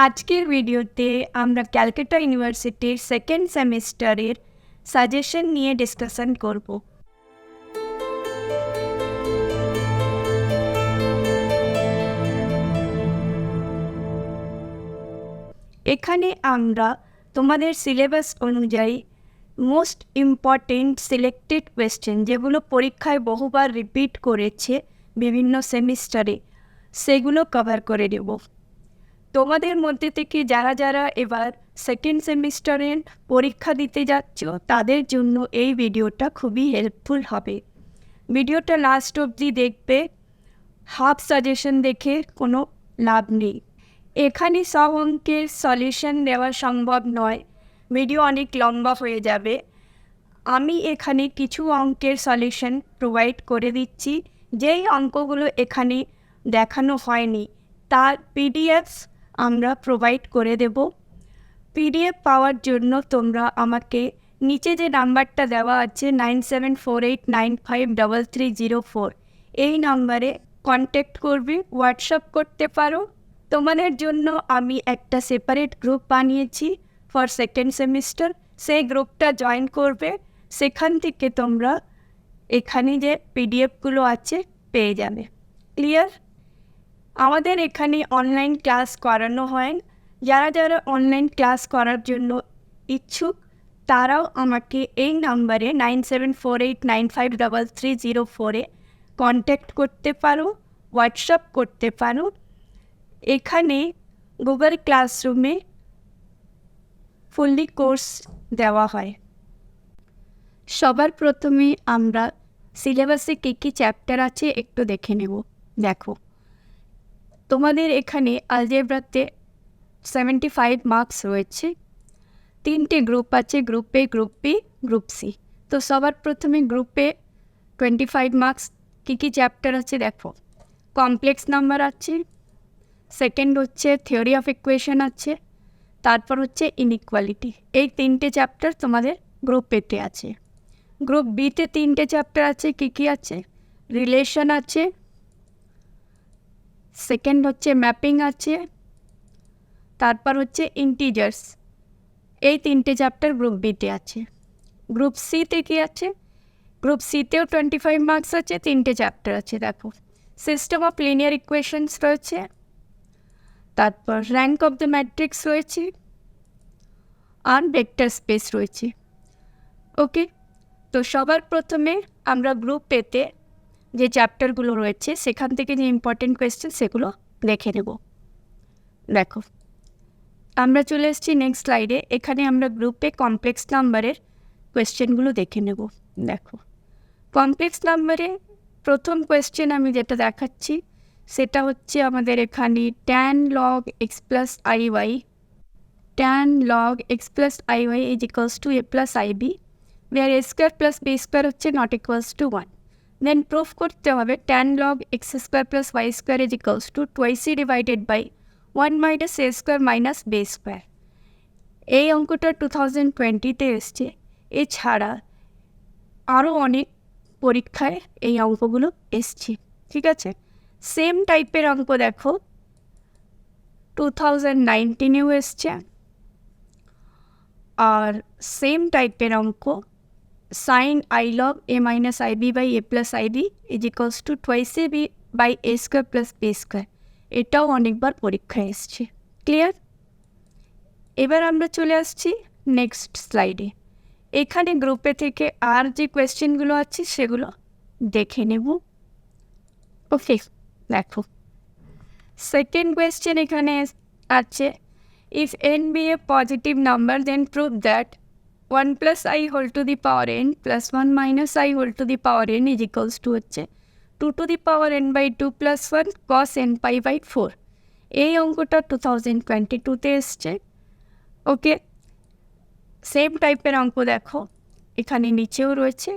আজকের ভিডিওতে আমরা ক্যালকাটা ইউনিভার্সিটির সেকেন্ড সেমিস্টারের সাজেশন নিয়ে ডিসকাশন করব। এখানে আমরা তোমাদের সিলেবাস অনুযায়ী মোস্ট ইম্পর্টেন্ট সিলেক্টেড কোয়েশ্চেন, যেগুলো পরীক্ষায় বহুবার রিপিট করেছে বিভিন্ন সেমিস্টারে, সেগুলো কভার করে দেব। তোমাদের মধ্যে থেকে যারা যারা এবার সেকেন্ড সেমিস্টারের পরীক্ষা দিতে যাচ্ছ, তাদের জন্য এই ভিডিওটা খুবই হেল্পফুল হবে। ভিডিওটা লাস্ট অবধি দেখবে, হাফ সাজেশন দেখে কোনো লাভ নেই। এখানে সব অঙ্কের সলিউশন দেওয়া সম্ভব নয়, ভিডিও অনেক লম্বা হয়ে যাবে। আমি এখানে কিছু অঙ্কের সলিউশন প্রোভাইড করে দিচ্ছি। যেই অঙ্কগুলো এখানে দেখানো হয়নি তার পিডিএফ আমরা প্রোভাইড করে দেব। পিডিএফ পাওয়ার জন্য তোমরা আমাকে নিচে যে নাম্বারটা দেওয়া আছে 9748953304 এই নাম্বারে কন্ট্যাক্ট করবে, হোয়াটসঅ্যাপ করতে পারো। তোমাদের জন্য আমি একটা সেপারেট গ্রুপ বানিয়েছি ফর সেকেন্ড সেমিস্টার, সেই গ্রুপটা জয়েন করবে। সেখান থেকে তোমরা এখানে যে পিডিএফগুলো আছে পেয়ে যাবে। ক্লিয়ার? আমাদের এখানে অনলাইন ক্লাস করানো হয়। যারা যারা অনলাইন ক্লাস করার জন্য ইচ্ছুক তারাও আমাকে এই নাম্বারে 9748953304 কন্ট্যাক্ট করতে পারো, হোয়াটসঅ্যাপ করতে পারো। এখানে গুগল ক্লাসরুমে ফুললি কোর্স দেওয়া হয়। সবার প্রথমে আমরা সিলেবাসে কী কী চ্যাপ্টার আছে একটু দেখে নেব। দেখো, তোমাদের এখানে আলজেব্রাতে 75 মার্কস রয়েছে। 3টে গ্রুপ আছে, group A, group B, group C. তো সবার প্রথমে গ্রুপে 25 মার্কস কী কী চ্যাপ্টার আছে দেখো। কমপ্লেক্স নাম্বার আছে, সেকেন্ড হচ্ছে থিওরি অফ ইকুয়েশন আছে, তারপর হচ্ছে ইনইকুয়ালিটি। এই 3টে চ্যাপ্টার তোমাদের গ্রুপ এতে আছে। গ্রুপ বিতে 3টে চ্যাপ্টার আছে। কী কী আছে? রিলেশন আছে, সেকেন্ড হচ্ছে ম্যাপিং আছে, তারপর হচ্ছে ইন্টিজার্স। এই 3টে চ্যাপ্টার গ্রুপ বিতে আছে। গ্রুপ সিতে কী আছে? গ্রুপ সিতেও 25 মার্কস আছে, 3টে চ্যাপ্টার আছে। দেখো, সিস্টেম অফ লিনিয়ার ইকুয়েশনস রয়েছে, তারপর র্যাঙ্ক অফ দ্য ম্যাট্রিক্স রয়েছে, আর ভেক্টর স্পেস রয়েছে। ওকে, তো সবার প্রথমে আমরা গ্রুপ পেতে যে চ্যাপ্টারগুলো রয়েছে সেখান থেকে যে ইম্পর্টেন্ট কোয়েশ্চেন সেগুলো দেখে নেব। দেখো, আমরা চলে এসেছি নেক্সট স্লাইডে। এখানে আমরা গ্রুপে কমপ্লেক্স নাম্বারের কোয়েশ্চেনগুলো দেখে নেব। দেখো, কমপ্লেক্স নাম্বারে প্রথম কোয়েশ্চেন আমি যেটা দেখাচ্ছি সেটা হচ্ছে আমাদের এখানে tan log x plus iy is equals to a plus ib, where a square plus b square হচ্ছে not equals to 1. Then proof করতে হবে tan log x square plus y square is equals to twice divided by 1 minus a square minus b square. এই অঙ্কটা 2020-তে এসছে। এছাড়া আরও অনেক পরীক্ষায় এই অঙ্কগুলো এসছে। ঠিক আছে, সেম টাইপের অঙ্ক দেখো 2019-এও এসছে, আর সেম টাইপের অঙ্ক sine i log a minus i b by A plus i b is equals to twice a b by A square plus B square. এটাও অনেকবার পরীক্ষায় এসছে। ক্লিয়ার? এবার আমরা চলে আসছি নেক্সট স্লাইডে। এখানে গ্রুপে থেকে আর যে কোয়েশ্চেনগুলো আছে সেগুলো দেখে নেব। ওকে, দেখো, সেকেন্ড কোয়েশ্চেন এখানে আছে, if n be a positive number then prove that 1 plus I whole to the power n plus 1 minus I whole to the power n is equals to হচ্ছে 2 to the power n by 2 plus 1 cos n pi by 4। এই অঙ্কটা 2022-তে এসছে। ওকে, same টাইপের অঙ্ক দেখো এখানে নিচেও রয়েছে।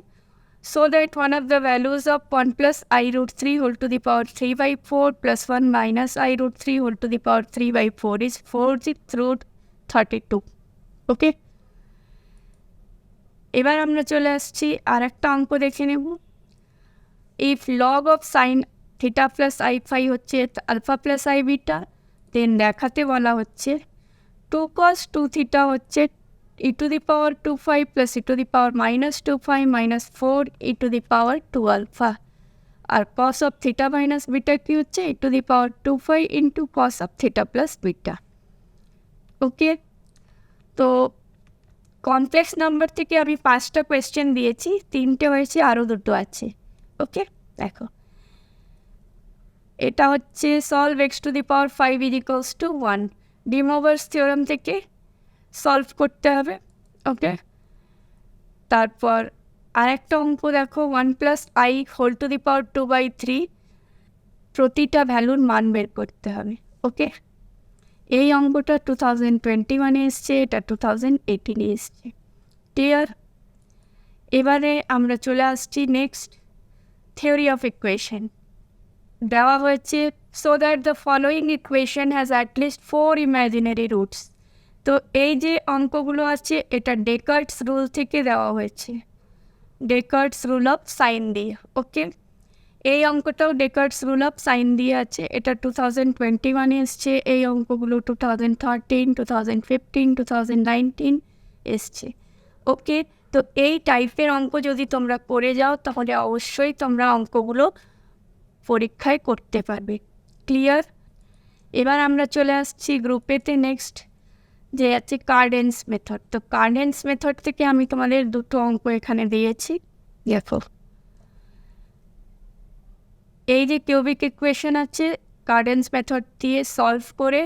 So that one of the values of 1 plus I root 3 whole to the power 3 by 4 plus 1 minus I root 3 whole to the power 3 by 4 is 4 root 32. ওকে, এবার আমরা চলে আসছি আর একটা অঙ্ক দেখে নেব। If log of sine theta plus I phi হচ্ছে alpha plus I beta, then দেখাতে বলা হচ্ছে 2 cos 2 থিটা হচ্ছে e to the power 2 plus e to the power minus 2 minus 4 e to the power 2 alpha, আর cos of theta minus beta কি হচ্ছে e to the power 2 into cos of theta plus beta. Okay, তো complex number থেকে আমি 5টা question দিয়েছি, 3টে হয়েছে, আরও 2টো আছে। ওকে, দেখো এটা হচ্ছে solve x to the power 5 is equals to 1, de Moivre's theorem থেকে সলভ করতে হবে। ওকে, তারপর আরেকটা অঙ্ক দেখো 1 plus I whole to the power 2/3, প্রতিটা ভ্যালুর মান বের করতে হবে। ওকে, এই অঙ্কটা 2021-এ এসছে, এটা 2018-এ এসছে। ক্লিয়ার? এবারে আমরা চলে আসছি নেক্সট, থিওরি অফ ইকুয়েশন। দেওয়া হয়েছে so that the following equation has at least 4 imaginary roots. তো এই যে অঙ্কগুলো আছে এটা ডেকার্টস রুল থেকে দেওয়া হয়েছে, ডেকার্টস রুল অফ সাইন দিয়ে। ওকে, এই অঙ্কটাও ডেকার্টস রুল অফ সাইন দিয়ে আছে, এটা 2021-এ এসছে। এই অঙ্কগুলো 2013, 2015, 2019 এসছে। ওকে, তো এই টাইপের অঙ্ক যদি তোমরা করে যাও তাহলে অবশ্যই তোমরা অঙ্কগুলো পরীক্ষায় করতে পারবে। ক্লিয়ার? এবার আমরা চলে আসছি গ্রুপেতে নেক্সট, যে আছে কার্ডেন্স মেথড। তো কার্ডেন্স মেথড থেকে আমি তোমাদের 2টো অঙ্ক এখানে দিয়েছি। দেখো এই যে কিউবিক ইকুয়েশন আছে, কার্ডেন্স মেথড দিয়ে সলভ করে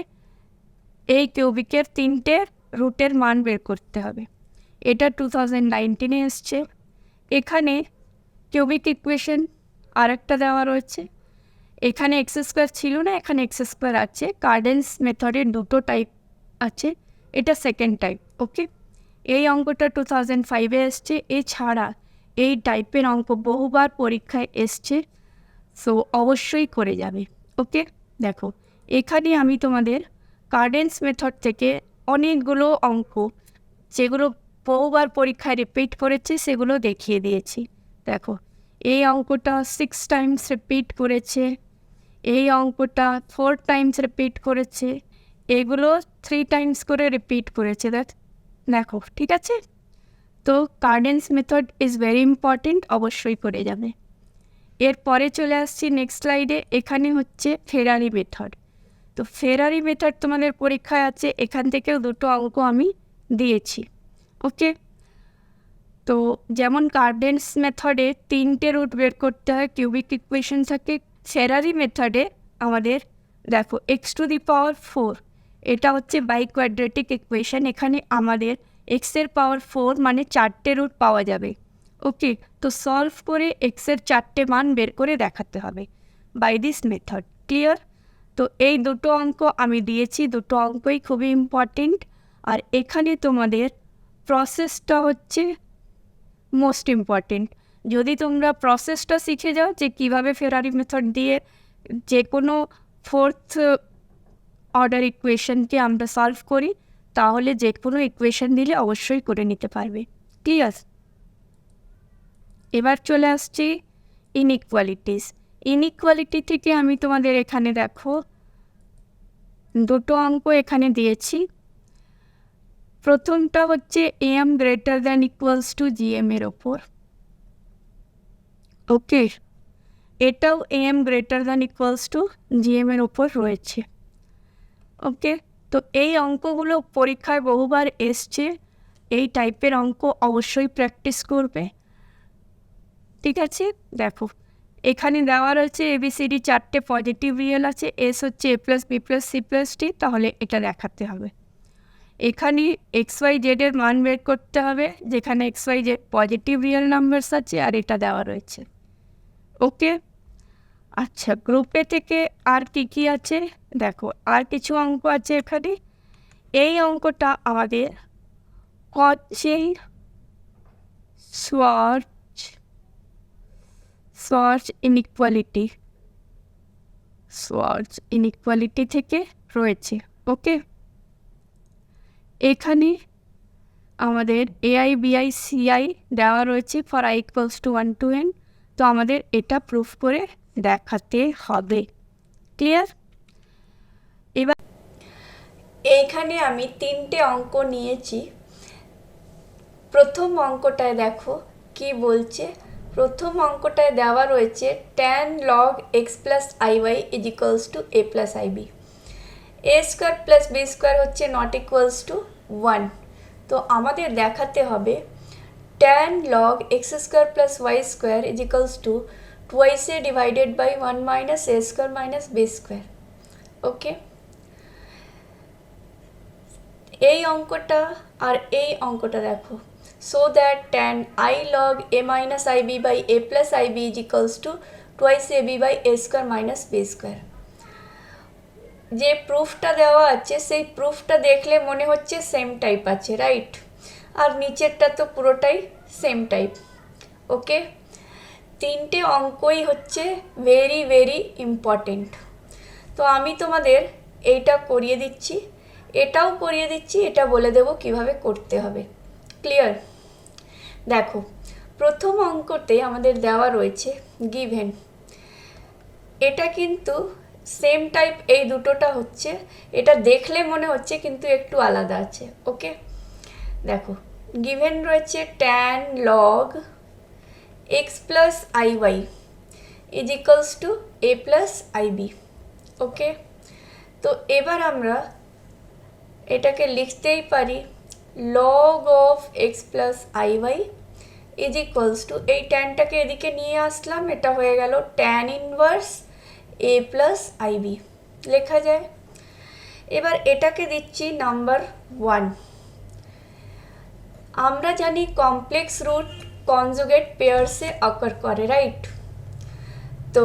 এই কিউবিকের 3টে রুটের মান বের করতে হবে। এটা 2019-এ এসছে। এখানে কিউবিক ইকুয়েশন আরেকটা দেওয়া রয়েছে, এখানে এক্স স্কোয়ার ছিল না, এখানে এক্স স্কোয়ার আছে। কার্ডেন্স মেথডের 2টো টাইপ আছে, এটা সেকেন্ড টাইপ। ওকে, এই অঙ্কটা 2005-এ এসছে। এছাড়া এই টাইপের অঙ্ক বহুবার পরীক্ষায় এসছে, সো অবশ্যই করে যাবে। ওকে, দেখো এখানে আমি তোমাদের কার্ডেন্স মেথড থেকে অনেকগুলো অঙ্ক যেগুলো বহুবার পরীক্ষায় রিপিট করেছে সেগুলো দেখিয়ে দিয়েছি। দেখো এই অঙ্কটা 6 টাইমস রিপিট করেছে, এই অঙ্কটা 4 টাইমস রিপিট করেছে, এগুলো 3 টাইমস করে রিপিট করেছে। দেখো ঠিক আছে, তো কার্ডেন্স মেথড ইজ ভেরি ইম্পর্টেন্ট, অবশ্যই করে যাবে। এরপরে চলে আসছি নেক্সট স্লাইডে, এখানে হচ্ছে ফেরারি মেথড। তো ফেরারি মেথড তোমাদের পরীক্ষায় আছে, এখান থেকেও 2টো অঙ্ক আমি দিয়েছি। ওকে, তো যেমন কার্ডেন্স মেথডে 3টে রুট বের করতে হয়, কিউবিক ইকুয়েশন থাকে। ফেরারি মেথডে আমাদের দেখো এক্স টু দি পাওয়ার 4, এটা হচ্ছে বাই কোয়াড্রেটিক ইকুয়েশন। এখানে আমাদের এক্সের পাওয়ার 4 মানে 4টে রুট পাওয়া যাবে। ওকে, তো সলভ করে এক্সের 4টে মান বের করে দেখাতে হবে বাই দিস মেথড। ক্লিয়ার? তো এই 2টো অঙ্ক আমি দিয়েছি, 2টো অঙ্কই খুবই ইম্পর্টেন্ট। আর এখানে তোমাদের প্রসেসটা হচ্ছে মোস্ট ইম্পর্টেন্ট। যদি তোমরা প্রসেসটা শিখে যাও যে কীভাবে ফেরারি মেথড দিয়ে যে কোনো 4th অর্ডার ইকুয়েশনকে আমরা সলভ করি, তাহলে যে কোনো ইকুয়েশন দিলে অবশ্যই করে নিতে পারবে। ক্লিয়ার? এবার চলে আসছি ইনইকুয়ালিটিস। ইনইকুয়ালিটি থেকে আমি তোমাদের এখানে দেখো 2টো অঙ্ক এখানে দিয়েছি। প্রথমটা হচ্ছে am greater than equals to gm এর ওপর। ওকে, এটাও am greater than equals to gm এর ওপর রয়েছে। ওকে, তো এই অঙ্কগুলো পরীক্ষায় বহুবার এসছে, এই টাইপের অঙ্ক অবশ্যই প্র্যাকটিস করবে। ঠিক আছে, দেখো এখানে দেওয়া রয়েছে ABCD 4টে পজিটিভ রিয়েল আছে, এস হচ্ছে a plus b plus c plus d, তাহলে এটা দেখাতে হবে। এখানে XYZ এর মান বের করতে হবে, যেখানে XYZ পজিটিভ রিয়েল নাম্বারস আছে, আর এটা দেওয়া রয়েছে। ওকে, আচ্ছা গ্রুপে থেকে আর কি আছে দেখো, আর কিছু অঙ্ক আছে এখানে। এই অঙ্কটা আমাদের হচ্ছে সোয়ার্চ ইনইকুয়ালিটি থেকে রয়েছে। ওকে, এখানে আমাদের AI BI CI দেওয়া রয়েছে for i equals to 1 to n, তো আমাদের এটা প্রুফ করে দেখাতে হবে। ক্লিয়ার? এবার এইখানে আমি তিনটে অঙ্ক নিয়েছি। প্রথম অঙ্কটায় দেখো কি বলছে। প্রথম অঙ্কটায় দেওয়া রয়েছে tan log x plus iy is equals to a plus ib। a square plus B square হচ্ছে নট ইকুয়ালস টু 1। তো আমাদের দেখাতে হবে tan log x square plus Y square is equals to twice A divided by 1 minus A square minus B square. Okay, এই অঙ্কটা আর এই অঙ্কটা দেখো। So that tan I log a minus ib by a plus ib is equals to twice ab by a square minus b square। যে প্রুফটা দেওয়া আছে সেই প্রুফটা দেখলে মনে হচ্ছে সেম টাইপ আছে, রাইট? আর নিচেরটা তো পুরোটাই সেম টাইপ। ওকে, তিনটে অঙ্কই হচ্ছে ভেরি ভেরি ইম্পর্টেন্ট। তো আমি তোমাদের এইটা করিয়ে দিচ্ছি, এটাও করিয়ে দিচ্ছি, এটা বলে দেবো কিভাবে করতে হবে। ক্লিয়ার? দেখো, প্রথম অঙ্কতে আমাদের দেওয়া রয়েছে গিভেন। এটা কিন্তু সেম টাইপ, এই দুটোটা হচ্ছে, এটা দেখলে মনে হচ্ছে কিন্তু একটু আলাদা আছে। ওকে, দেখো গিভেন রয়েছে tan log x plus iy is equals to a plus ib। ওকে, তো এবার আমরা এটাকে লিখতেই পারি log of x plus iy is equals to, এই ট্যানটাকে এদিকে নিয়ে আসলাম, এটা হয়ে গেল tan inverse a plus ib লেখা যায়। এবার এটাকে দিচ্ছি নাম্বার 1। আমরা জানি কমপ্লেক্স রুট কনজুগেট পেয়ারসে অকার করে, রাইট? তো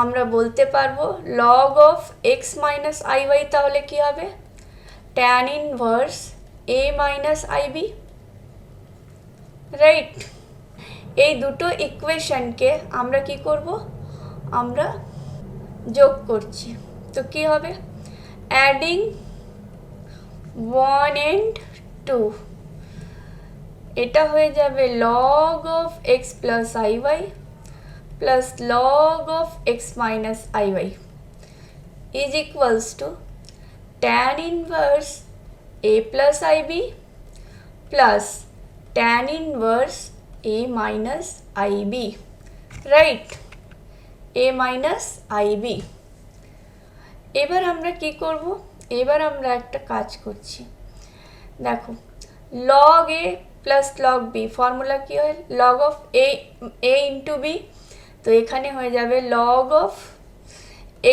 আমরা বলতে পারবো log of x minus iy তাহলে কি হবে? tan inverse a minus ib, right? এই দুটো ইকুয়েশনকে আমরা কি করব? আমরা যোগ করছি। তো কি হবে? অ্যাডিং 1 and 2, এটা হয়ে যাবে log of x plus iy plus log of x minus iy is equals to tan inverse a plus ib plus tan inverse a minus ib, right? a minus ib। এবার আমরা কি করব? এবার আমরা একটা কাজ করছি। দেখো log a plus log b formula কি হয়? log of a into b। তো এখানে হয়ে যাবে log of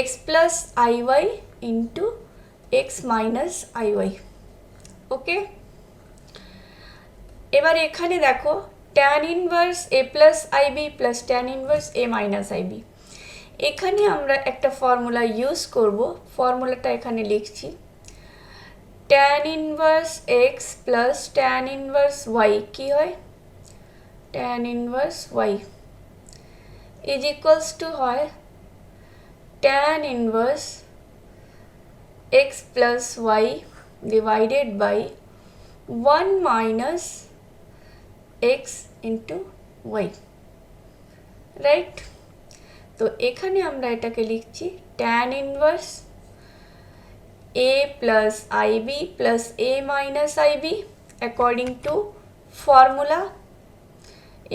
x plus iy into x minus iy। ওকে, এবার এখানে দেখো tan inverse a plus ib plus tan inverse a minus ib। এখানে আমরা একটা ফর্মুলা ইউজ করব, ফর্মুলাটা এখানে লিখছি। tan inverse x plus tan inverse y কি হয়? tan inverse y is equals to হয় tan inverse x plus y divided by 1 minus x into y, right? তো এখানে আমরা এটাকে লিখছি tan inverse a plus ib plus a minus ib according to formula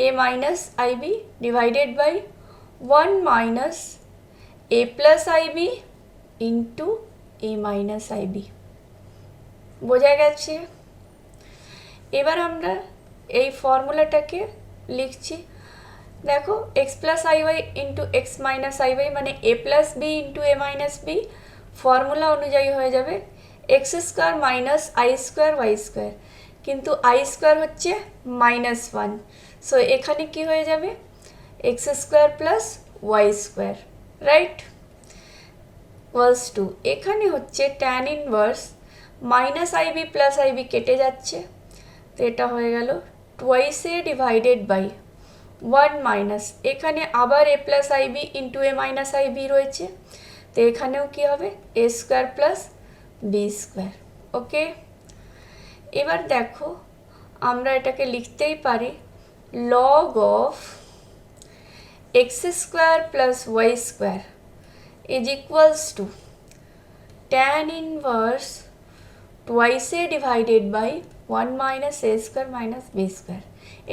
a minus ib divided by 1 minus a plus ib into a minus ib। বোঝা গেছে? এবার আমরা এই ফর্মুলাটাকে লিখছি। দেখো x plus iy into x minus iy মানে a plus b into a minus b, formula অনুযায়ী হয়ে যাবে x square minus i square y square, কিন্তু আই স্কোয়ার হচ্ছে -1, সো এখানে কি হয়ে যাবে? x square plus Y square, right? Equals to, এখানে হচ্ছে tan inverse minus i b plus i b কেটে যাচ্ছে, তো এটা হয়ে গেল twice A divided by 1 minus, এখানে আবার a plus i b into a minus i b রয়েছে, তো এখানেও কি হবে? A square plus B square. Okay, এবার দেখো আমরা এটাকে লিখতেই পারি log of x square plus Y square is equals to tan inverse twice A divided by 1 minus A square minus B square.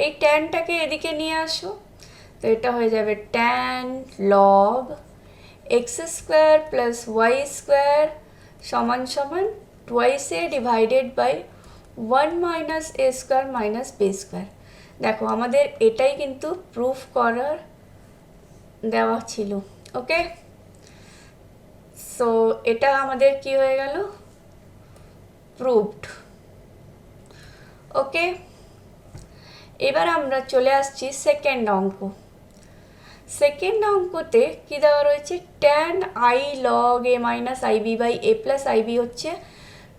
এই ট্যানটাকে এদিকে নিয়ে আসো, তো এটা হয়ে যাবে tan log x square plus Y square সমান সমান twice A divided by 1 minus A square minus B square. দেখো আমাদের এটাই কিন্তু প্রুফ করার দেওয়া ছিল। ওকে, সো এটা আমাদের কি হয়ে গেল, প্রুভড। ওকে, এবার আমরা চলে আসছি সেকেন্ড অঙ্ক। সেকেন্ড অঙ্কতে কি দেওয়া রয়েছে, tan i log a minus I b by A plus I b হচ্ছে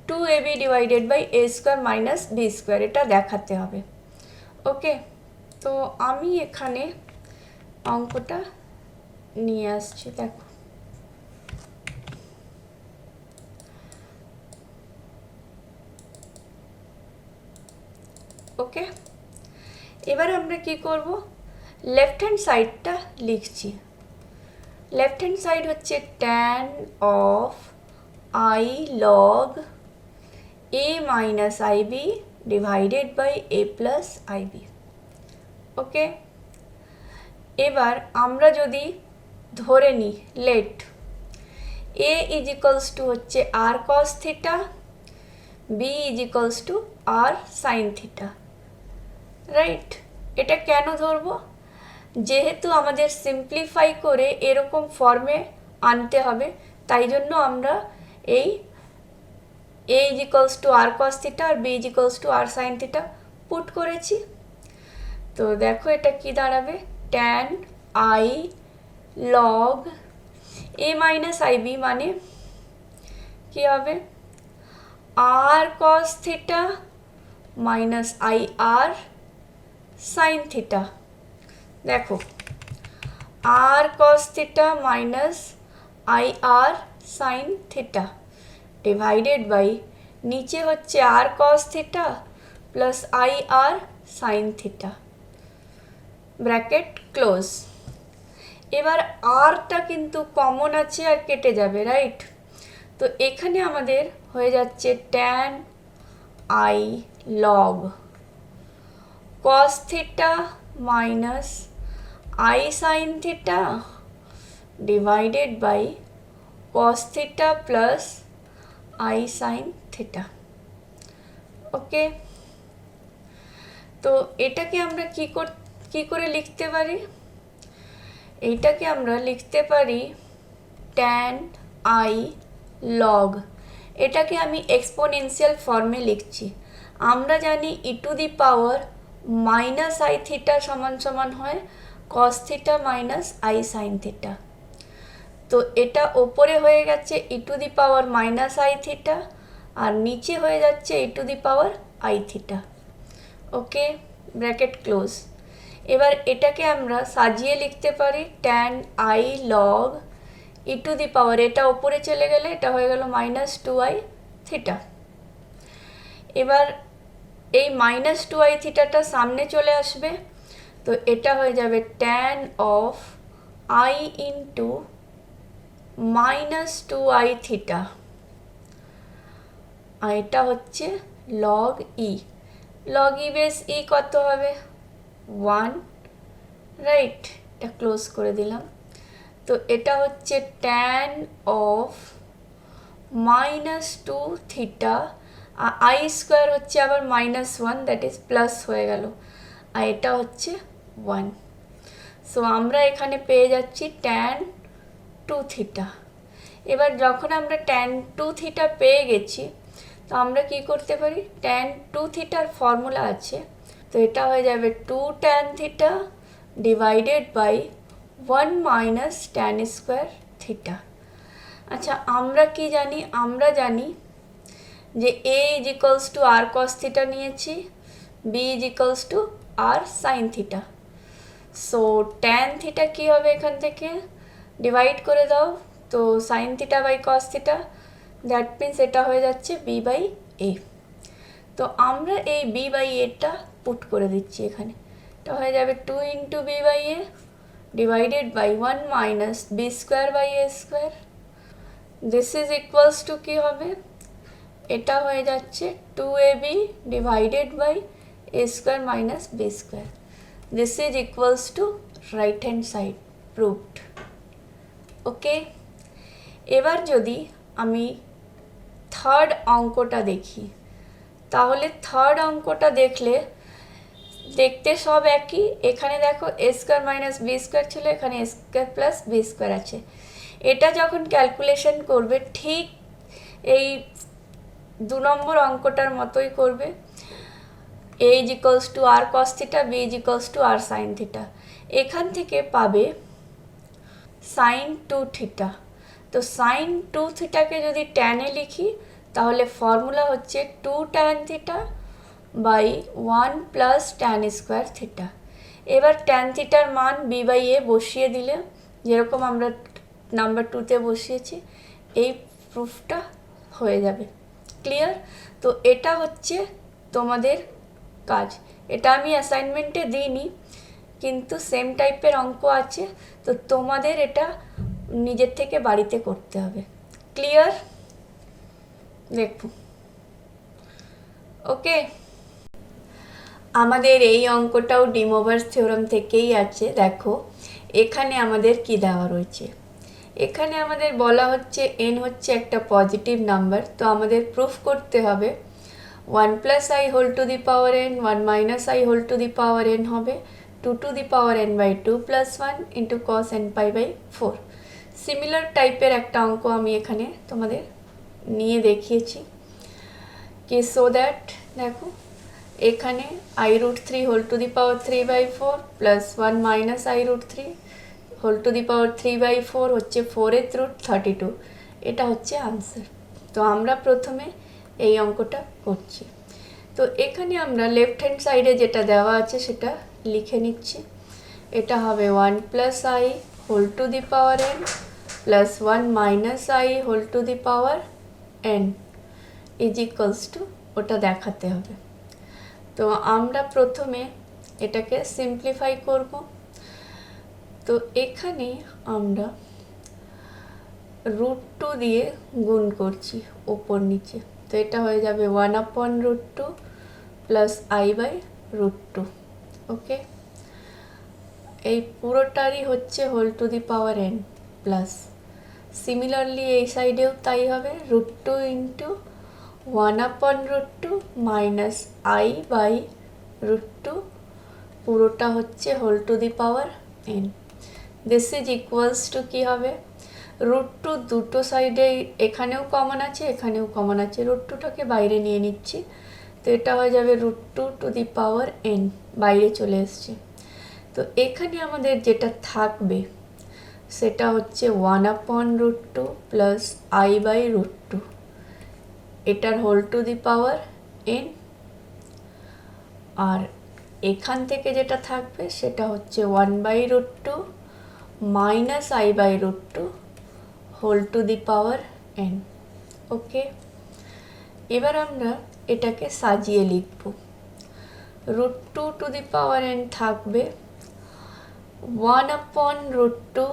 2ab divided by A square minus B square, এটা দেখাতে হবে। ওকে, তো আমি এখানে অঙ্কটা নিয়ে আসছি, দেখো। ওকে, এবার আমরা কি করব, লেফট হ্যান্ড সাইডটা লিখছি। লেফট হ্যান্ড সাইড হচ্ছে tan of i log a minus I B divided by A plus I B. Okay, এবার আমরা যদি ধরে নিই let a is equals to হচ্ছে R cos theta, B is equals to R sine theta, right. এটা কেন ধরবো, যেহেতু আমাদের সিম্পলিফাই করে এরকম ফর্মে আনতে হবে, তাই জন্য আমরা এই a is equals to R cos theta আর b is equals to R sine theta put করেছি। তো দেখো এটা কি দাঁড়াবে, tan i log a minus I B মানে কি হবে, R cos theta minus I R sine theta. দেখো R cos theta minus I R sine theta divided by নিচে হচ্ছে R cos theta plus I R sine theta, bracket close. এবার আরটা কিন্তু common আছে আর কেটে যাবে, রাইট। তো এখানে আমাদের হয়ে যাচ্ছে tan i log cos theta minus I sine theta divided by cos theta plus I sine theta. Okay, তো এটাকে আমরা কি করে লিখতে পারি, এইটাকে আমরা লিখতে পারি tan i log, এটাকে আমি এক্সপোনেনশিয়াল ফর্মে লিখছি। আমরা জানি E to the power minus I theta সমান সমান হয় cos theta minus I sine theta. তো এটা ওপরে হয়ে গেছে E to the power minus I theta আর নিচে হয়ে যাচ্ছে E to the power I theta. Okay, bracket close. এবার এটাকে আমরা সাজিয়ে লিখতে পারি tan i log E to the power, এটা ওপরে চলে গেলে এটা হয়ে গেল মাইনাস 2i থিটা। এবার এই মাইনাস 2i থিটাটা সামনে চলে আসবে, তো এটা হয়ে যাবে tan of i into minus 2i theta, আর এটা হচ্ছে log e। log e base e কত হবে, 1, রাইট। এটা ক্লোজ করে দিলাম। তো এটা হচ্ছে tan অফ মাইনাস 2 থিটা, আর আই স্কোয়ার হচ্ছে আবার -1, দ্যাট ইজ প্লাস হয়ে গেল, আর এটা হচ্ছে 1। সো আমরা এখানে পেয়ে যাচ্ছি tan 2 থিটা। এবার যখন আমরা tan 2 থিটা পেয়ে গেছি, তো আমরা কি করতে পারি, tan 2 থিটার ফর্মুলা আছে, তো এটা হয়ে যাবে 2 tan theta divided by 1 minus tan square theta. আচ্ছা, আমরা কি জানি, আমরা জানি যে a is equals to R cos theta নিয়েছি, b is equals to R sine theta. So tan theta কি হবে, এখান থেকে ডিভাইড করে দাও, তো sine theta by cos theta, that means এটা হয়ে যাচ্ছে b বাই a। তো আমরা এই b বাই এটা পুট করে দিচ্ছি এখানে, এটা হয়ে যাবে 2 into b by a divided by 1 minus B square by A square. This is equals to কী হবে, এটা হয়ে যাচ্ছে 2ab divided by a square minus b square. This is equals to right hand side, proved. Okay, এবার যদি আমি third অঙ্কটা দেখি, তাহলে থার্ড অঙ্কটা দেখলে দেখতে সব একই। এখানে দেখো এ স্কোয়ার মাইনাস বি স্কোয়ার ছিল, এখানে এ স্কোয়ার প্লাস বি স্কোয়ার আছে। এটা যখন ক্যালকুলেশন করবে ঠিক এই 2 নম্বর অঙ্কটার মতোই করবে। A is equals to R cos theta, B is equals to R sine theta. এখান থেকে পাবে সাইন 2 থিটা। তো সাইন 2 থিটাকে যদি ট্যানে লিখি তাহলে ফর্মুলা হচ্ছে 2 tan theta by 1 plus tan square theta. এবার ট্যান থিটার মান বি বাই এ বসিয়ে দিলে, যেরকম আমরা নাম্বার 2তে বসিয়েছি, এই প্রুফটা হয়ে যাবে। ক্লিয়ার? তো এটা হচ্ছে তোমাদের কাজ। এটা আমি অ্যাসাইনমেন্টে দিইনি, কিন্তু সেম টাইপের অঙ্ক আছে, তো তোমাদের এটা নিজের থেকে বাড়িতে করতে হবে। ক্লিয়ার? দেখো, ওকে। আমাদের এই অঙ্কটাও ডি মোভারস থিওরাম থেকেই আছে। দেখো এখানে আমাদের কি দেওয়া রয়েছে, এখানে আমাদের বলা হচ্ছে n হচ্ছে একটা পজিটিভ নাম্বার। তো আমাদের প্রুফ করতে হবে 1 plus I whole to the power n, 1 minus i whole to the power n হবে 2 to the power n by 2 plus 1 into cos n pi by 4। Similar টাইপের একটা অঙ্ক আমি এখানে তোমাদের নিয়ে দেখিয়েছি কি, সো দ্যাট দেখো এখানে i root 3 whole to the power 3 by 4 plus 1 minus i root 3 whole to the power 3 by 4 হচ্ছে 4th রুট 32। এটা হচ্ছে আনসার। তো আমরা প্রথমে এই অঙ্কটা করছি। তো এখানে আমরা লেফট হ্যান্ড সাইডে যেটা দেওয়া আছে সেটা লিখে নিচ্ছি। এটা হবে 1 plus I whole to the power n plus 1 minus i whole to the power n is equals to, ওটা দেখাতে হবে। তো আমরা প্রথমে এটাকে সিম্পলিফাই করব। তো এখানে আমরা রুট 2 দিয়ে গুণ করছি ওপর নিচে। তো এটা হয়ে যাবে 1 upon root 2 plus I by root 2। Okay, এই পুরোটারই হচ্ছে whole to the power n plus, similarly এই সাইডেও তাই হবে, root 2 into 1 upon root 2 minus I by root 2, পুরোটা হচ্ছে whole to the power n। This is equals to কী হবে, রুট 2 দুটো সাইডে এখানেও কমন আছে এখানেও কমন আছে, রুট 2টাকে বাইরে নিয়ে নিচ্ছি। তো এটা হয়ে যাবে root 2 to the power n, বাইরে চলে এসছে। তো এখানে আমাদের যেটা থাকবে সেটা হচ্ছে 1 upon root 2 plus I by root 2, এটার whole to the power n। আর এখান থেকে যেটা থাকবে সেটা হচ্ছে 1 by root 2 minus I by root 2 whole to the power n। Okay, এবার আমরা এটাকে সাজিয়ে লিখব। Root 2 to the power n থাকবে 1 আপন রুট 2,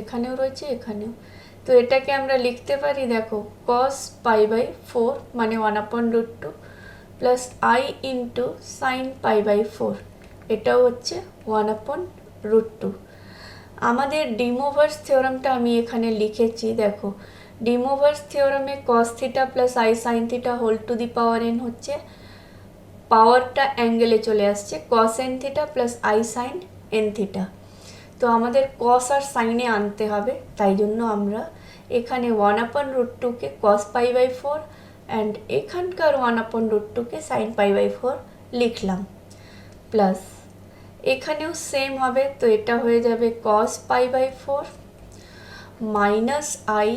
এখানেও রয়েছে এখানেও। তো এটাকে আমরা লিখতে পারি, দেখো কস পাই বাই 4 মানে 1 upon root 2 plus i into sine pi by 4, এটাও হচ্ছে 1 আপন রুট 2। আমাদের ডি মোভারস থিওরামটা আমি এখানে লিখেছি। দেখো ডি মোভারস থিওরামে cos theta plus I sine theta whole to the power n হচ্ছে, পাওয়ারটা অ্যাঙ্গেলে চলে আসছে, cos n theta plus I sine n theta. তো আমাদের কস আর সাইনে আনতে হবে, তাই জন্য আমরা এখানে 1 আপন রুট 2কে কস পাই বাই 4 অ্যান্ড এখানকার 1 আপন রুট 2কে সাইন পাই বাই 4 লিখলাম, প্লাস এখানেও সেম হবে। তো এটা হয়ে যাবে cos pi by 4 minus I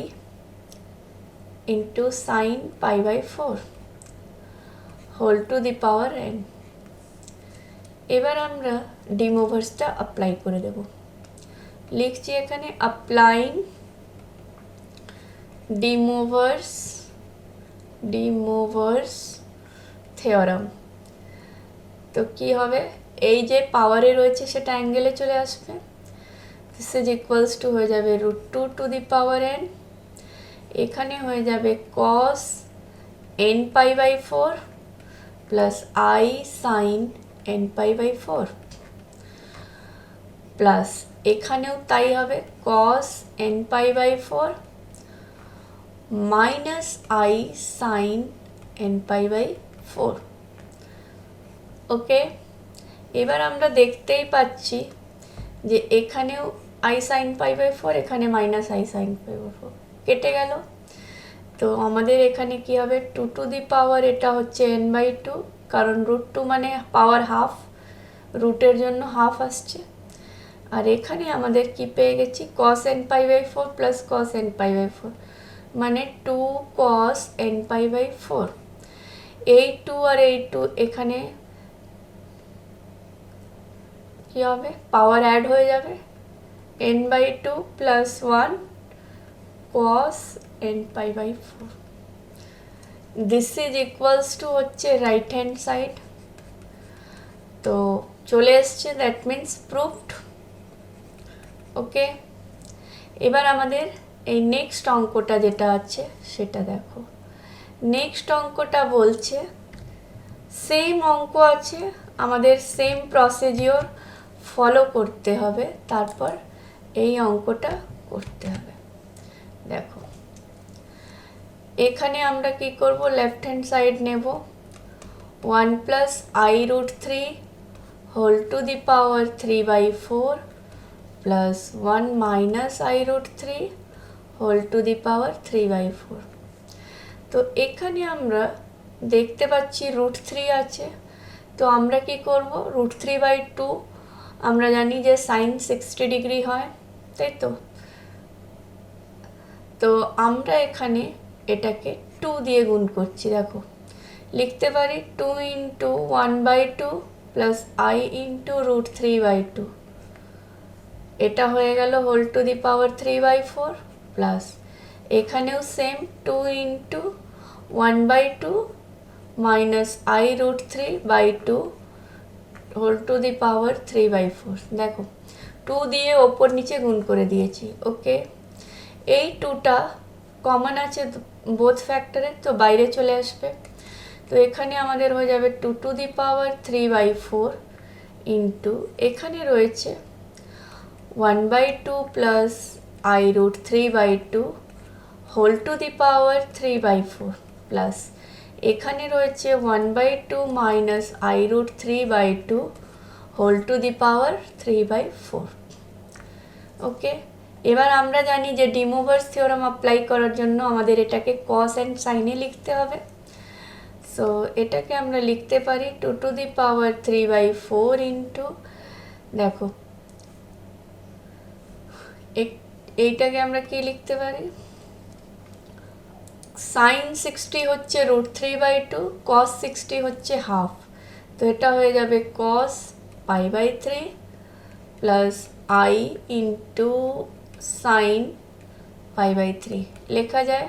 into sine pi by 4 whole to the power n। এবার আমরা ডি মোভারসটা অ্যাপ্লাই করে দেব। লিখছি এখানে অ্যাপ্লাইং ডি মোভারস থিওরাম। তো কি হবে, এই যে পাওয়ারে রয়েছে সেটা অ্যাঙ্গেলে চলে আসবে। দিস ইজ ইকুয়ালস টু হয়ে যাবে root 2 to the power n এখানে হয়ে যাবে cos n pi by 4 plus i sin n pi by 4 plus এখানেও তাই হবে cos n pi by 4 minus i sin n pi by 4। Okay, এবার আমরা দেখতেই পাচ্ছি যে এখানেও i sin পাই বাই 4, এখানে minus i sin pi by 4 কেটে গেল। তো আমাদের এখানে কি হবে 2 টু দি পাওয়ার, এটা হচ্ছে n বাই 2, কারণ √2 মানে পাওয়ার হাফ, রুটের জন্য হাফ আসছে। আর এখানে আমাদের কি পেয়ে গেছি cos n pi by 4 plus cos n pi by 4 মানে 2 cos n পাই বাই 4। এই 2 আর এই 2 এখানে কি হবে পাওয়ার অ্যাড হয়ে যাবে, n by 2 plus 1 cos n pi by 4। This is equals to হচ্ছে রাইট হ্যান্ড সাইড। তো চলে এসছে, দ্যাট মিন্স প্রুভড। ওকে, এবার আমাদের এই নেক্সট অঙ্কটা যেটা আছে সেটা দেখো। নেক্সট অঙ্কটা বলছে সেম অঙ্ক আছে, আমাদের সেম প্রসিডিওর ফলো করতে হবে, তারপর এই অঙ্কটা করতে হবে। দেখো এখানে আমরা কি করব, লেফট হ্যান্ড সাইড নেব 1 plus i root 3 whole to the power 3 by 4 plus 1 minus i root 3 whole to the power 3 by 4। তো এখানে আমরা দেখতে পাচ্ছি রুট 3 আছে, তো আমরা কি করব রুট 3 বাই 2, আমরা জানি যে সাইন 60 ডিগ্রি হয়, তাই তো। তো আমরা এখানে এটাকে 2 দিয়ে গুণ করছি, দেখো লিখতে পারি 2 into 1 by 2 plus i into root 3 by 2, এটা হয়ে গেল whole to the power 3 by 4 plus এখানেও same 2 into 1 by 2 minus i root 3 by 2 whole to the power 3 by 4। দেখো 2 দিয়ে ওপর নিচে গুণ করে দিয়েছি। ওকে, এই 2টা কমন আছে বোথ ফ্যাক্টরে, তো বাইরে চলে আসবে। তো এখানে আমাদের হয়ে যাবে 2 to the power 3 by 4 into এখানে রয়েছে 1 by 2 plus i root 3 by 2 whole to the power 3 by 4 plus এখানে রয়েছে 1 by 2 minus i root 3 by 2 whole to the power 3 by 4। Okay, এবার আমরা জানি যে ডি মুভার্স থিওরাম অ্যাপ্লাই করার জন্য আমাদের এটাকে cos and sin এ লিখতে হবে। সো এটাকে আমরা লিখতে পারি 2 to the power 3 by 4 into, দেখো এইটাকে আমরা কি লিখতে পারি, সাইন 60 হচ্ছে রুট 3 বাই 2, cos 60 হচ্ছে হাফ, তো এটা হয়ে যাবে cos pi by 3 plus i into sine pi by 3 লেখা যায়।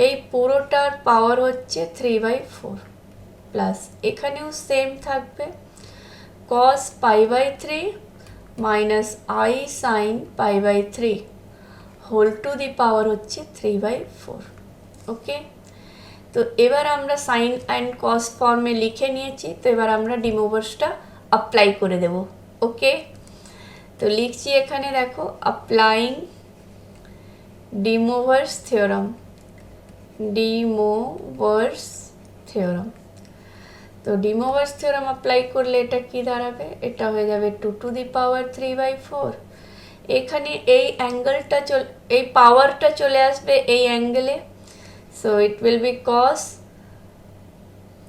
এই পুরোটার পাওয়ার হচ্ছে 3 বাই 4 প্লাস এখানেও সেম থাকবে cos pi by 3 minus i sine pi by 3 whole to the power হচ্ছে 3 বাই 4। ওকে, তো এবার আমরা সাইন অ্যান্ড কস ফর্মে লিখে নিয়েছি, তো এবার আমরা ডিমোভার্সটা অ্যাপ্লাই করে দেব। ওকে, তো লিখছি এখানে, দেখো অ্যাপ্লাইং ডিমোভার্স থিওরাম, ডিমোভার্স থিওরাম। তো ডিমোভার্স থিওরাম অ্যাপ্লাই করলে এটা কি দাঁড়াবে, এটা হয়ে যাবে 2 টু দি পাওয়ার 3 বাই 4। এখানে এই অ্যাঙ্গেলটা এই পাওয়ারটা চলে আসবে এই অ্যাঙ্গেলে, so it will be cos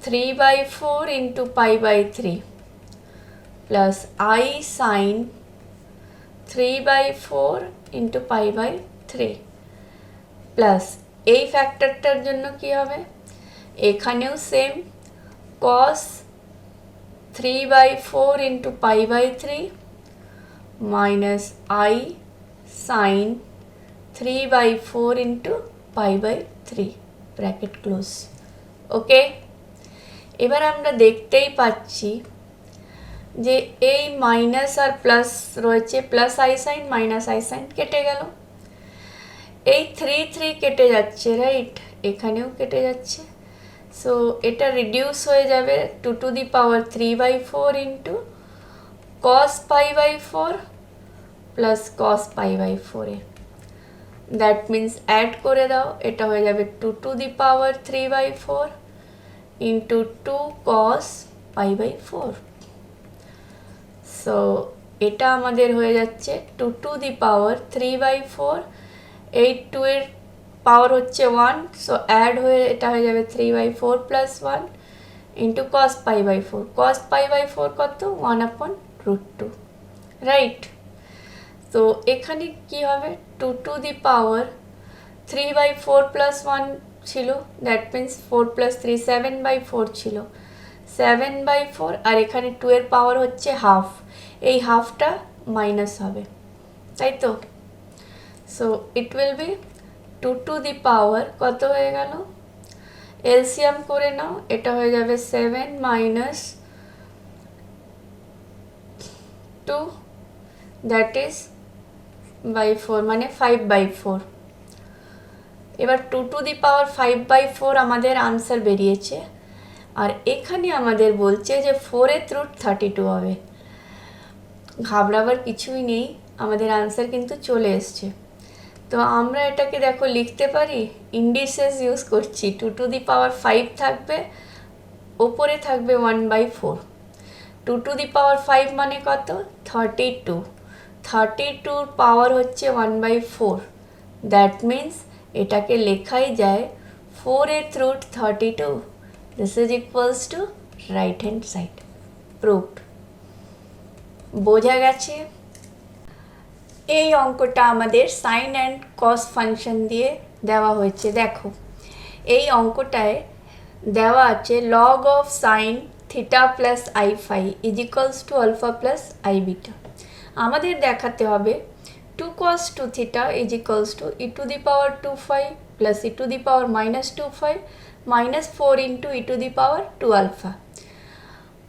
3 by 4 into pi by 3 plus i sine 3 by 4 into pi by 3 plus এই ফ্যাক্টরটার জন্য কি হবে, এখানেও same cos 3 by 4 into pi by 3 minus i sine 3 by 4 into pi by 3 bracket close. Okay, এবার আমরা দেখতেই পাচ্ছি যে এই মাইনাস আর প্লাস রয়েছে, plus i sine minus i sign কেটে গেল। এই 3 কেটে যাচ্ছে, রাইট, এখানেও কেটে যাচ্ছে। সো এটা রিডিউস হয়ে যাবে 2^3/4 ইন্টু cos π/4 প্লাস cos π/4 এ। দ্যাট মিন্স অ্যাড করে দাও, এটা হয়ে যাবে 2^3/4 ইন্টু 2 cos π/4। সো এটা আমাদের হয়ে যাচ্ছে 2^3/4, এই 2 এর পাওয়ার হচ্ছে 1, সো অ্যাড হয়ে এটা হয়ে যাবে 3/4 প্লাস 1 ইন্টু cos π/4। cos π/4 কত? 1/√2, রাইট। তো এখানে কি হবে, 2^3/4 প্লাস 1 ছিল, দ্যাট মিন্স 4 প্লাস 3 7/4 ছিল, 7/4, আর এখানে 2 এর পাওয়ার হচ্ছে হাফ, এই হাফটা মাইনাস হবে, তাই তো। সো ইট উইল বি 2 কত হয়ে গেল, এলসিয়াম করে নাও, এটা হয়ে যাবে 7 মাইনাস 2, দ্যাট ইজ বাই 4, মানে 5/4। এবার 2^5/4 আমাদের আনসার বেরিয়েছে, আর এখানে আমাদের বলছে যে 4th রুট 32 হবে। ঘাবড়াবার কিছুই নেই, আমাদের আনসার কিন্তু চলে এসছে। তো আমরা এটাকে দেখো লিখতে পারি, ইন্ডিসেস ইউজ করছি, 2^5 থাকবে, ওপরে থাকবে 1/4, 2^5 মানে কত, 32, 32 পাওয়ার হচ্ছে 1/4, দ্যাট মিন্স এটাকে লেখাই যায় 4th root 32, this is equals to right hand side, proved. বোঝা গেছে? এই অঙ্কটা আমাদের সাইন অ্যান্ড কস ফাংশন দিয়ে দেওয়া হয়েছে। দেখো এই অঙ্কটায় দেওয়া আছে log of sine theta plus I phi is equals to alpha plus I beta. আমাদের দেখাতে হবে 2 cos 2 theta is equals to e⁻2 plus e⁻−2 minus 4 into e⁻2 alpha.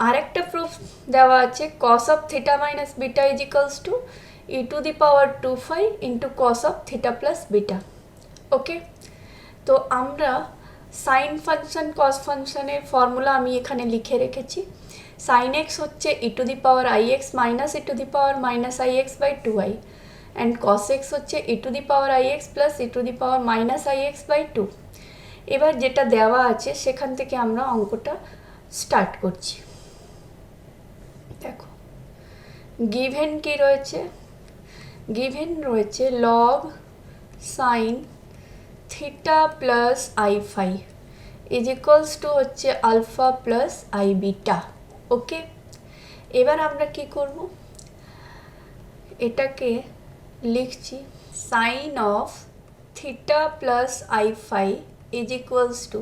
আরেকটা প্রুফ দেওয়া আছে cos of theta minus beta is equals to e⁻2 into cos of theta plus beta. Okay, তো আমরা sine function কস ফাংশনের formula আমি এখানে লিখে রেখেছি। সাইন এক্স হচ্ছে e⁻ix minus e⁻−ix/2i, and cos x হচ্ছে e⁻ix প্লাস e⁻−ix/2। এবার যেটা দেওয়া আছে সেখান থেকে আমরা অঙ্কটা স্টার্ট করছি। দেখো গিভেন কি রয়েছে, গিভেন রয়েছে log sine theta plus I phi is equals to হচ্ছে alpha plus I beta. Okay, এবার আমরা কি করব, এটাকে লিখছি sine of theta plus I phi is equals to,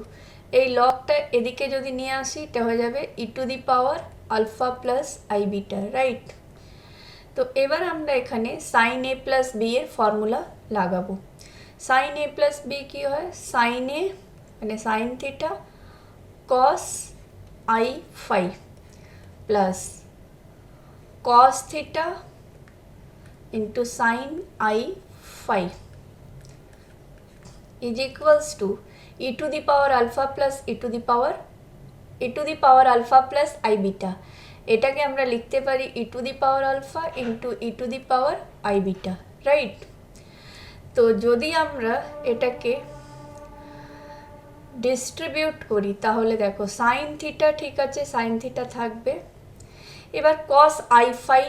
এই লগটা এদিকে যদি নিয়ে আসি এটা হয়ে যাবে e⁻α plus I beta, right. তো এবার আমরা এখানে সাইন এ প্লাস বি এর ফর্মুলা লাগাবো। সাইন এ প্লাস বি কী হয়, সাইন এ মানে sine theta cos i phi plus cos theta into sine i phi is equals to e⁻α plus e⁻α plus I beta. এটাকে আমরা লিখতে পারি e⁻α into e⁻আই beta, right. তো যদি আমরা এটাকে ডিস্ট্রিবিউট করি তাহলে দেখো সাইন থিটা ঠিক আছে, সাইন থিটা থাকবে। এবার কস আই ফাই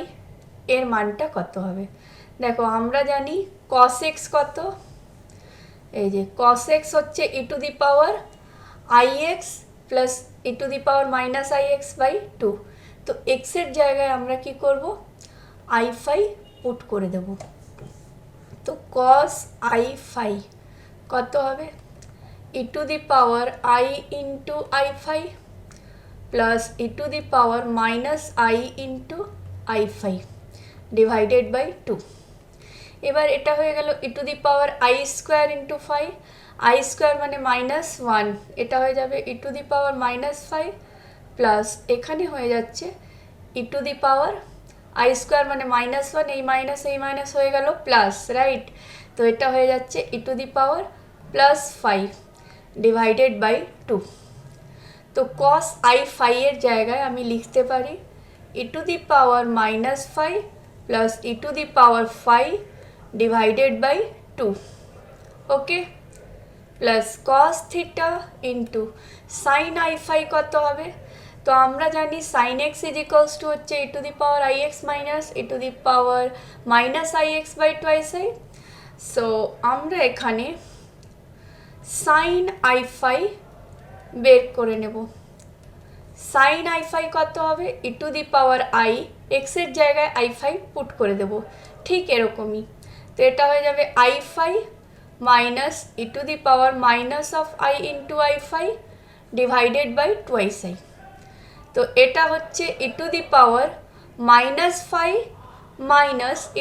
এর মানটা কত হবে, দেখো আমরা জানি কস এক্স কত, এই যে কস এক্স হচ্ছে e⁻ix প্লাস e⁻−ix/2। তো এক্সের জায়গায় আমরা কি করব, আই ফাই পুট করে দেব। তো কস আই ফাই কত হবে, e⁻i into i phi plus e⁻−i into i phi divided by 2। এবার এটা হয়ে গেল e⁻i² into phi, I square মানে -1, এটা হয়ে যাবে e⁻−5 প্লাস এখানে হয়ে যাচ্ছে e⁻i² মানে -1, এই মাইনাস হয়ে গেল প্লাস, রাইট। তো এটা হয়ে যাচ্ছে e⁻+5 ডিভাইডেড বাই 2। তো cos i5 এর জায়গায় আমি লিখতে পারি e⁻−5 plus e⁻5 divided by 2, okay, plus cos theta into sine i5 কত হবে? তো আমরা জানি sine x is equals to হচ্ছে e⁻ix minus e⁻−ix by twice i. So আমরা এখানে সাইন i5 বের করে নেব। সাইন i5 কত হবে? e⁻i x এর জায়গায় i5 পুট করে দেব, ঠিক এরকমই। তো এটা হয়ে যাবে i5 minus e⁻−i into i5 divided by twice i. তো এটা হচ্ছে e⁻−5 minus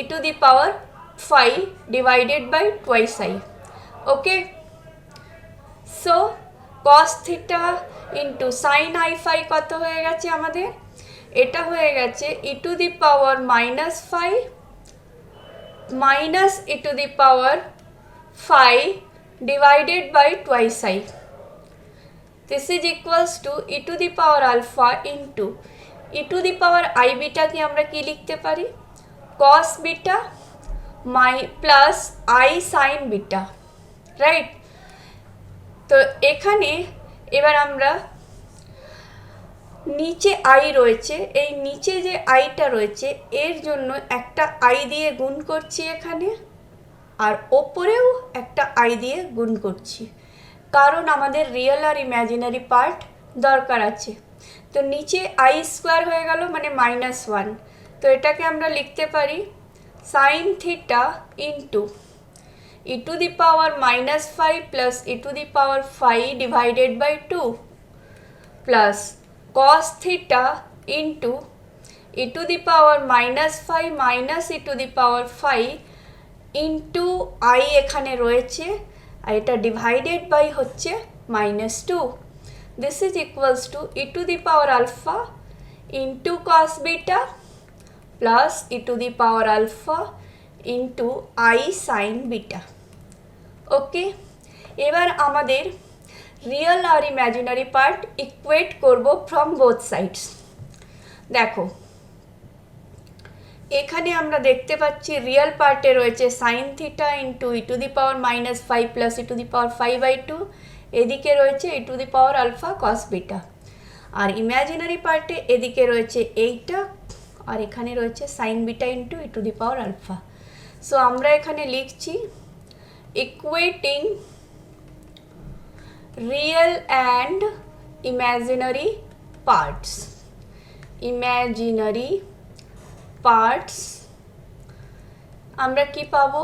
e⁻5 divided by twice i, okay. So cos theta into sine i5 কত হয়ে গেছে আমাদের? এটা হয়ে গেছে e⁻−5 minus e⁻5 divided by twice I. This is equals to e⁻α into e⁻i beta কি আমরা কি লিখতে পারি? cos beta plus I sin beta, right? তো এখানে এবার আমরা নিচে i রয়েছে, এই নিচে যে iটা রয়েছে এর জন্য একটা i দিয়ে গুণ করছি এখানে, আর ওপরেও একটা i দিয়ে গুণ করছি, কারণ আমাদের রিয়েল আর ইমাজিনারি পার্ট দরকার আছে। তো নিচে i স্কোয়ার হয়ে গেল মানে -1। তো এটাকে আমরা লিখতে পারি sine theta into e⁻−5 plus e⁻5 divided by 2 plus cos theta into e⁻−5 minus e⁻5 into i এখানে রয়েছে, আর এটা ডিভাইডেড বাই হচ্ছে -2। This is equals to e⁻α into cos beta plus e⁻α into i sin beta, okay. এবার আমাদের real আর imaginary part equate করব from both sides. দেখো এখানে আমরা দেখতে পাচ্ছি রিয়েল পার্টে রয়েছে sign theta into e⁻−5 plus e⁻5/2, এদিকে রয়েছে e⁻α cos বিটা, আর ইমাজিনারি পার্টে এদিকে রয়েছে এইটা, আর এখানে রয়েছে sign beta into e⁻α। So আমরা এখানে লিখছি equating real and imaginary parts. Imaginary parts আমরা কি পাবো?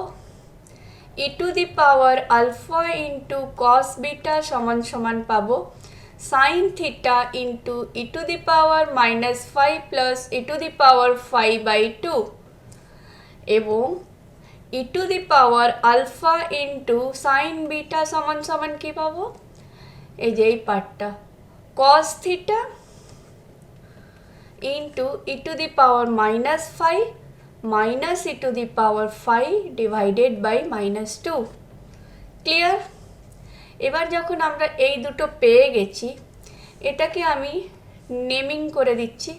e⁻α ইন্টু cos বিটা সমান সমান পাবো sine theta into e⁻−5 plus e⁻5/2 এবং e⁻α ইন্টু সাইন বিটা সমান সমান কি পাবো? এই যে এই পার্টটা cos theta into e⁻−5 minus e⁻5 divided by -2, clear? এবার যখন আমরা এই দুটো পেয়ে গেছি, এটাকে আমি নেমিং করে দিচ্ছি,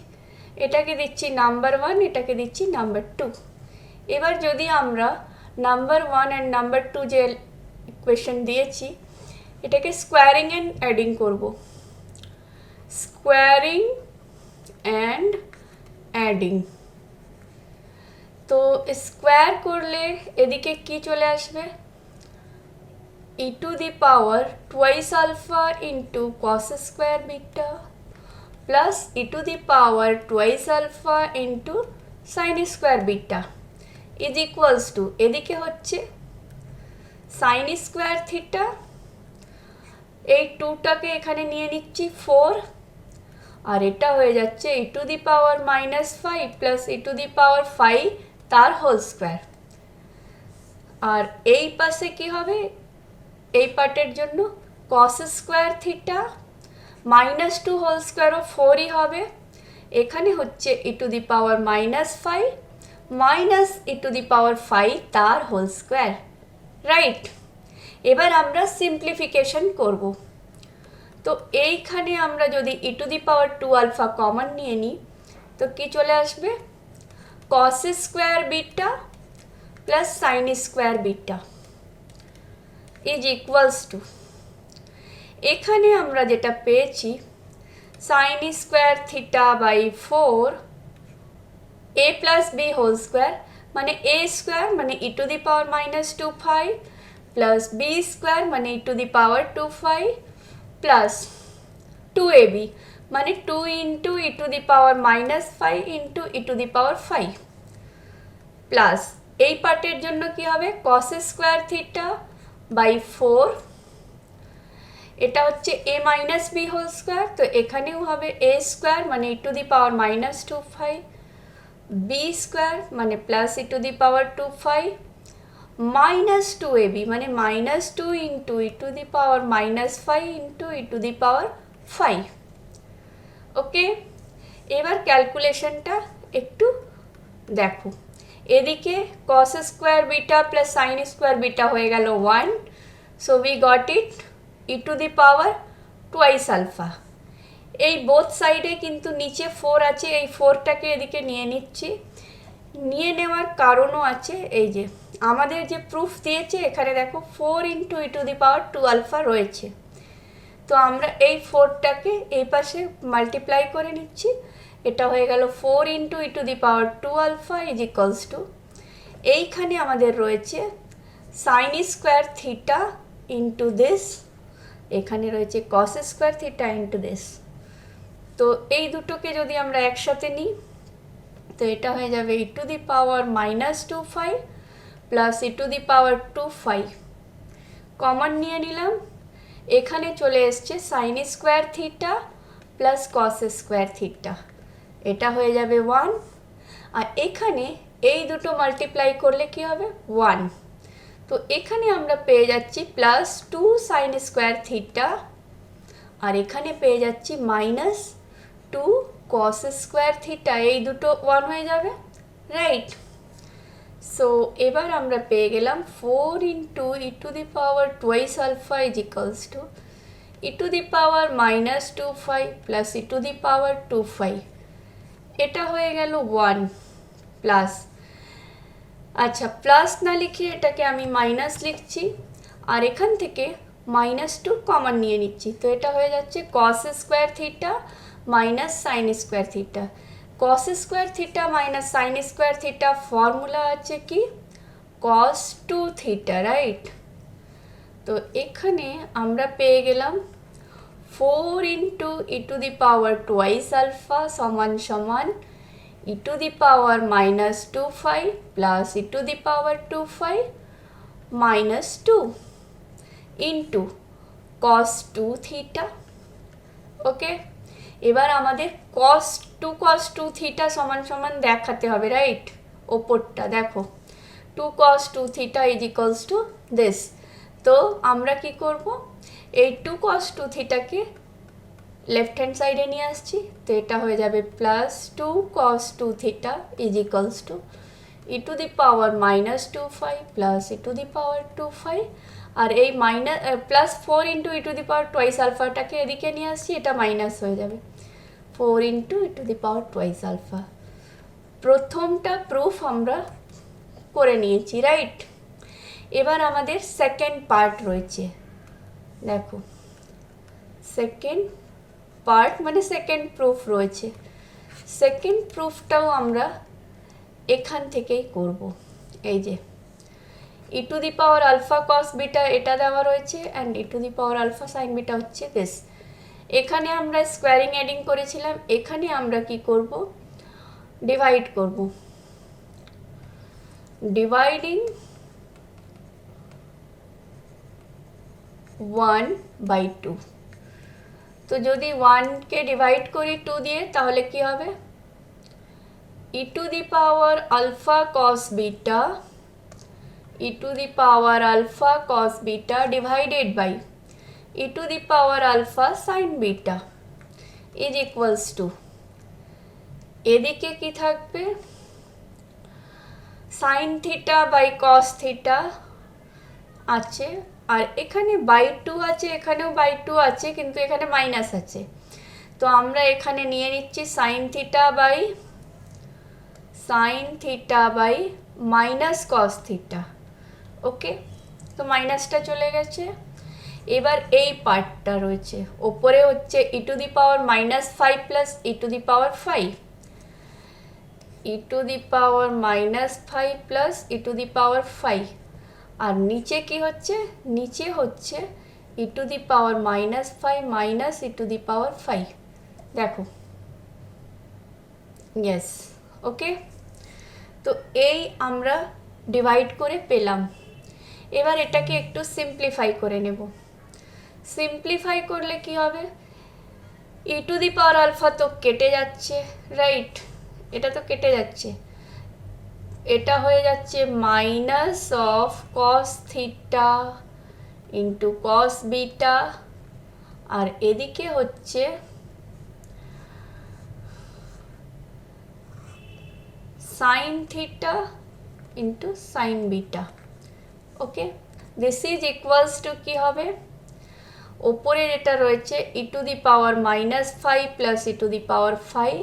এটাকে দিচ্ছি নাম্বার 1, এটাকে দিচ্ছি নাম্বার 2। এবার যদি আমরা নাম্বার 1 অ্যান্ড নাম্বার 2 যে ইকুয়েশন দিয়েছি এটাকে স্কোয়ারিং অ্যান্ড অ্যাডিং করব। স্কোয়ারিং অ্যান্ড অ্যাডিং, তো স্কোয়ার করলে এদিকে কি চলে আসবে? e⁻² into cos square beta plus e⁻² into sign square beta is equals to, এদিকে হচ্ছে সাইন স্কোয়ার থিটা, এই 2টাকে এখানে নিয়ে নিচ্ছি 4, আর এটা হয়ে যাচ্ছে e⁻−5 প্লাস e⁻5 তার হোল স্কোয়ার। আর এই পাশে কি হবে? এই পার্টের জন্য cos স্কোয়ার থিটা -2 হোল স্কোয়ারও 4ই হবে, এখানে হচ্ছে e⁻−5 মাইনাস e⁻5 তার হোল স্কোয়ার, রাইট। এবার আমরা সিম্পলিফিকেশন করব। তো এইখানে আমরা যদি e⁻² আলফা কমন নিয়ে নিই তো কি চলে আসবে, cos square beta plus sine square beta is equals to, এখানে আমরা যেটা পেয়েছি sine square theta by 4 a plus b whole square, মানে a স্কোয়ার মানে e⁻²5 প্লাস বি স্কোয়ার মানে e⁻²5 প্লাস 2ab মানে 2 into e⁻−5 into e⁻5 plus এই পার্টের জন্য কি হবে cos স্কোয়ার থিটা বাই 4, এটা হচ্ছে a minus b whole square, তো এখানেও হবে a স্কোয়ার মানে e⁻−25 বি স্কোয়ার মানে প্লাস e⁻² মাইনাস 2ab মানে -2 ইন্টু e⁻−5 ইন্টু e⁻5। ওকে, এবার ক্যালকুলেশনটা একটু দেখো, এদিকে cos square beta plus sine square beta হয়ে গেল 1, so we got it e⁻² alpha. এই বোথ সাইডে কিন্তু নিচে 4 আছে, এই 4টাকে এদিকে নিয়ে নিচ্ছি। নিয়ে নেওয়ার কারণও আছে, এই যে আমাদের যে প্রুফ দিয়েছে এখানে দেখো 4 ইন্টু e⁻² আলফা রয়েছে, তো আমরা এই 4টাকে এই পাশে মাল্টিপ্লাই করে নিচ্ছি, এটা হয়ে গেল 4 into e⁻² alpha is equals to, এইখানে আমাদের রয়েছে sine square theta into this, এখানে রয়েছে cos square theta into this. তো এই দুটোকে যদি আমরা একসাথে নিই তো এটা হয়ে যাবে e⁻−25 প্লাস e⁻²5, কমন নিয়ে নিলাম, এখানে চলে এসছে sign square theta plus cos square theta, এটা হয়ে যাবে 1, আর এখানে এই দুটো মাল্টিপ্লাই করলে কি হবে 1, তো এখানে আমরা পেয়ে যাচ্ছি প্লাস 2 সাইন স্কোয়ার থিটা, আর এখানে পেয়ে যাচ্ছি -2 cos স্কোয়ার থিটা, এই দুটো 1 হয়ে যাবে, রাইট। সো এবার আমরা পেয়ে গেলাম 4 into e⁻² alpha is equals to e⁻−25 plus e⁻²5, এটা হয়ে গেল 1 প্লাস, আচ্ছা প্লাস না লিখে এটাকে আমি মাইনাস লিখছি, আর এখান থেকে -2 কমন নিয়ে নিচ্ছি, তো এটা হয়ে যাচ্ছে cos square theta minus sine square theta. cos square theta minus sine square theta formula আছে কি cos 2 থিটা, রাইট। তো এখানে আমরা পেয়ে গেলাম 4 ইন্টু e⁻² আলফা সমান সমান e⁻−25 plus e⁻² -2 into cos 2 theta. Okay, এবার আমাদের cos 2 থিটা সমান সমান দেখাতে হবে, রাইট, ওপরটা দেখো 2 cos 2 theta is equals to this. তো আমরা কি করব, এই 2 cos 2 থিটাকে লেফট হ্যান্ড সাইডে নিয়ে আসছি, তো এটা হয়ে যাবে plus 2 cos 2 theta is equals to e⁻−25 plus e⁻²5, আর এই প্লাস 4 ইন্টু e⁻² আলফাটাকে এদিকে নিয়ে আসছি, এটা মাইনাস হয়ে যাবে 4 ইন্টু e⁻² আলফা। প্রথমটা প্রুফ আমরা করে নিয়েছি, রাইট। এবার আমাদের সেকেন্ড পার্ট রয়েছে, দেখো সেকেন্ড পার্ট মানে সেকেন্ড প্রুফ রয়েছে, সেকেন্ড প্রুফটাও আমরা এখান থেকেই করব। এই যে e⁻α cos বিটা এটা দেওয়া রয়েছে অ্যান্ড e⁻α sin বিটা হচ্ছে দিস। এখানে আমরা স্কোয়ারিং অ্যাডিং করেছিলাম, এখানে আমরা কি করব, ডিভাইড করব, ডিভাইডিং 1/2। তো যদি 1কে ডিভাইড করি 2 দিয়ে তাহলে কি হবে, e⁻α cos beta e⁻α cos beta divided by e⁻α sin beta is equals to, এদিকে কি থাকবে sin theta by cos theta, আছে, আর এখানে বাই 2 আছে, এখানেও বাই 2 আছে, কিন্তু এখানে মাইনাস আছে। তো আমরা এখানে নিয়ে নিচ্ছি sine theta by minus cos theta. Okay, তো মাইনাসটা চলে গেছে। এবার এই পার্টটা রয়েছে, ওপরে হচ্ছে ই to the power -5 plus E to the power 5, E to the power -5 plus E to the power 5, আর নিচে কি হচ্ছে, নিচে হচ্ছে ই to the power -5 minus E to the power 5। দেখো, ইয়েস, ওকে। তো এই আমরা ডিভাইড করে পেলাম। এবার এটাকে একটু সিম্পলিফাই করে নেব। সিম্পলিফাই করলে কি হবে, ই টু দি পাওয়ার আলফা তো কেটে যাচ্ছে, রাইট, এটা তো কেটে যাচ্ছে, এটা হয়ে যাচ্ছে minus of cos theta into cos beta, আর এদিকে হচ্ছে sine theta into sine beta. Okay, this is equals to কি হবে, ওপরে যেটা রয়েছে E to the power -5 plus E to the power 5,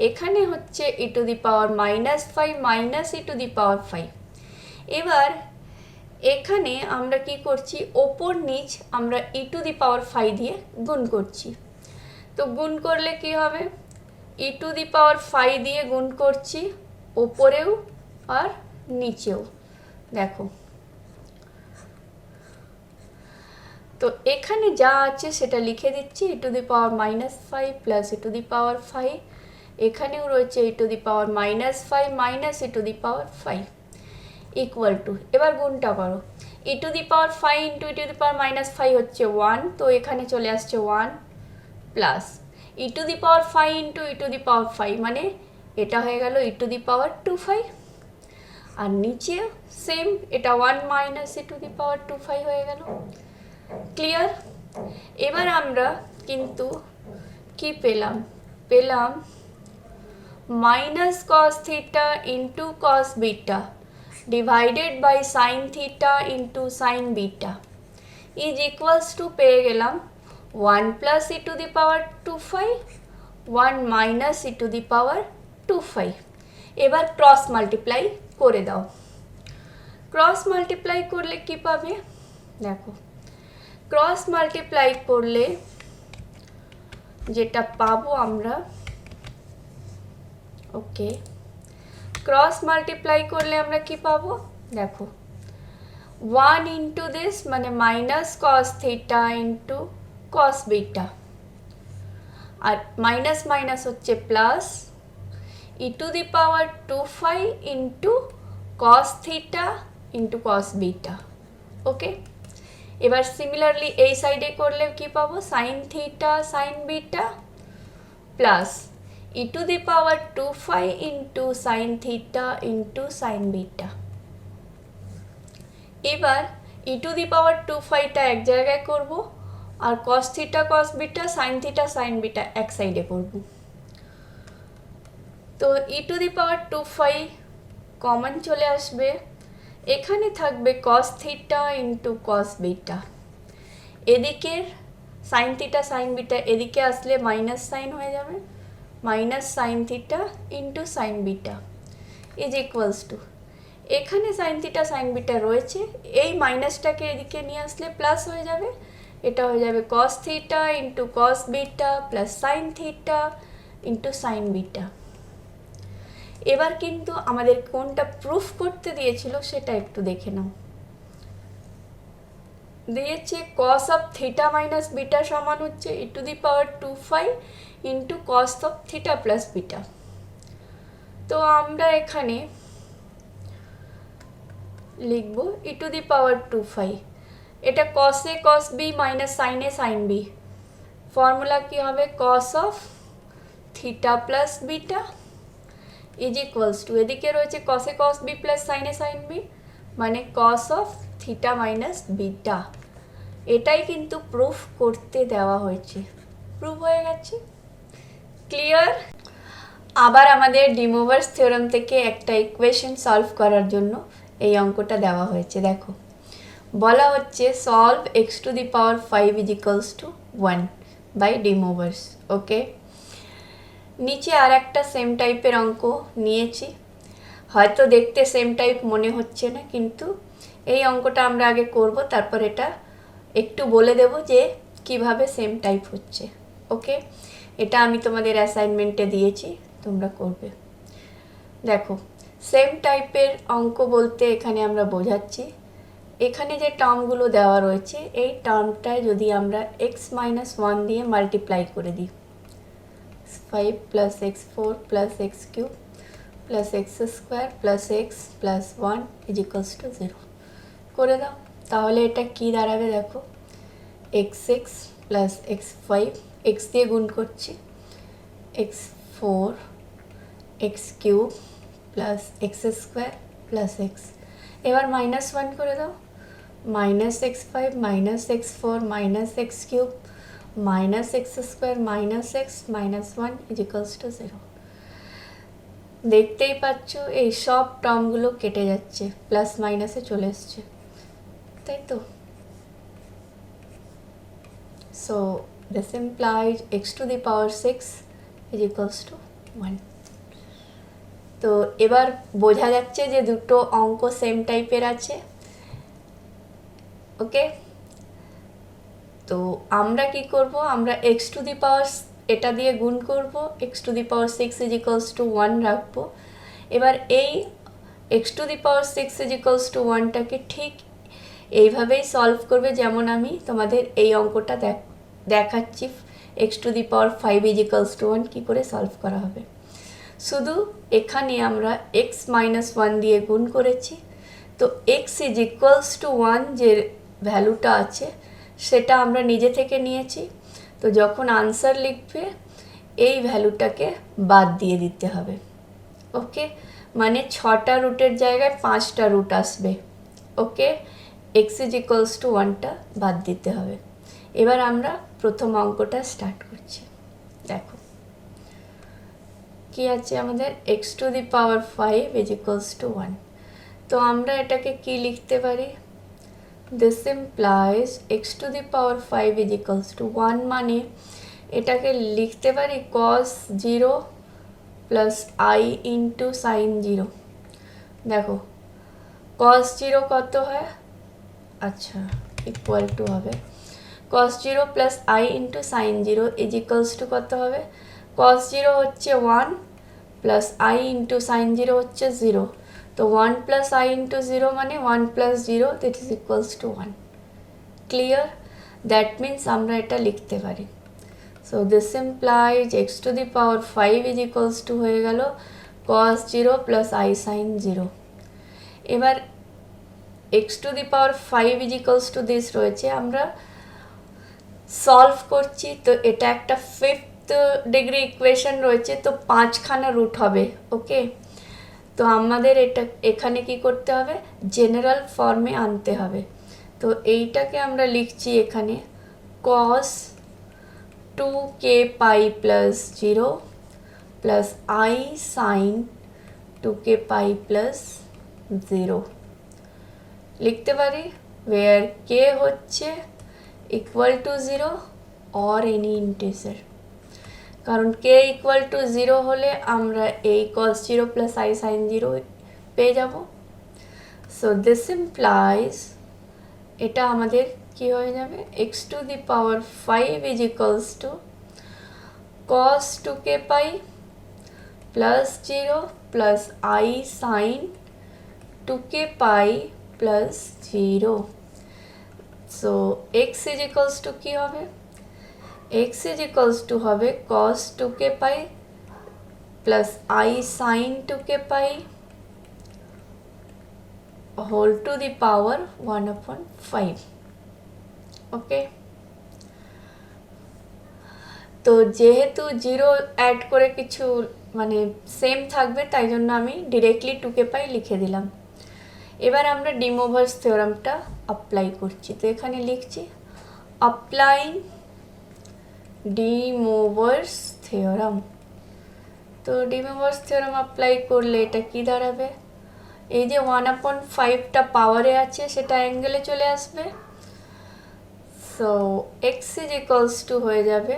এখানে হচ্ছে ই to the power -5 minus E to the power 5। এবার এখানে আমরা কি করছি, ওপর নিচ আমরা ই টু দি পাওয়ার 5 দিয়ে গুণ করছি। তো গুণ করলে কি হবে, ই টু দি পাওয়ার 5 দিয়ে গুণ করছি ওপরেও আর নিচেও। দেখো, তো এখানে যা আছে সেটা লিখে দিচ্ছি, E to the power -5 plus E to the power 5, এখানেও রয়েছে E to the power -5 minus E to the power 5 equal to, এবার গুণটা করো, E to the power 5 into E to the power -5 হচ্ছে 1, তো এখানে চলে আসছে 1 plus E to the power 5 into E to the power 5, মানে এটা হয়ে গেল ই টু দি পাওয়ার 25, আর নিচে সেম, এটা 1 minus E to the power 25 হয়ে গেল। ক্লিয়ার? এবার আমরা কিন্তু কি পেলাম, পেলাম minus cos theta into cos beta divided by sine theta into sine beta is equals to পেয়ে গেলাম 1 plus E to the power 25, 1 minus E to the power 25। এবার ক্রস মাল্টিপ্লাই করে দাও। ক্রস মাল্টিপ্লাই করলে কি পাবে, দেখো, ক্রস মাল্টিপ্লাই করলে যেটা পাবো আমরা, ওকে, ক্রস মাল্টিপ্লাই করলে আমরা কি পাবো, দেখো, 1 ইন্টু দিস মানে minus cos theta into cos beta, আর মাইনাস মাইনাস হচ্ছে plus E to the power 25 into cos theta into cos beta. Okay, এবার সিমিলারলি এই সাইডে করলে কি পাবো, sine theta sine beta plus E to the power 25 into sine theta into sine beta. এবার e to the power 25টা এক জায়গায় করব, আর cos theta cos beta sine theta sine beta এক সাইডে করব। তো ই টু দি পাওয়ার 25 কমন চলে আসবে, এখানে থাকবে কস থিটা ইন্টু কস বিটা, এদিকের সাইন থিটা সাইন বিটা এদিকে আসলে মাইনাস সাইন হয়ে যাবে, minus sine theta into sine beta is equals to, এখানে সাইন থিটা সাইন বিটা রয়েছে, এই মাইনাসটাকে এদিকে নিয়ে আসলে প্লাস হয়ে যাবে, এটা হয়ে যাবে কস theta into cos beta plus sign theta into sine beta. এবার কিন্তু আমাদের কোনটা প্রুফ করতে দিয়েছিল সেটা একটু দেখে নাও। দিয়েছে cos of theta minus beta সমান হচ্ছে ই to the power 25 into cos of theta plus beta. তো আমরা এখানে লিখব ই টু দি পাওয়ার 25, এটা কস এ কস বি মাইনাস সাইন এ সাইন বি, ফর্মুলা কি হবে, কস of theta plus beta is equals to, এদিকে রয়েছে কস এ কস বি প্লাস সাইন এ সাইন বি, মানে কস অফ থিটা মাইনাস বিটা। এটাই কিন্তু প্রুফ করতে দেওয়া হয়েছে, প্রুফ হয়ে গেছে। ক্লিয়ার? আবার আমাদের ডিমোভার্স থিওরেম থেকে একটা ইকুয়েশন সলভ করার জন্য এই অঙ্কটা দেওয়া হয়েছে। দেখো, বলা হচ্ছে solve x to the power 5 is equals to 1 by de Moivre's. Okay, নিচে আর একটা সেম টাইপের অঙ্ক নিয়েছি, হয়তো দেখতে সেম টাইপ মনে হচ্ছে না, কিন্তু এই অঙ্কটা আমরা আগে করব, তারপর এটা একটু বলে দেব যে কিভাবে সেম টাইপ হচ্ছে। ওকে, এটা আমি তোমাদের অ্যাসাইনমেন্টে দিয়েছি, তোমরা করবে। দেখো, সেম টাইপের অঙ্ক বলতে এখানে আমরা বোঝাচ্ছি, এখানে যে টার্মগুলো দেওয়া রয়েছে এই টার্মটায় যদি আমরা x-1 দিয়ে মাল্টিপ্লাই করে দিই, 5 plus x4 plus x cube plus x square plus x plus 1 is equals to 0 করে দাও, তাহলে এটা কি দাঁড়াবে দেখো, x6 প্লাস x5, x দিয়ে গুণ করছি, x4 x cube plus x square plus x, এবার -1 করে দাও, minus x5 minus x4 minus x cube minus x square minus x minus 1 is equals to 0। দেখতেই পাচ্ছ এই সব টার্মগুলো কেটে যাচ্ছে, প্লাস মাইনাসে চলে এসছে, তাই তো। So this implies x to the power 6 is equals to 1। তো এবার বোঝা যাচ্ছে যে দুটো অঙ্ক সেম টাইপের আছে। ওকে, তো আমরা কি করব, আমরা এক্স টু দি পাওয়ার এটা দিয়ে গুণ করব, x to the power 6 is equals to 1 রাখবো। এবার এই x to the power 6 is equals to 1টাকে ঠিক এইভাবেই সলভ করবে, যেমন আমি তোমাদের এই অঙ্কটা দেখাচ্ছি, x to the power 5 is equals to 1 কী করে সলভ করা হবে। শুধু এখানে আমরা x-1 দিয়ে গুণ করেছি, তো x ইজ ইকুয়ালস টু 1 যে ভ্যালুটা আছে সেটা আমরা নিজে থেকে নিয়েছি, তো যখন আনসার লিখবে এই ভ্যালুটাকে বাদ দিয়ে দিতে হবে। ওকে, মানে 6টা রুটের জায়গায় 5টা রুট আসবে। ওকে, x ইজ ইকুয়ালস টু 1টা বাদ দিতে হবে। এবার আমরা প্রথম অঙ্কটা স্টার্ট করছি। দেখো কি আছে আমাদের, x to the power 5 is equals to 1। তো আমরা এটাকে কি লিখতে পারি, this implies x to the power 5 is equals to 1, মানে এটাকে লিখতে পারি cos 0 plus i into sign 0। দেখো cos 0 কত হয়, আচ্ছা ইকুয়াল টু হবে cos 0 plus i into sign 0 is equals to কত হবে, cos 0 হচ্ছে 1 প্লাস i ইন্টু সাইন 0 হচ্ছে 0, তো 1 প্লাস i ইন্টু 0 মানে 1 plus 0 that is equals to 1। Clear, that means আমরা এটা লিখতে পারি। So this implies x to the power 5 is equals to হয়ে গেল cos 0 প্লাস i সাইন 0। এবার x to the power 5 is equals to this রয়েছে, আমরা সলভ করছি, তো এটা একটা 5th ডিগ্রি ইকুয়েশন রয়েছে, তো 5খানা রুট হবে। ওকে, তো আমাদের এটা এখানে কি করতে হবে, জেনারেল ফর্মে আনতে হবে। তো এইটাকে আমরা লিখছি এখানে cos 2k pi plus 0 plus i sine 2k pi plus 0 লিখতে পারি, where k হচ্ছে equal to 0 or any integer, কারণ k ইকুয়াল টু 0 হলে আমরা এই cos 0 প্লাস i সাইন 0 পেয়ে যাব। সো দিস ইমপ্লাইজ এটা আমাদের কি হয়ে যাবে, x to the power 5 is equals to cos 2k pi plus 0 plus i sine 2k pi plus 0। So x is equals to কী হবে, x ইজ ইকুয়ালস টু হবে cos 2k pi plus i sine 2k pi whole to the power 1/5। Okay, তো যেহেতু 0 add করে কিছু মানে same থাকবে, তাই জন্য আমি ডিরেক্টলি 2k পাই লিখে দিলাম। এবার আমরা ডিমোভার্স থিওরামটা অ্যাপ্লাই করছি, তো এখানে লিখছি অ্যাপ্লাইং ডিমোভার্স থিওরাম। তো ডিমোভার্স থিওরাম অ্যাপ্লাই করলে এটা কি দাঁড়াবে, এই যে 1/5টা পাওয়ারে আছে সেটা অ্যাঙ্গেলে চলে আসবে। So x is equals to হয়ে যাবে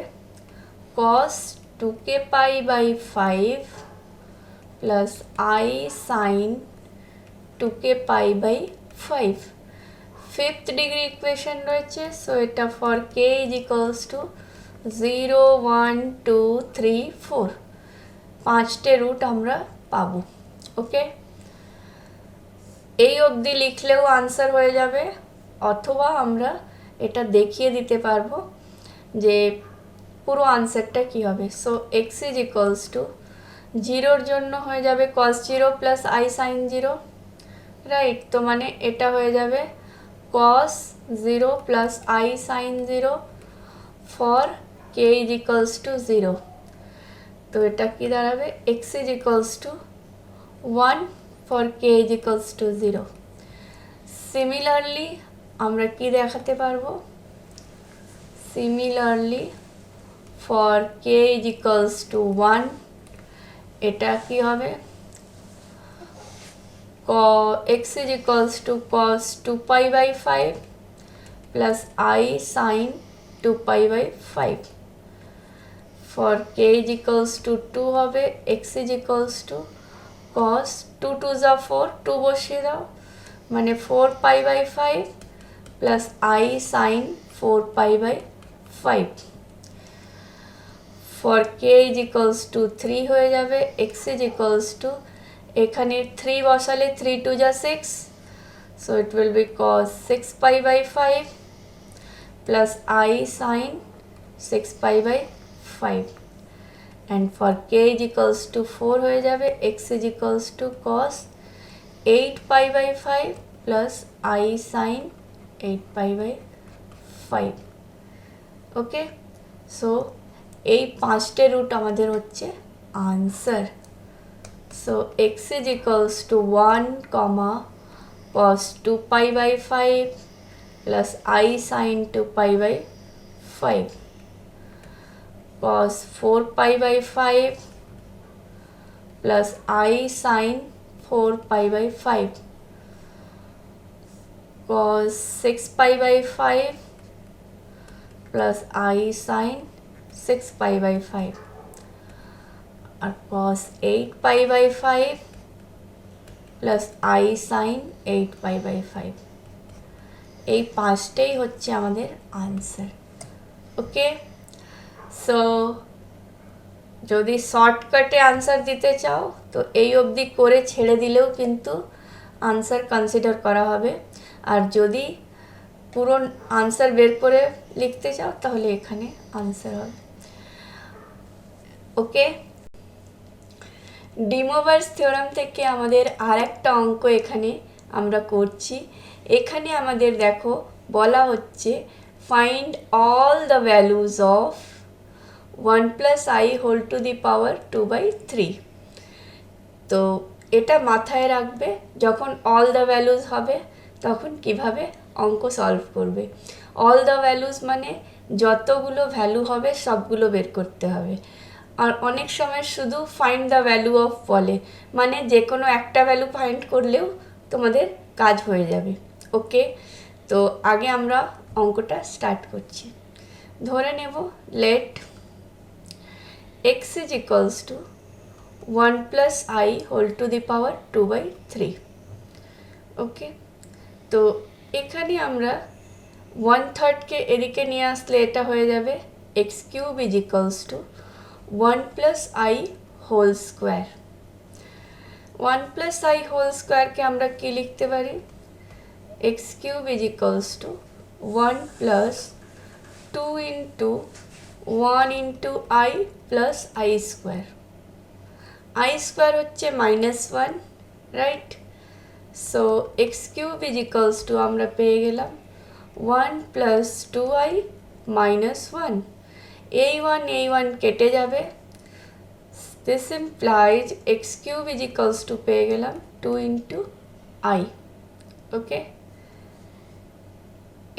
cos 2k pi by 5 plus I sine 2k pi by 5। Fifth degree equation রয়েছে, সো এটা for k is equals to 0 1 2 3 4, 5টে রুট আমরা পাবো। ওকে, এই অবধি লিখলেও আনসার হয়ে যাবে, অথবা আমরা এটা দেখিয়ে দিতে পারবো যে পুরো আনসারটা কী হবে। So x is equals to 0-র জন্য হয়ে যাবে cos 0 plus I sine 0, right? তো মানে এটা হয়ে যাবে cos 0 plus I sine 0 for k is equals to 0। তো এটা কি দাঁড়াবে? X is equals to 1 for k is equals to 0। Similarly আমরা কি দেখাতে পারবো? Similarly for k is equals to 1, এটা কি হবে? X is equals to cos 2 pi by 5 plus I sine 2 pi by 5। For k is equals to 2 হবে x is equals to cos 2 2 যা 4, 2 বসিয়ে দাও, মানে 4 pi by 5 plus I sine 4 pi by 5। For k is equals to 3 হয়ে যাবে x is equals to, এখানে 3 বসালে 3 2 যা 6, so it will be cos 6 pi by 5 plus I sine 6 pi by 5। and for k is equals to 4 হয়ে যাবে x is equals to cos 8 pi by 5 plus I sin 8 pi by 5। Okay, so এই 5টে root আমাদের হচ্ছে answer. So x is equals to 1, cos 2 pi by 5 plus I sin 2 pi by 5, cos 4 pi by 5 plus I sin 4 pi by 5, cos 6 pi by 5 plus I sin 6 pi by 5, और cos 8 pi by 5 plus I sin 8 pi by 5। এই 5টেই হচ্ছে আমাদের answer. ওকে, so যদি শর্টকাটে answer দিতে চাও তো এই অবধি করে ছেড়ে দিলেও কিন্তু আনসার কনসিডার করা হবে, আর যদি পুরো আনসার বের করে লিখতে চাও তাহলে এখানে আনসার হবে। ওকে, ডিমোভার্স থিওরাম থেকে আমাদের আর একটা অঙ্ক এখানে আমরা করছি। এখানে আমাদের দেখো বলা হচ্ছে find all the values of 1 plus I whole to the power 2/3। তো এটা মাথায় রাখবে, যখন অল দ্য ভ্যালুজ হবে তখন কিভাবে অঙ্ক সলভ করবে। অল দ্য ভ্যালুজ মানে যতগুলো ভ্যালু হবে সবগুলো বের করতে হবে, আর অনেক সময় শুধু ফাইন্ড দ্য ভ্যালু অফ বলে, মানে যে কোনো একটা ভ্যালু ফাইন্ড করলেও তোমাদের কাজ হয়ে যাবে। ওকে, তো আগে আমরা অঙ্কটা স্টার্ট করছি। ধরে নেব late x is equals to 1 plus I whole to the power 2/3। ওকে, তো এখানে আমরা 1/3কে এদিকে নিয়ে আসলে এটা হয়ে যাবে x cube is equals to 1 plus I whole square। 1 plus I whole squareকে আমরা কি লিখতে পারি? x cube is equals to 1 plus 2 into 1 into I plus I square। I square হচ্ছে -1, right? So x cube is equals to আমরা পেয়ে গেলাম 1 plus 2I minus 1। এই 1 কেটে যাবে, this implies x cube is equals to পেয়ে গেলাম 2 into I। ওকে,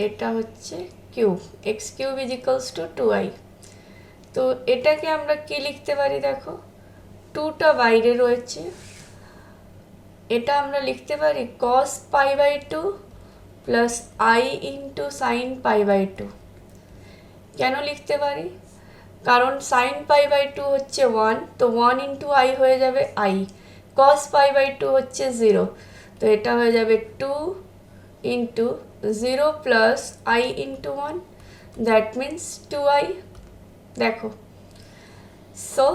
এটা হচ্ছে cube, x cube is equals to 2I। তো এটাকে আমরা কি লিখতে পারি? দেখো 2টা বাইরে রয়েছে, এটা আমরা লিখতে পারি cos pi by two plus i into sine pi by two. কেন লিখতে পারি? কারণ সাইন পাই বাই টু হচ্ছে 1, তো 1 ইন্টু আই হয়ে যাবে i, cos pi by two হচ্ছে 0, তো এটা হয়ে যাবে 2 into 0 plus i into 1, that means 2i। দেখো, সো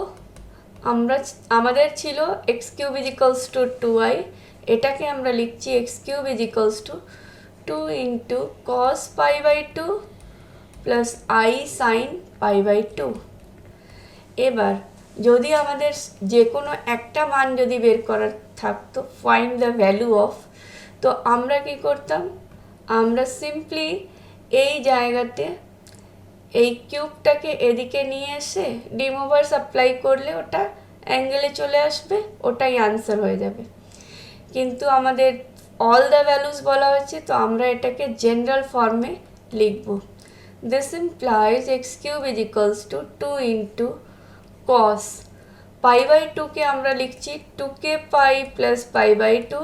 আমাদের ছিল x cube is equals to 2i, এটাকে আমরা লিখছি x cube is equals to 2 into cos pi by two plus I sine pi by two. এবার যদি আমাদের যে কোনো একটা মান যদি বের করার থাকতো, ফাইন্ড দ্য ভ্যালু অফ, তো আমরা কি করতাম? আমরা সিম্পলি এই জায়গাতে এই কিউবটাকে এদিকে নিয়ে এসে ডিমোভার্স অ্যাপ্লাই করলে ওটা অ্যাঙ্গেলে চলে আসবে, ওটাই আনসার হয়ে যাবে। কিন্তু আমাদের অল দ্য ভ্যালুস বলা হয়েছে, তো আমরা এটাকে জেনারেল ফর্মে লিখব। This implies x cube is equals to 2 into cos pi by টুকে আমরা লিখছি 2k pi plus pi by two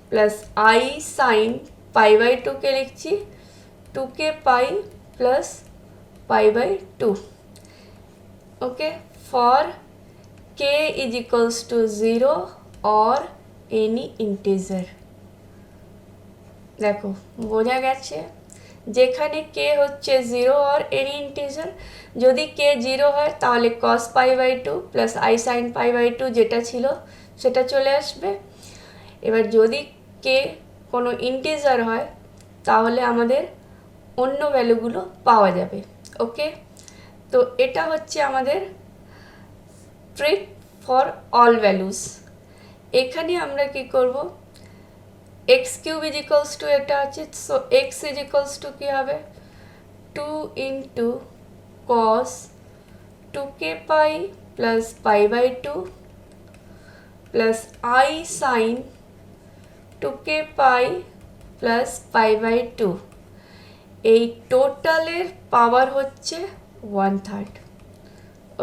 plus I sine pi by টুকে লিখছি 2k pi plus pi by two. Okay, for k is equals to 0 or any integer। দেখো, বোঝা গেছে? যেখানে k হচ্ছে 0 or any integer, যদি k 0 হয় তাহলে cos pi by two plus I sine pi by two যেটা ছিল সেটা চলে আসবে। এবার যদি k কোনো ইন্টিজার হয় তাহলে আমাদের অন্য ভ্যালুগুলো পাওয়া যাবে। ওকে, তো এটা হচ্ছে আমাদের ট্রিক ফর অল ভ্যালুস। এখানে আমরা কি করব? X cube is equals to এটা আছে, so x is equals to কী হবে? 2 into cos 2k pi plus pi by two plus I sine 2k pi plus pi by two. এই টোটালের পাওয়ার হচ্ছে 1/3।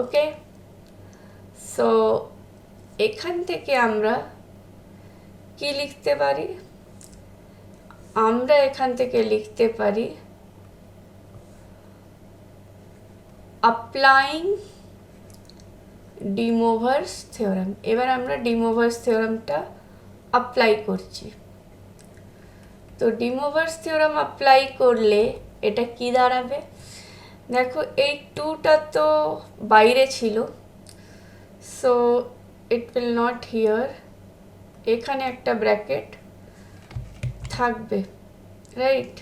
ওকে, সো এখান থেকে আমরা কি লিখতে পারি? আমরা এখান থেকে লিখতে পারি অ্যাপ্লাইং ডিমোভার্স থিওরেম। এবার আমরা ডিমোভার্স থিওরেমটা অ্যাপ্লাই করছি। তো ডিমোভার্স থিওরেম অ্যাপ্লাই করলে এটা কি দাঁড়াবে? দেখো, এই 2টা তো বাইরে ছিল, so it will not here, এখানে একটা ব্র্যাকেট থাকবে, রাইট?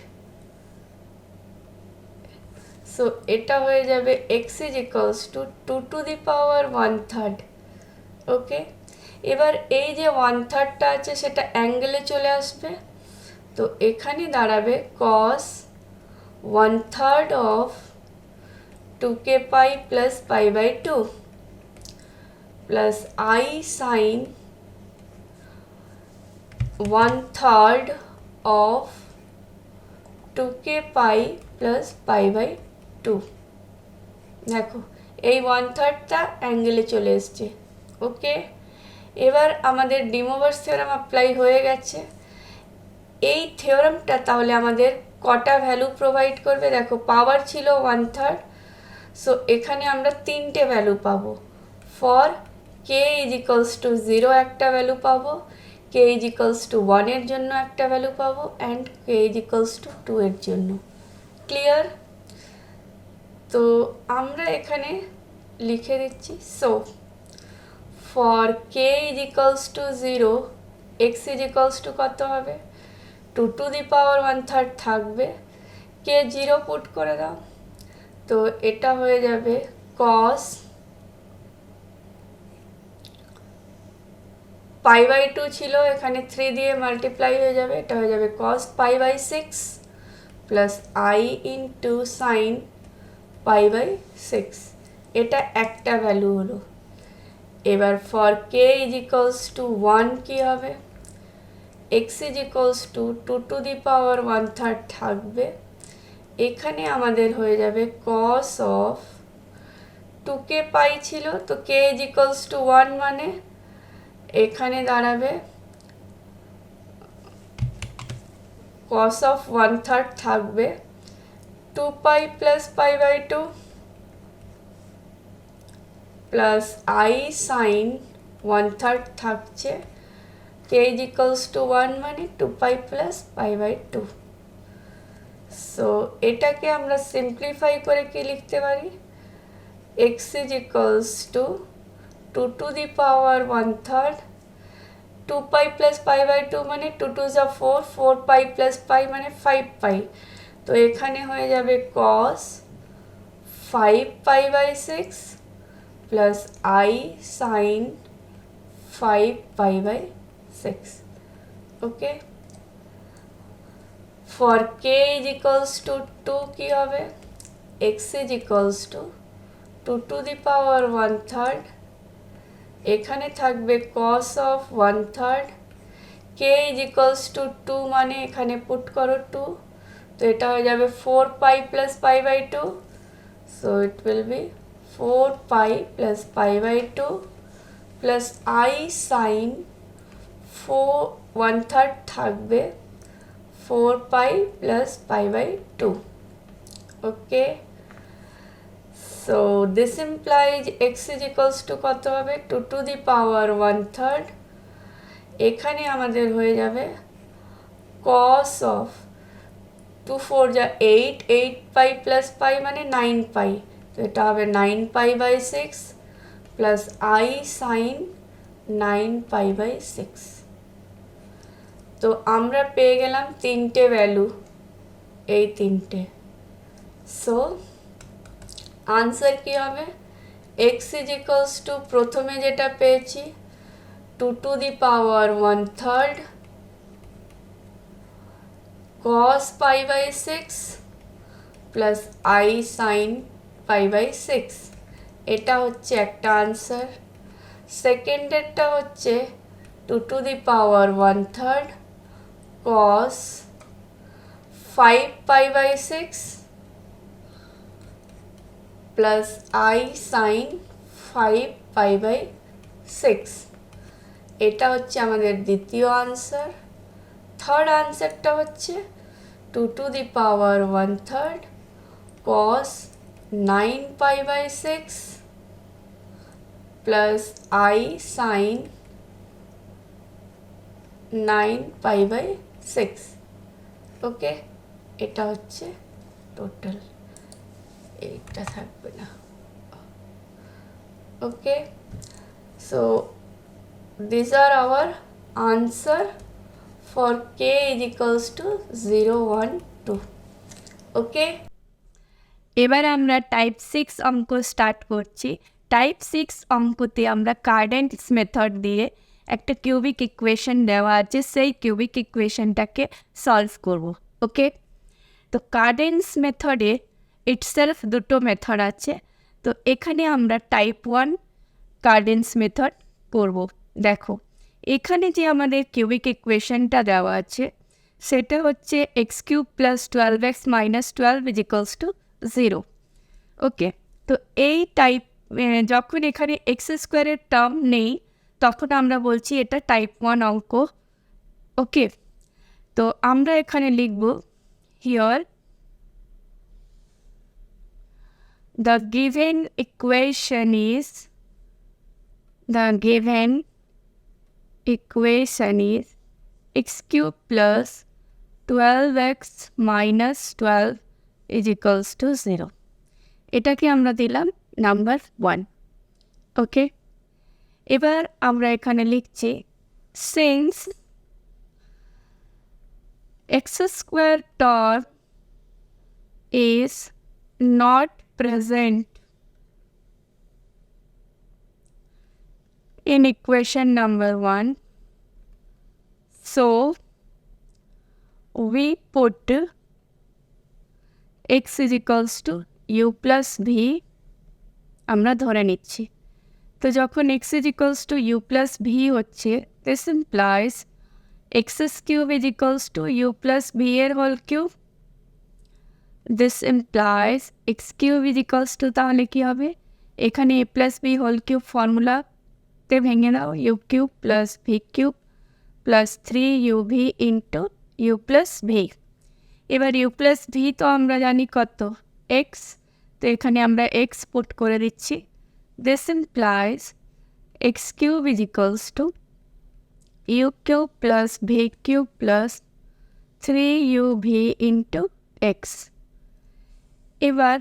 সো এটা হয়ে যাবে x is equals to 2 to the power 1/3। Okay, এবার এই যে 1/3টা আছে সেটা অ্যাঙ্গেলে চলে আসবে, তো এখানে দাঁড়াবে cos 1/3 of 2k pi plus pi by two plus I sine 1/3 of 2k pi plus pi by two. দেখো, এই 1/3টা অ্যাঙ্গেলে চলে এসছে। ওকে, এবার আমাদের ডিমোভার্স থিওরেম অ্যাপ্লাই হয়ে গেছে। এই থিওরেমটা তাহলে আমাদের কটা ভ্যালু প্রোভাইড করবে? দেখো, পাওয়ার ছিল 1/3, সো এখানে আমরা 3টে ভ্যালু পাবো। For k is equals two 0 একটা ভ্যালু পাবো, k ইজ ইকালস টু 1 এর জন্য একটা ভ্যালু পাবো, and k is equals to 2 এর জন্য। ক্লিয়ার? তো আমরা এখানে লিখে দিচ্ছি, so for k is equals two 0, x is equals two কত হবে? 2 টু দি পাওয়ার 1/3 থাকবে, k 0 পুট করে দাও, তো এটা হয়ে যাবে cos পাই বাই টু ছিল, এখানে 3 দিয়ে মাল্টিপ্লাই হয়ে যাবে, এটা হয়ে যাবে cos pi by 6 plus i into sine pi by 6। এটা একটা ভ্যালু হলো। এবার for k is equals to 1 কী হবে? x is equals to 2 to the power 1/3 থাকবে, এখানে আমাদের হয়ে যাবে cos অফ 2k পাই ছিল, তো k ইজ ইকালস টু 1 মানে এখানে দাঁড়াবে cos of 1/3 থাকবে 2 pi plus pi by 2 plus I sin 1/3 থাকছে k is equals to 1 মানে 2 pi plus pi by 2. So এটাকে আমরা সিম্পলিফাই করে কি লিখতে পারি, x is equals to 2 to the power 1/3 2 pi plus pi by 2 মানে 2 2 যা 4 4 pi plus pi মানে 5 pi, তো এখানে হয়ে যাবে cos 5 pi by 6 plus I sin 5 pi by 6. Okay, for k is equals to 2 কি হবে, x is equals to 2 to the power 1/3 এখানে থাকবে cos of 1/3 k is equals to 2 মানে এখানে পুট করো 2, তো এটা হয়ে যাবে 4 pi plus pi by 2, so it will be 4 pi plus pi by 2 plus I sin 1/3 থাকবে 4 pi plus pi by 2. Okay, so this implies x is equals to কত হবে 2 to the power 1/3 এখানে আমাদের হয়ে যাবে cos of 2 4 যা 8 8 pi plus pi মানে 9 pi, তো এটা হবে 9 pi by 6 plus I sin 9 pi by 6. তো আমরা পেয়ে গেলাম তিনটে ভ্যালু, এই তিনটে। সো আনসার কি হবে, x is equals to প্রথমে যেটা পেয়েছি 2 to the power 1/3 cos pi by 6 plus I sin pi by 6, এটা হচ্ছে একটা আনসার। সেকেন্ডেরটা হচ্ছে 2 to the power 1/3 cos 5 pi by 6 plus I sin 5 pi by 6, এটা হচ্ছে আমাদের দ্বিতীয় আনসার। থার্ড আনসারটা হচ্ছে 2 to the power 1/3 cos 9 pi by 6 plus I sin 9 pi by 6. ওকে, এটা হচ্ছে টোটাল, এইটা থাকবে না। Okay, so this are our answer for k is equals to 0 1 2. Okay, এবার আমরা টাইপ 6 অঙ্ক স্টার্ট করছি। টাইপ 6 অঙ্কতে আমরা কার্ডেন্স মেথড দিয়ে একটা কিউবিক ইকুয়েশন দেওয়া আছে, সেই কিউবিক ইকুয়েশনটাকে সলভ করব। ওকে, তো কার্ডেন্স মেথডে ইটসেলফ দুটো মেথড আছে, তো এখানে আমরা টাইপ 1 কার্ডেন্স মেথড করব। দেখো এখানে যে আমাদের কিউবিক ইকুয়েশনটা দেওয়া আছে সেটা হচ্ছে x cube plus 12x minus 12 is equals to 0। ওকে, তো এই টাইপ যখন এখানে এক্স স্কোয়ারের টার্ম নেই তখন আমরা বলছি এটা টাইপ 1 অঙ্ক। ওকে, তো আমরা এখানে লিখব here the given equation is x cube plus 12x minus 12 is equals to 0, এটাকে আমরা দিলাম নাম্বার 1। ওকে, এবার আমরা এখানে লিখছি since x square term is not present in equation number 1, so we put x is equals to u plus v আমরা ধরে নিচ্ছি। তো যখন x is equals to u plus v হচ্ছে, this implies x cube is equals to u plus v এর whole cube. this implies x cube is equals to তাহলে কি হবে, এখানে a plus b whole cube formula তে ভেঙে দাও, u cube plus v cube plus 3uv into u plus v. এবার u plus v তো আমরা জানি কত, এক্স, তো এখানে আমরা এক্স পুট করে দিচ্ছি। This implies x cube is equals to u cube plus v cube plus 3uv into x. এবার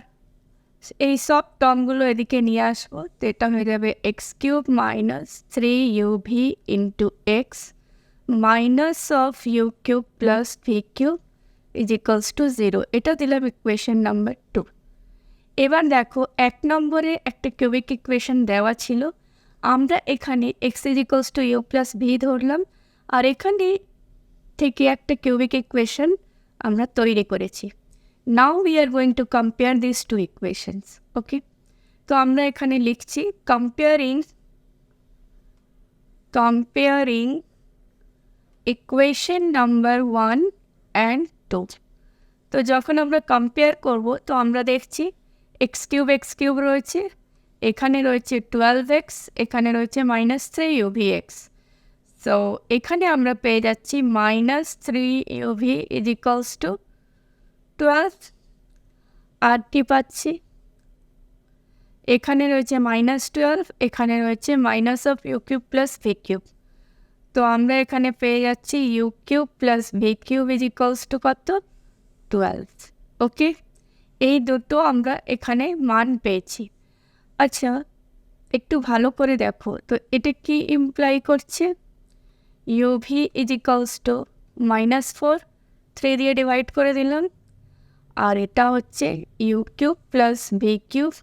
এই সব টার্মগুলো এদিকে নিয়ে আসবো, তো এটা হয়ে যাবে x cube minus 3uv into x minus of u cube plus v cube is equals to 0। এটা দিলাম ইকুয়েশন নাম্বার 2। এবার দেখো 1 নম্বরে একটা কিউবিক ইকুয়েশন দেওয়া ছিল, আমরা এখানে x is equals to u plus v ধরলাম, আর এখানে থেকে একটা কিউবিক ইকুয়েশন আমরা তৈরি করেছি। Now we are going to compare this to equations. Okay, তো আমরা এখানে লিখছি কম্পেয়ারিং ইকুয়েশন নাম্বার 1 অ্যান্ড 2। তো যখন আমরা কম্পেয়ার করব তো আমরা দেখছি এক্স কিউব রয়েছে, এখানে রয়েছে 12x, এখানে রয়েছে মাইনাস 3uv(x). সো এখানে আমরা পেয়ে যাচ্ছি minus 3uv is equals to 12, আর কি পাচ্ছি, এখানে রয়েছে মাইনাস 12, এখানে রয়েছে minus of u cube plus v cube. তো আমরা এখানে পেয়ে যাচ্ছি u cube plus v cube is equals to কত, 12। ওকে, এই দুটো আমরা এখানে মান পেয়েছি। আচ্ছা, একটু ভালো করে দেখো তো এটা কি ইমপ্লাই করছে, ইউভি ইজ ইকুয়ালস টু -4, 3 দিয়ে ডিভাইড করে দিলাম, আর এটা হচ্ছে u cube plus v cube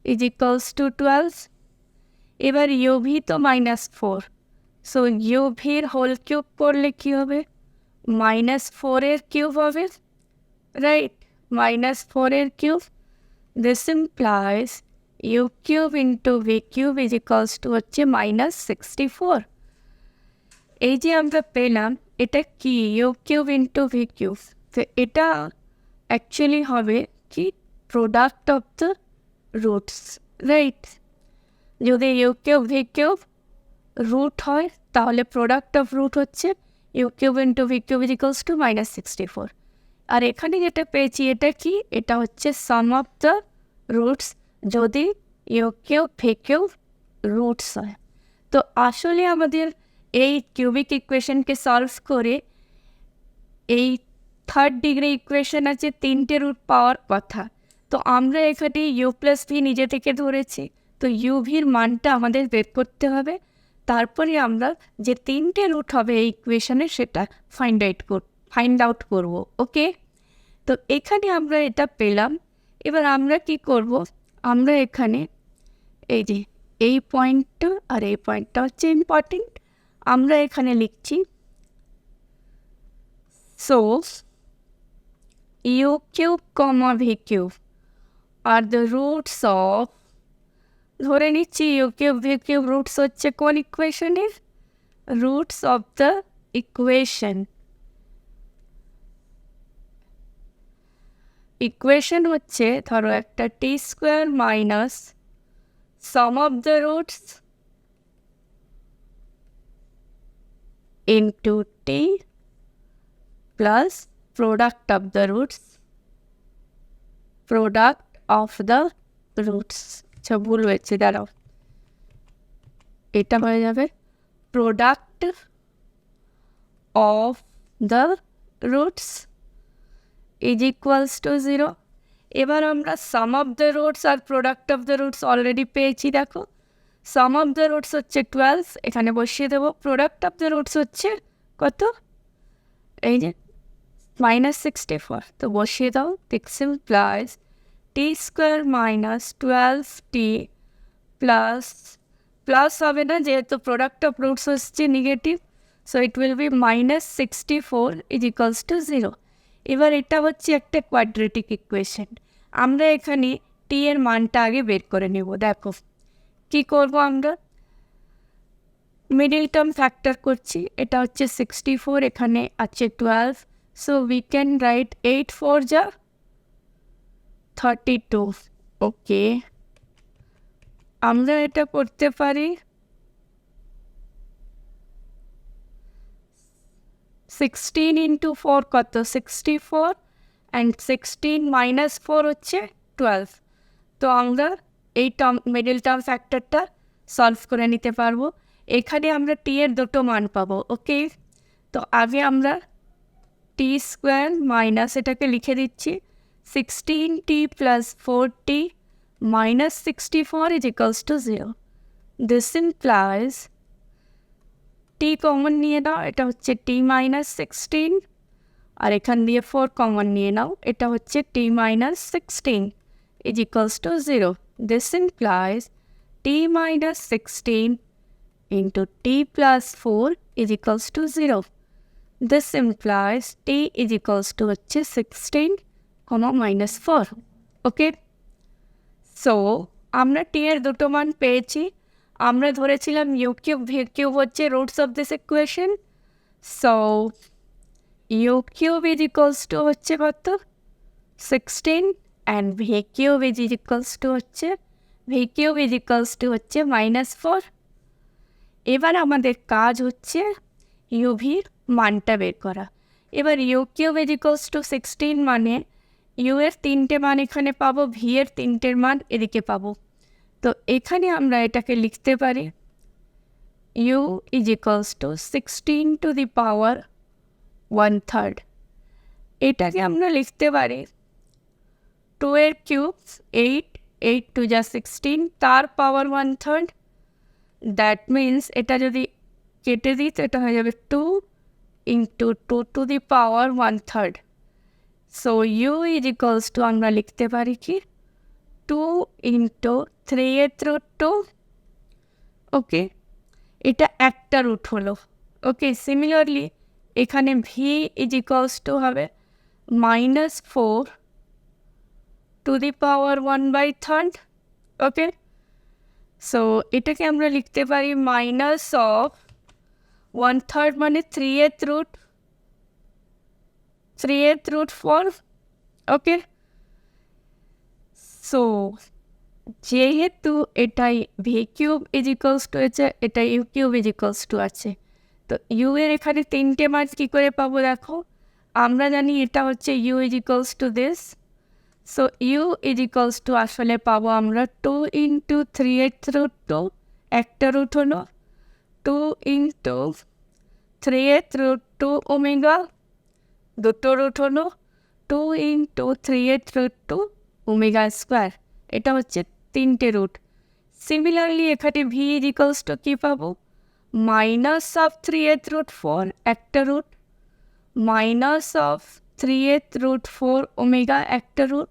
is equals to 12। এবার ইউভি তো -4, সো ইউভির হোল কিউব করলে কী হবে, -4 এর কিউব হবে, রাইট, -4 এর cube. This implies u cube into v cube is equals to হচ্ছে -64। এই যে আমরা পেলাম এটা কি, u cube into v cube, তো এটা অ্যাকচুয়ালি হবে কি product of the roots, right. যদি u cube v cube root হয় তাহলে প্রোডাক্ট অফ রুট হচ্ছে u cube into v cube is equals to -64। আর এখানে যেটা পেয়েছি এটা কি, এটা হচ্ছে সাম অফ দ্য রুটস যদি u cube v cube roots হয়। তো আসলে আমাদের এই কিউবিক ইকুয়েশনকে সলভ করে এই 3rd ডিগ্রি ইকুয়েশন আছে 3টে রুট পাওয়ার কথা, তো আমরা এখানে ইউ প্লাস ভি নিজে থেকে ধরেছি, তো ইউভির মানটা আমাদের বের করতে হবে, তারপরে আমরা যে 3টে রুট হবে এই ইকুয়েশনে সেটা ফাইন্ড আউট করব। ওকে, তো এখানে আমরা এটা পেলাম। এবার আমরা কি করব, আমরা এখানে এই যে এই পয়েন্টটা আর এই পয়েন্টটা হচ্ছে ইম্পর্টেন্ট, আমরা এখানে লিখছি so u cube comma v cube আর দ্য রুটস অফ, ধরে নিচ্ছি u cube v cube roots হচ্ছে কোন ইকুয়েশনের, রুটস অফ দ্য ইকুয়েশন হচ্ছে ধরো একটা t square minus sum of the roots into t plus product of the roots, আচ্ছা ভুল হয়েছে, দাঁড়াও, এটা হয়ে যাবে product of the roots is equals to 0। এবার আমরা সাম অফ দ্য রুটস আর product of the roots already পেয়েছি, দেখো সাম অফ দ্য রুটস হচ্ছে 12, এখানে বসিয়ে দেবো, প্রোডাক্ট অফ দ্য রুটস হচ্ছে কত, এই যে -64, তো বসিয়ে দাও। This implies T square minus 12t plus হবে না যেহেতু প্রোডাক্ট অফ রুটস হচ্ছে negative, so it will B -64 is equals to 0। এবার এটা হচ্ছে একটা কোয়াড্রেটিক ইকুয়েশন, আমরা এখানে টি এর মানটা আগে বের করে নেব। দেখো কি করব, আমরা মিডিল টার্ম ফ্যাক্টর করছি, এটা হচ্ছে 64, এখানে আছে 12, সো উই ক্যান রাইট 8 4 যা 32। ওকে, আমরা এটা করতে পারি 16 ইন্টু 4 কত 64 অ্যান্ড 16 মাইনাস 4 হচ্ছে 12। তো আমরা এই টার্ম মিডল টার্ম ফ্যাক্টরটা সলভ করে নিতে পারবো। এখানে আমরা টি এর দুটো মান পাবো। ওকে, তো আগে আমরা টি স্কোয়ার মাইনাস এটাকে লিখে দিচ্ছি 16t plus 4t minus 64 is equals two 0। This implies T common নিয়ে নাও, এটা হচ্ছে টি মাইনাস 16, আর এখান দিয়ে 4 কমন নিয়ে নাও, এটা হচ্ছে টি minus 16 is equals to 0. This implies t minus 16 into t plus 4 is equals to 0. This implies t is equals to 16, minus 4. Okay? So, আমরা t এর দুটো মান পেয়েছি। আমরা ধরেছিলাম u cube v cube হচ্ছে roots of this equation. So, u cube is equals to হচ্ছে কত 16 and v cube is equals to হচ্ছে v cube is equals to হচ্ছে minus 4. এবার আমাদের কাজ হচ্ছে uv মানটা বের করা। এবার u cube is equals to 16 মানে u এর তিনটে মান এখানে পাবো, v এর তিনটের মান এদিকে পাবো। তো এখানে আমরা এটাকে লিখতে পারি u is equals to 16 to the power 1/3। এটাকে আমরা লিখতে পারি 2 এর কিউব 8, 8 টু যা 16 তার পাওয়ার 1/3। দ্যাট মিন্স এটা যদি কেটে দিই তো এটা হয়ে যাবে 2 into 2 to the power 1/3। So u is equals to আমরা লিখতে পারি কি 2 ইন্টু 3 এর রুট 2। ওকে, এটা একটা রুট হলো। ওকে, সিমিলারলি এখানে ভি ইজ ইকুয়ালস টু হবে -4 to the power 1/3. Okay, so এটাকে আমরা লিখতে পারি মাইনাস অফ 1/3 মানে 3th root 4। ওকে, সো যেহেতু এটাই v cube is equals to হচ্ছে এটা u cube is equals to আছে, তো ইউ এর এখানে তিনটে মান কী করে পাবো দেখো, আমরা জানি এটা হচ্ছে u is equals to this. So u is equals to আসলে পাবো আমরা 2 ইন্টু 3th root 2, একটা রুট হলো 2 ইন্টু 3th root 2 ওমেগা, দুটো রুট হলো 2 into 3th root 2 omega square, এটা হচ্ছে তিনটে রুট। সিমিলারলি এখানে ভি ইজ ইকুয়ালস টু কী পাবো মাইনাস অফ 3th root 4 একটা root, minus of 3th root 4 omega একটা root,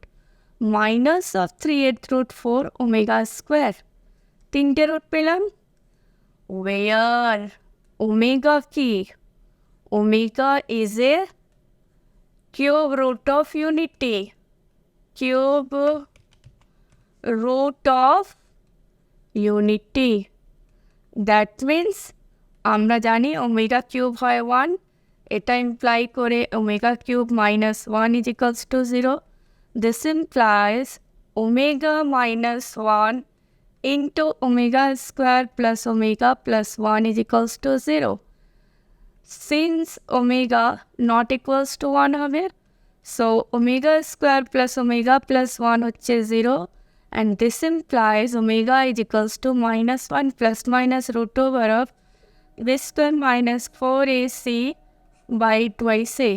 minus of 3th root 4 omega square, তিনটে রুট পেলাম। ওয়ার ওমেগা কি, omega is a cube root of unity, cube root of unity. That means আমরা জানি omega cube হয় 1, এটা imply করে omega cube minus 1 is equals two 0। This implies omega minus 1 into omega square plus omega plus 1 is equals two 0। Since omega not equals to 1 হবে, so omega square plus omega plus 1 হচ্ছে 0, and this implies omega is equals to -1 plus minus root over of this square minus 4ac by twice a.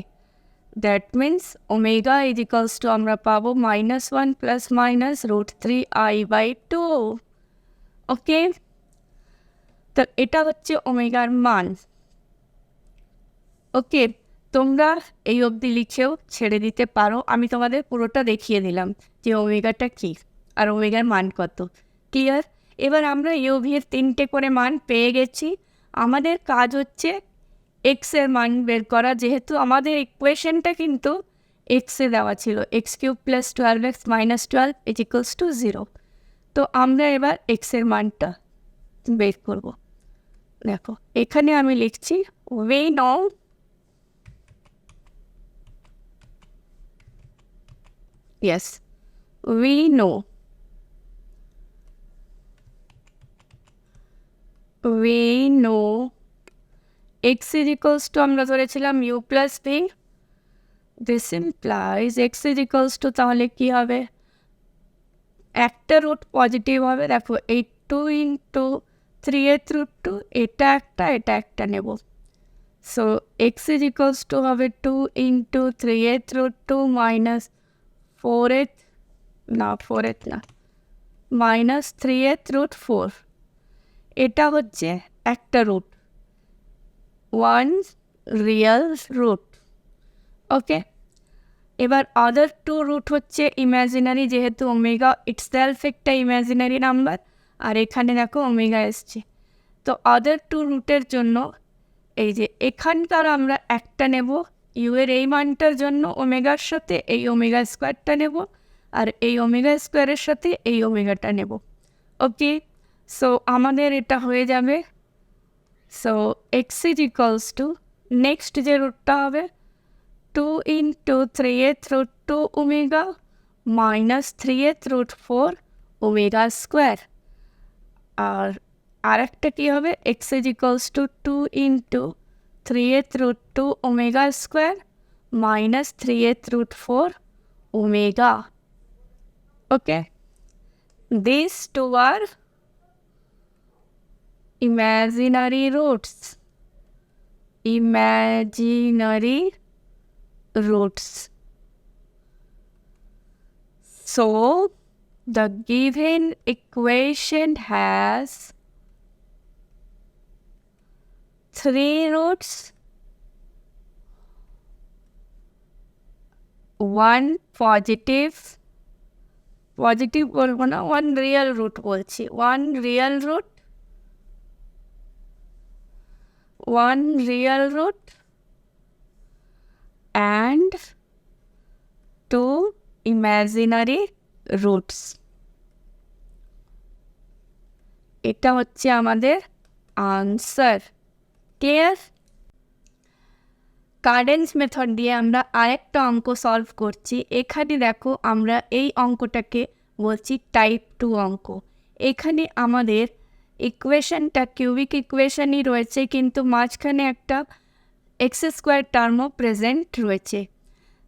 That means omega is equals to আমরা পাবো -1 plus minus root 3i by 2. ওকে, তো এটা হচ্ছে ওমেগার মান। ওকে, তোমরা এই অবধি লিখেও ছেড়ে দিতে পারো, আমি তোমাদের পুরোটা দেখিয়ে দিলাম যে ওমেগাটা কী আর ওমেগার মান কত। ক্লিয়ার? এবার আমরা ইউভির তিনটে করে মান পেয়ে গেছি। আমাদের কাজ হচ্ছে এক্সের মান বের করা, যেহেতু আমাদের ইকুয়েশনটা কিন্তু এক্সে দেওয়া ছিল, x cube plus 12x minus 12 is equals to 0। তো আমরা এবার এক্সের মানটা বের করব। দেখো এখানে আমি লিখছি we know x is equals to আমরা ধরেছিলাম u plus v, this implies x is equals to তাহলে কী হবে, একটা রুট পজিটিভ হবে, দেখো এই 2 ইন্টু 3th রুট 2, এটা একটা নেব। So x is equals to হবে 2 into 3th root 2 minus 4th না মাইনাস 3th রুট 4, এটা হচ্ছে একটা রুট, 1 রিয়েল রুট। ওকে, এবার আদার 2 রুট হচ্ছে ইম্যাজিনারি, যেহেতু ওমেগা ইটসেলফ একটা ইম্যাজিনারি নাম্বার, আর এখানে দেখো ওমেগা এসছে। তো আদার 2 রুটের জন্য এই যে এখানকার আমরা একটা নেব, ইউ এর এই মানটার জন্য ওমেগার সাথে এই ওমেগা স্কোয়ারটা নেব, আর এই ওমেগা স্কোয়ারের সাথে এই ওমেগাটা নেব। ওকে, সো আমাদের এটা হয়ে যাবে। So x is equals to next যে রুটটা হবে 2 into 3th root 2 omega minus 3th root 4 omega square, আর আরেকটা কী হবে, x is equals to 2 into 3th root 2 omega square minus 3th root 4 omega. Okay, these two are imaginary roots. So the given equation has 3 roots, 1 positive বলবো না, 1 real root বলছি, 1 real root and 2 imaginary roots. এটা হচ্ছে আমাদের answer. Clear? কারেন্স method দিয়ে আমরা আরেকটা অঙ্ক সলভ করছি। এখানে দেখো আমরা এই অঙ্কটাকে বলছি টাইপ 2 অঙ্ক। এখানে আমাদের ইকুয়েশনটা কিউবিক ইকুয়েশনই রয়েছে, কিন্তু মাঝখানে একটা এক্স স্কোয়ার টার্মও প্রেজেন্ট রয়েছে।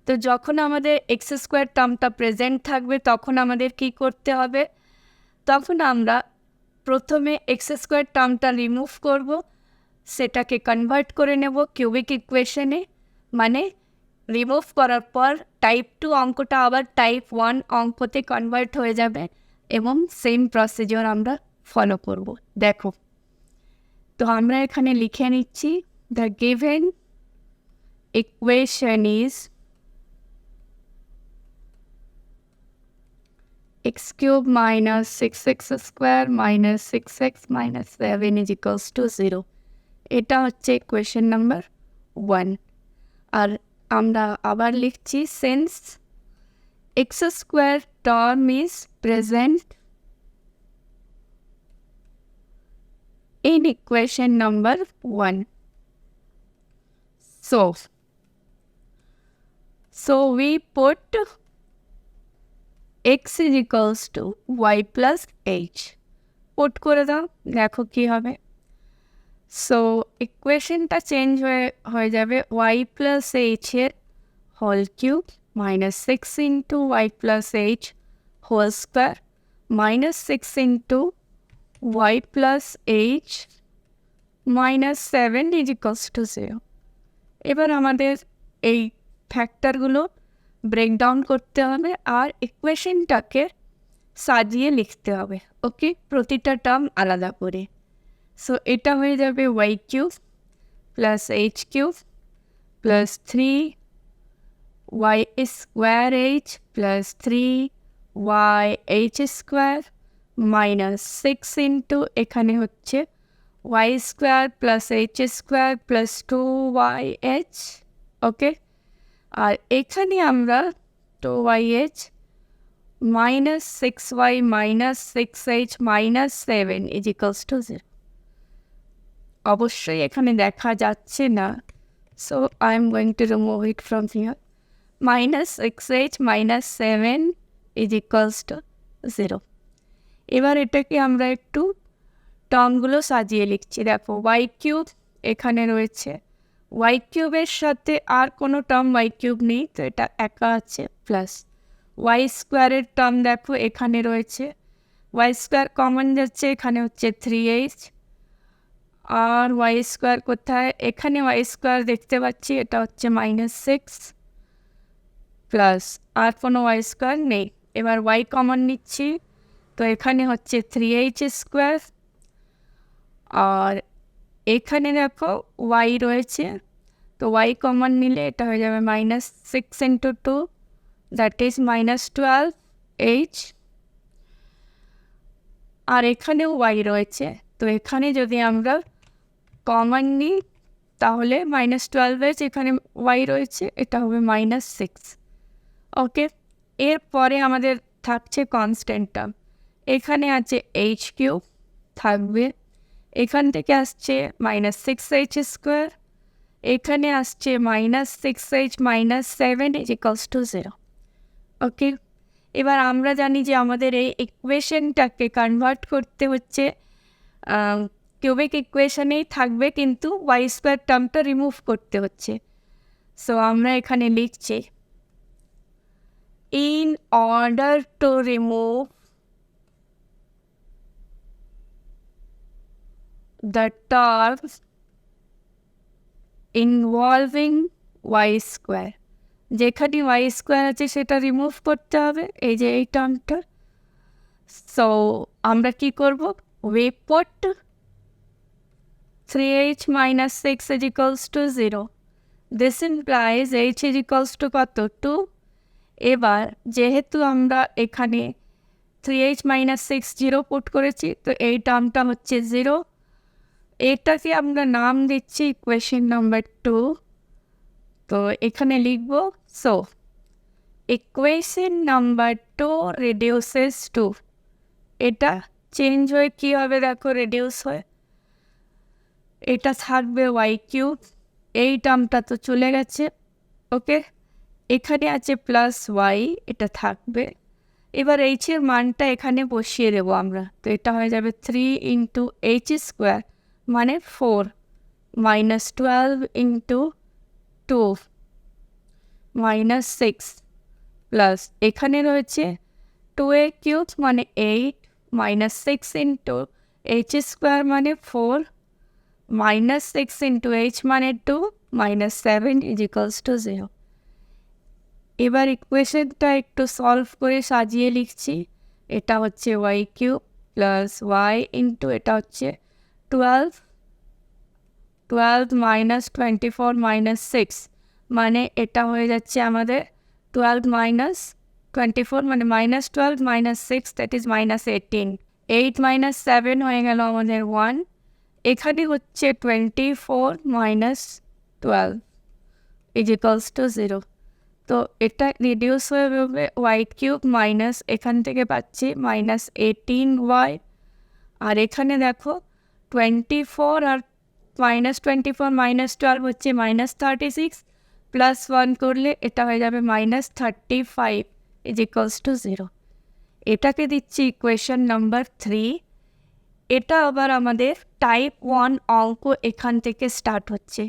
তো যখন আমাদের এক্স স্কোয়ার টার্মটা প্রেজেন্ট থাকবে তখন আমাদের কি করতে হবে, তখন আমরা প্রথমে এক্স স্কোয়ার টার্মটা রিমুভ করব, সেটাকে কনভার্ট করে নেব কিউবিক ইকুয়েশনে, মানে রিমুভ করার পর টাইপ 2 অঙ্কটা আবার টাইপ 1 অঙ্কতে কনভার্ট হয়ে যাবে, এবং সেম প্রসিজিওর আমরা ফলো করব। দেখো, তো আমরা এখানে লিখে নিচ্ছি, the given equation is x cube minus 6x square minus 6x minus 7 is equals to 0. এটা হচ্ছে ইকুয়েশন নাম্বার 1। আর আমরা আবার লিখছি, since x square term is present in equation number 1. So we put x is equals to y plus h. Put করে দাও, দেখো কি হবে। সো ইকুয়েশনটা চেঞ্জ হয়ে যাবে, y plus h এর whole cube minus 6 into y plus h whole square minus 6 into y plus h minus 7 is equals to 0. এবার আমাদের এই ফ্যাক্টরগুলো ব্রেকডাউন করতে হবে আর ইকুয়েশনটাকে সাজিয়ে লিখতে হবে। ওকে, প্রতিটা টার্ম আলাদা করে। সো এটা হয়ে যাবে y cube plus h cube plus 3 y square h plus 3 y h square minus 6 into এখানে হচ্ছে y square plus h square plus 2yh। ওকে, আর এখানে আমরা 2yh minus 6y minus 6h minus 7 is equals to 0। অবশ্যই এখানে দেখা যাচ্ছে না, so I am going to remove it from here. Minus 6h minus 7 is equals to 0। এবার এটাকে আমরা একটু টার্মগুলো সাজিয়ে লিখছি। দেখো y কিউব এখানে রয়েছে ওয়াই কিউবের সাথে আর কোনো টার্ম ওয়াই কিউব নেই, তো এটা একা আছে, প্লাস ওয়াই স্কোয়ারের টার্ম দেখো এখানে রয়েছে, ওয়াই স্কোয়ার কমন যাচ্ছে, এখানে হচ্ছে 3h, আর ওয়াই স্কোয়ার কোথায়, এখানে ওয়াই স্কোয়ার দেখতে পাচ্ছি, এটা হচ্ছে -6 প্লাস আর কোনো ওয়াই স্কোয়ার নেই। এবার ওয়াই কমন নিচ্ছি, তো এখানে হচ্ছে 3h স্কোয়ার, আর এখানে দেখো ওয়াই রয়েছে, তো ওয়াই কমন নিলে এটা হয়ে যাবে -6 × 2, দ্যাট ইজ -12h, আর এখানেও ওয়াই রয়েছে, তো এখানে যদি আমরা কমন নিই তাহলে -12h, এখানে ওয়াই রয়েছে, এটা হবে -6। ওকে, এরপরে আমাদের থাকছে কনস্ট্যান্ট টার্ম, এখানে আছে h কিউব থাকবে, এখান থেকে আসছে -6h স্কোয়ার, এখানে আসছে -6h - 7 = 0। ওকে, এবার আমরা জানি যে আমাদের এই ইকুয়েশনটাকে কনভার্ট করতে হচ্ছে কিউবিক ইকুয়েশনেই থাকবে, কিন্তু ওয়াই স্কোয়ার টার্মটা রিমুভ করতে হচ্ছে। সো আমরা এখানে লিখছি, in order to remove the terms involving y square, যেখানে ওয়াই স্কোয়ার আছে সেটা রিমুভ করতে হবে, এই যে এই টার্মটা। সো আমরা কি করব, we put 3h - 6 = 0, this implies h = কত, 2। এবার যেহেতু আমরা এখানে 3h - 6 0 পুট করেছি, তো এই টার্মটা হচ্ছে 0, এটাকে আমরা নাম দিচ্ছি ইকুয়েশন নাম্বার 2। তো এখানে লিখব, so equation number 2 reduces to, এটা চেঞ্জ হয়ে কী হবে দেখো, রিডিউস হয়, এটা থাকবে ওয়াই কিউব, এই টার্মটা তো চলে গেছে। ওকে, এখানে আছে প্লাস ওয়াই, এটা থাকবে। এবার এইচের মানটা এখানে বসিয়ে দেবো আমরা, তো এটা হয়ে যাবে 3 × h² মানে 4, -12 × 2 -6 প্লাস এখানে রয়েছে 2a³ মানে 8, -6 × h² মানে 4, -6 × h মানে 2, -7 = 0। এবার ইকুয়েশনটা একটু সলভ করে সাজিয়ে লিখছি, এটা হচ্ছে y cube plus y into এটা হচ্ছে 12 -24 -6 মানে এটা হয়ে যাচ্ছে আমাদের 12 - 24 মানে -12 - 6, দ্যাট ইজ -18, 8 - 7 হয়ে গেল আমাদের 1, এখানে হচ্ছে 24 - 12 = 0। তো এটা রিডিউস হয়ে যাবে ওয়াই কিউব মাইনাস, এখান থেকে পাচ্ছি -18y, আর এখানে দেখো 24 আর -24 - 12 হচ্ছে -36, প্লাস 1 করলে এটা হয়ে যাবে -35 = 0। এটাকে দিচ্ছি ইকুয়েশন নাম্বার 3। এটা আবার আমাদের টাইপ 1 অঙ্ক এখান থেকে স্টার্ট হচ্ছে,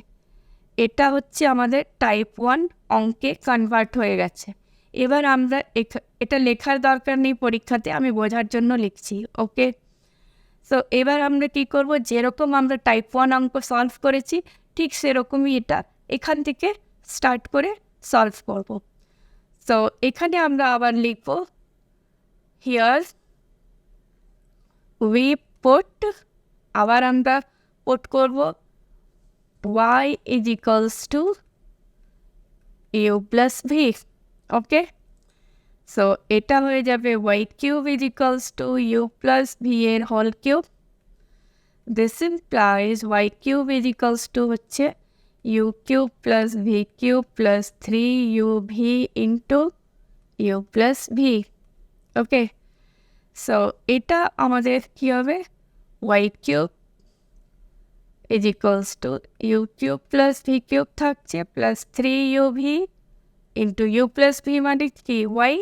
এটা হচ্ছে আমাদের টাইপ 1 অঙ্কে কনভার্ট হয়ে গেছে। এবার আমরা এটা লেখার দরকার নেই পরীক্ষাতে, আমি বোঝার জন্য লিখছি। ওকে, সো এবার আমরা কি করব, যেরকম আমরা টাইপ 1 অঙ্ক সলভ করেছি ঠিক সেরকমই এটা এখান থেকে স্টার্ট করে সলভ করব। সো এখানে আমরা আবার লিখব, হিয়ার উই পুট, আবার আমরা পুট করব y = u plus v। Okay, so এটা হয়ে যাবে y cube = u plus v এর whole cube, this implies y cube হচ্ছে u cube plus v cube plus 3uv into u plus v। Okay, so এটা আমাদের কী হবে, y cube u cube plus v cube থাকছে plus 3uv into u plus v মানে কি, y।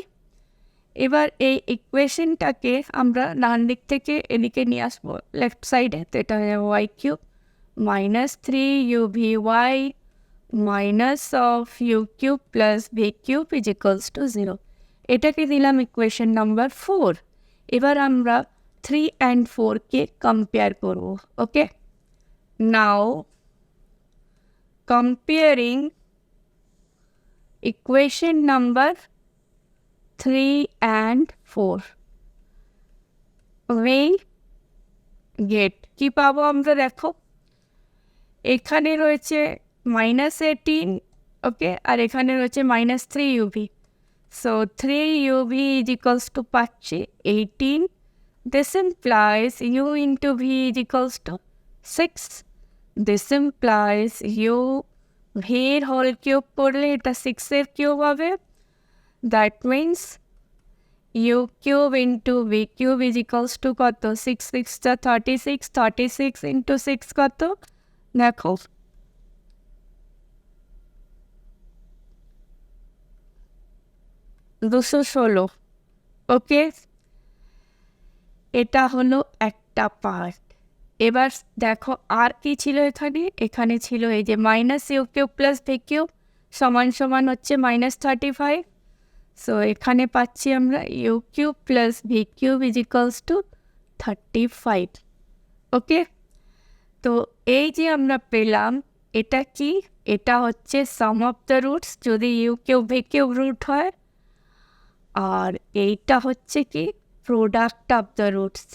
এবার এই ইকুয়েশনটাকে আমরা ডান দিক থেকে এদিকে নিয়ে আসবো লেফট সাইডে, তো এটা হয়ে যাবে y cube minus 3 UVy minus of u cube plus v cube is equals to 0. এটাকে দিলাম ইকুয়েশন নাম্বার 4. এবার আমরা 3 and 4 কে কম্পেয়ার করব. ওকে, নাও comparing equation number 3 and 4 we get কি পাবো আমরা দেখো, এখানে রয়েছে -18, ওকে, আর এখানে রয়েছে -3 UV. So 3 UV is equals to পাচ্ছি 18. This implies u into v is equals to 6. This implies u v whole cube করলে এটা 6 এর কিউব হবে. That means u cube into v cube is equals to কত, 6 6 36, 36 into 6 কত দেখো, 216. ওকে, এটা হলো একটা পার্ট. এবার দেখো আর কি ছিল এখানে, এখানে ছিল এই যে minus u cube plus v cube সমান সমান হচ্ছে -35. সো এখানে পাচ্ছি আমরা u cube plus v cube is equals to 35. Okay, তো এই যে আমরা পেলাম এটা কি, এটা হচ্ছে সাম অফ দ্য রুটস যদি u cube v cube root হয়, আর এইটা হচ্ছে কি product of the roots.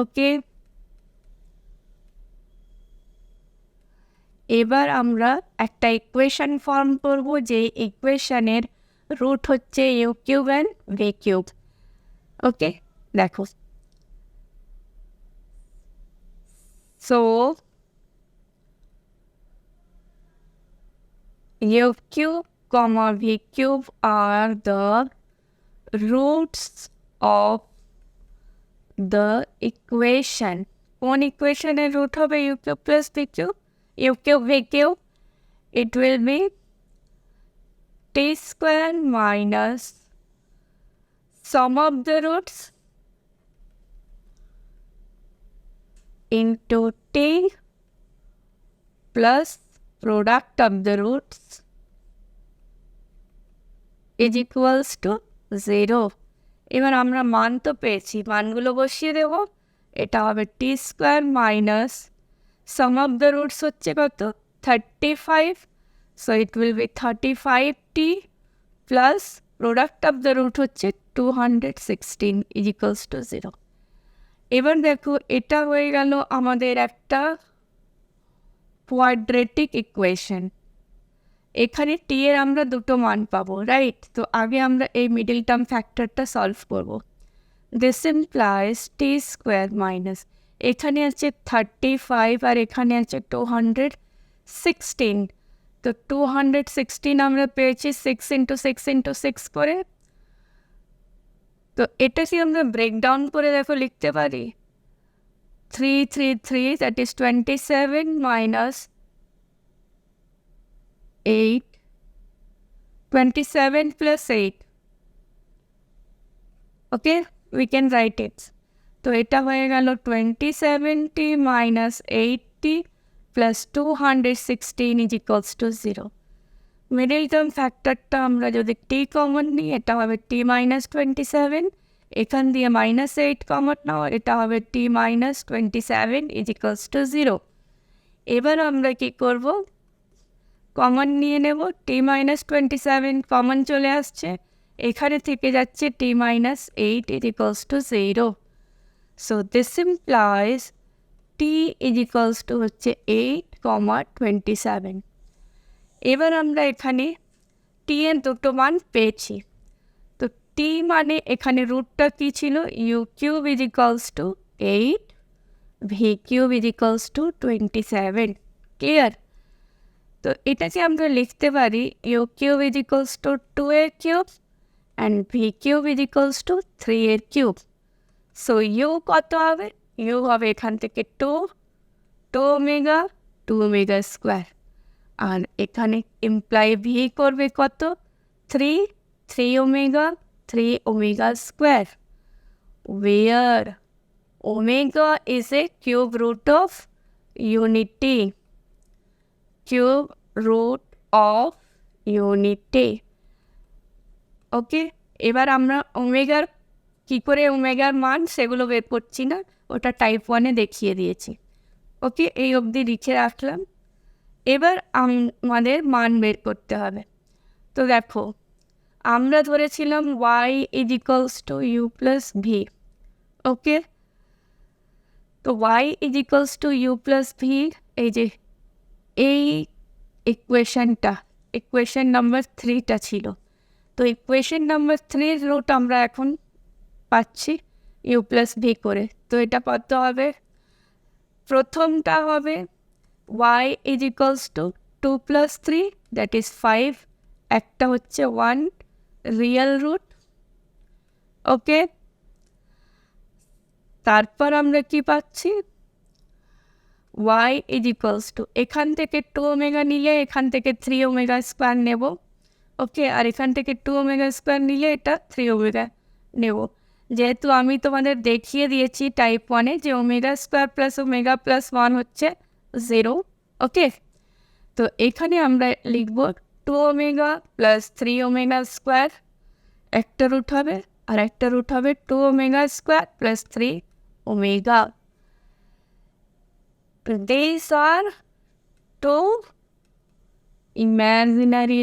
Okay, এবার আমরা একটা ইকুয়েশন ফর্ম করব যে ইকুয়েশনের রুট হচ্ছে u cube and v cube. Okay, দেখো, so u cube comma v cube are the roots of the equation. কোন ইকুয়েশনের রুট হবে u cube plus v cube, u cube v cube, it will be t square minus sum of the roots into t plus product of the roots is equals to 0. এবার আমরা মান তো পেয়েছি, মানগুলো বসিয়ে দেব. এটা হবে t square minus sum of the roots হচ্ছে কত 35. So it will be 35t plus product of the root হচ্ছে 216 ইজ ইকুয়ালস টু 0. এবার দেখো এটা হয়ে গেল আমাদের একটা কোয়াড্রেটিক ইকুয়েশন. এখানে টি এর আমরা দুটো মান পাবো, রাইট? তো আগে আমরা এই মিডল টার্ম ফ্যাক্টরটা সলভ করব. This implies T square minus এখানে আছে 35 আর এখানে আছে 216. তো 216 আমরা পেয়েছি 6 ইন্টু 6 ইন্টু 6 করে. তো এটা কি আমরা ব্রেকডাউন করে দেখো লিখতে পারি 3 that is 27 minus 8, 27 plus 8. Okay, we can write it. তো এটা হয়ে গেল 27t minus 8t plus 216 is equals to 0. Middle term ফ্যাক্টরটা আমরা যদি t কমন নিই এটা হবে t minus 27, এখান দিয়ে -8 কমন নাও এটা হবে t minus 27 is equals to 0. এবার আমরা কি করব, কমন নিয়ে নেব, টি -27 কমন চলে আসছে, এখানে থেকে যাচ্ছে t minus 8 is equals to 0. So this implies t is equals to হচ্ছে 8, 27. এবার আমরা এখানে t এর দুটো মান পেয়েছি. তো t মানে এখানে রুটটা কী ছিল, u cube is equals to 8, v cube is equals to 27. Clear? তো এটাকে আমরা লিখতে পারি u cube is equals to 2 এর cube and v cube is equals to 3 এর কিউব. সো ইউ কত হবে, ইউ হবে এখান থেকে 2 ওমেগা স্কোয়ার, আর এখানে ইমপ্লাই ভি করবে কত 3 omega square, where omega is a cube root of unity, cube root of unity. Okay, এবার আমরা ওমেগার কী করে ওমেগার মান সেগুলো বের করছি না, ওটা টাইপ 1-এ দেখিয়ে দিয়েছি। ওকে, এই অবধি লিখে রাখলাম। এবার আমাদের মান বের করতে হবে। তো দেখো, আমরা ধরেছিলাম y = u + v। ওকে, তো y = u + v, এই যে এই ইকুয়েশন নাম্বার 3টা ছিল। তো ইকুয়েশন নাম্বার 3-র রুট আমরা এখন পাচ্ছি u + v করে। তো এটা কত হবে? প্রথমটা হবে y = 2 + 3, দ্যাট ইজ 5, একটা হচ্ছে 1 রিয়েল রুট। ওকে, তারপর আমরা কি পাচ্ছি? y = এখান থেকে 2 ওমেগা নিলে এখান থেকে 3 ওমেগা স্কোয়ার নেব। ওকে, আর এখান থেকে 2 ওমেগা স্কোয়ার নিলে এটা 3 ওমেগা নেব। যেহেতু আমি তোমাদের দেখিয়ে দিয়েছি টাইপ 1-এ যে omega square plus omega plus 1 হচ্ছে 0। ওকে, তো এখানে আমরা লিখব 2 ওমেগা প্লাস 3 ওমেগা স্কোয়ার, একটা রুট হবে, আর একটা রুট হবে 2 omega square plus 3 omega. These are two imaginary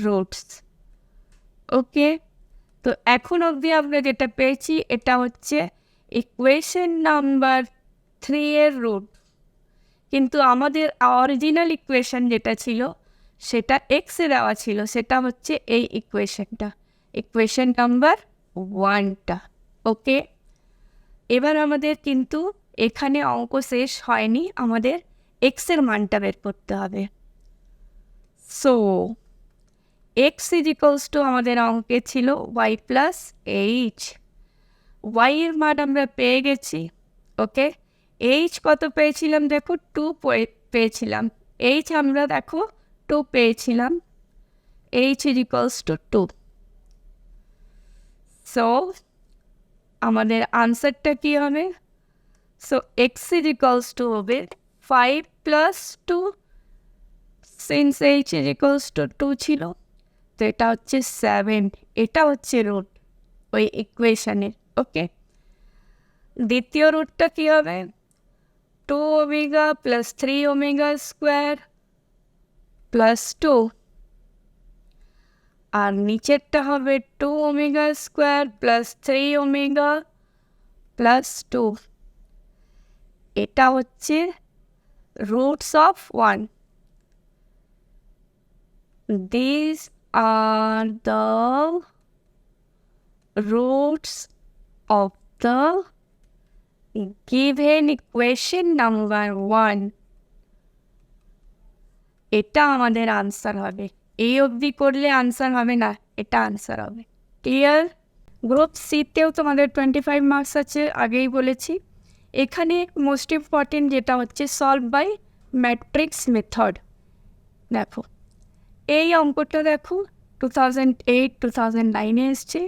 roots. ওকে, তো এখন অবধি আমরা যেটা পেয়েছি এটা হচ্ছে ইকুয়েশন নাম্বার 3-এর রুট, কিন্তু আমাদের অরিজিনাল ইকুয়েশন যেটা ছিল সেটা এক্সে দেওয়া ছিল, সেটা হচ্ছে এই ইকুয়েশন নাম্বার 1টা। ওকে, এবার আমাদের কিন্তু এখানে অঙ্ক শেষ হয়নি, আমাদের এক্সের মানটা বের করতে হবে। সো x = আমাদের অঙ্কে ছিল y + h। y এর মান আমরা পেয়ে গেছি। ওকে, h কত পেয়েছিলাম? দেখো 2 পেয়েছিলাম। h আমরা দেখো 2 পেয়েছিলাম, h = 2। সো আমাদের আনসারটা কি হবে? সো x = হবে 5 + 2, সিন্স h = 2 ছিল, তো এটা হচ্ছে 7, এটা হচ্ছে রুট ওই ইকুয়েশনের। ওকে, দ্বিতীয় রুটটা কি হবে? 2 omega plus 3 omega square plus 2, আর নিচেরটা হবে 2 omega square plus 3 omega plus 2, এটা হচ্ছে roots of 1। These are the roots of the given equation number 1. এটা আমাদের আনসার হবে। এই অবধি করলে আনসার হবে না, এটা আনসার হবে। ক্লিয়ার? গ্রুপ সিতেও তোমাদের 25 মার্কস আছে, আগেই বলেছি। এখানে মোস্ট ইম্পর্টেন্ট যেটা হচ্ছে সলভ বাই ম্যাট্রিক্স মেথড। দেখো, এই অঙ্কটা দেখো 2008-2009-এ এসছে,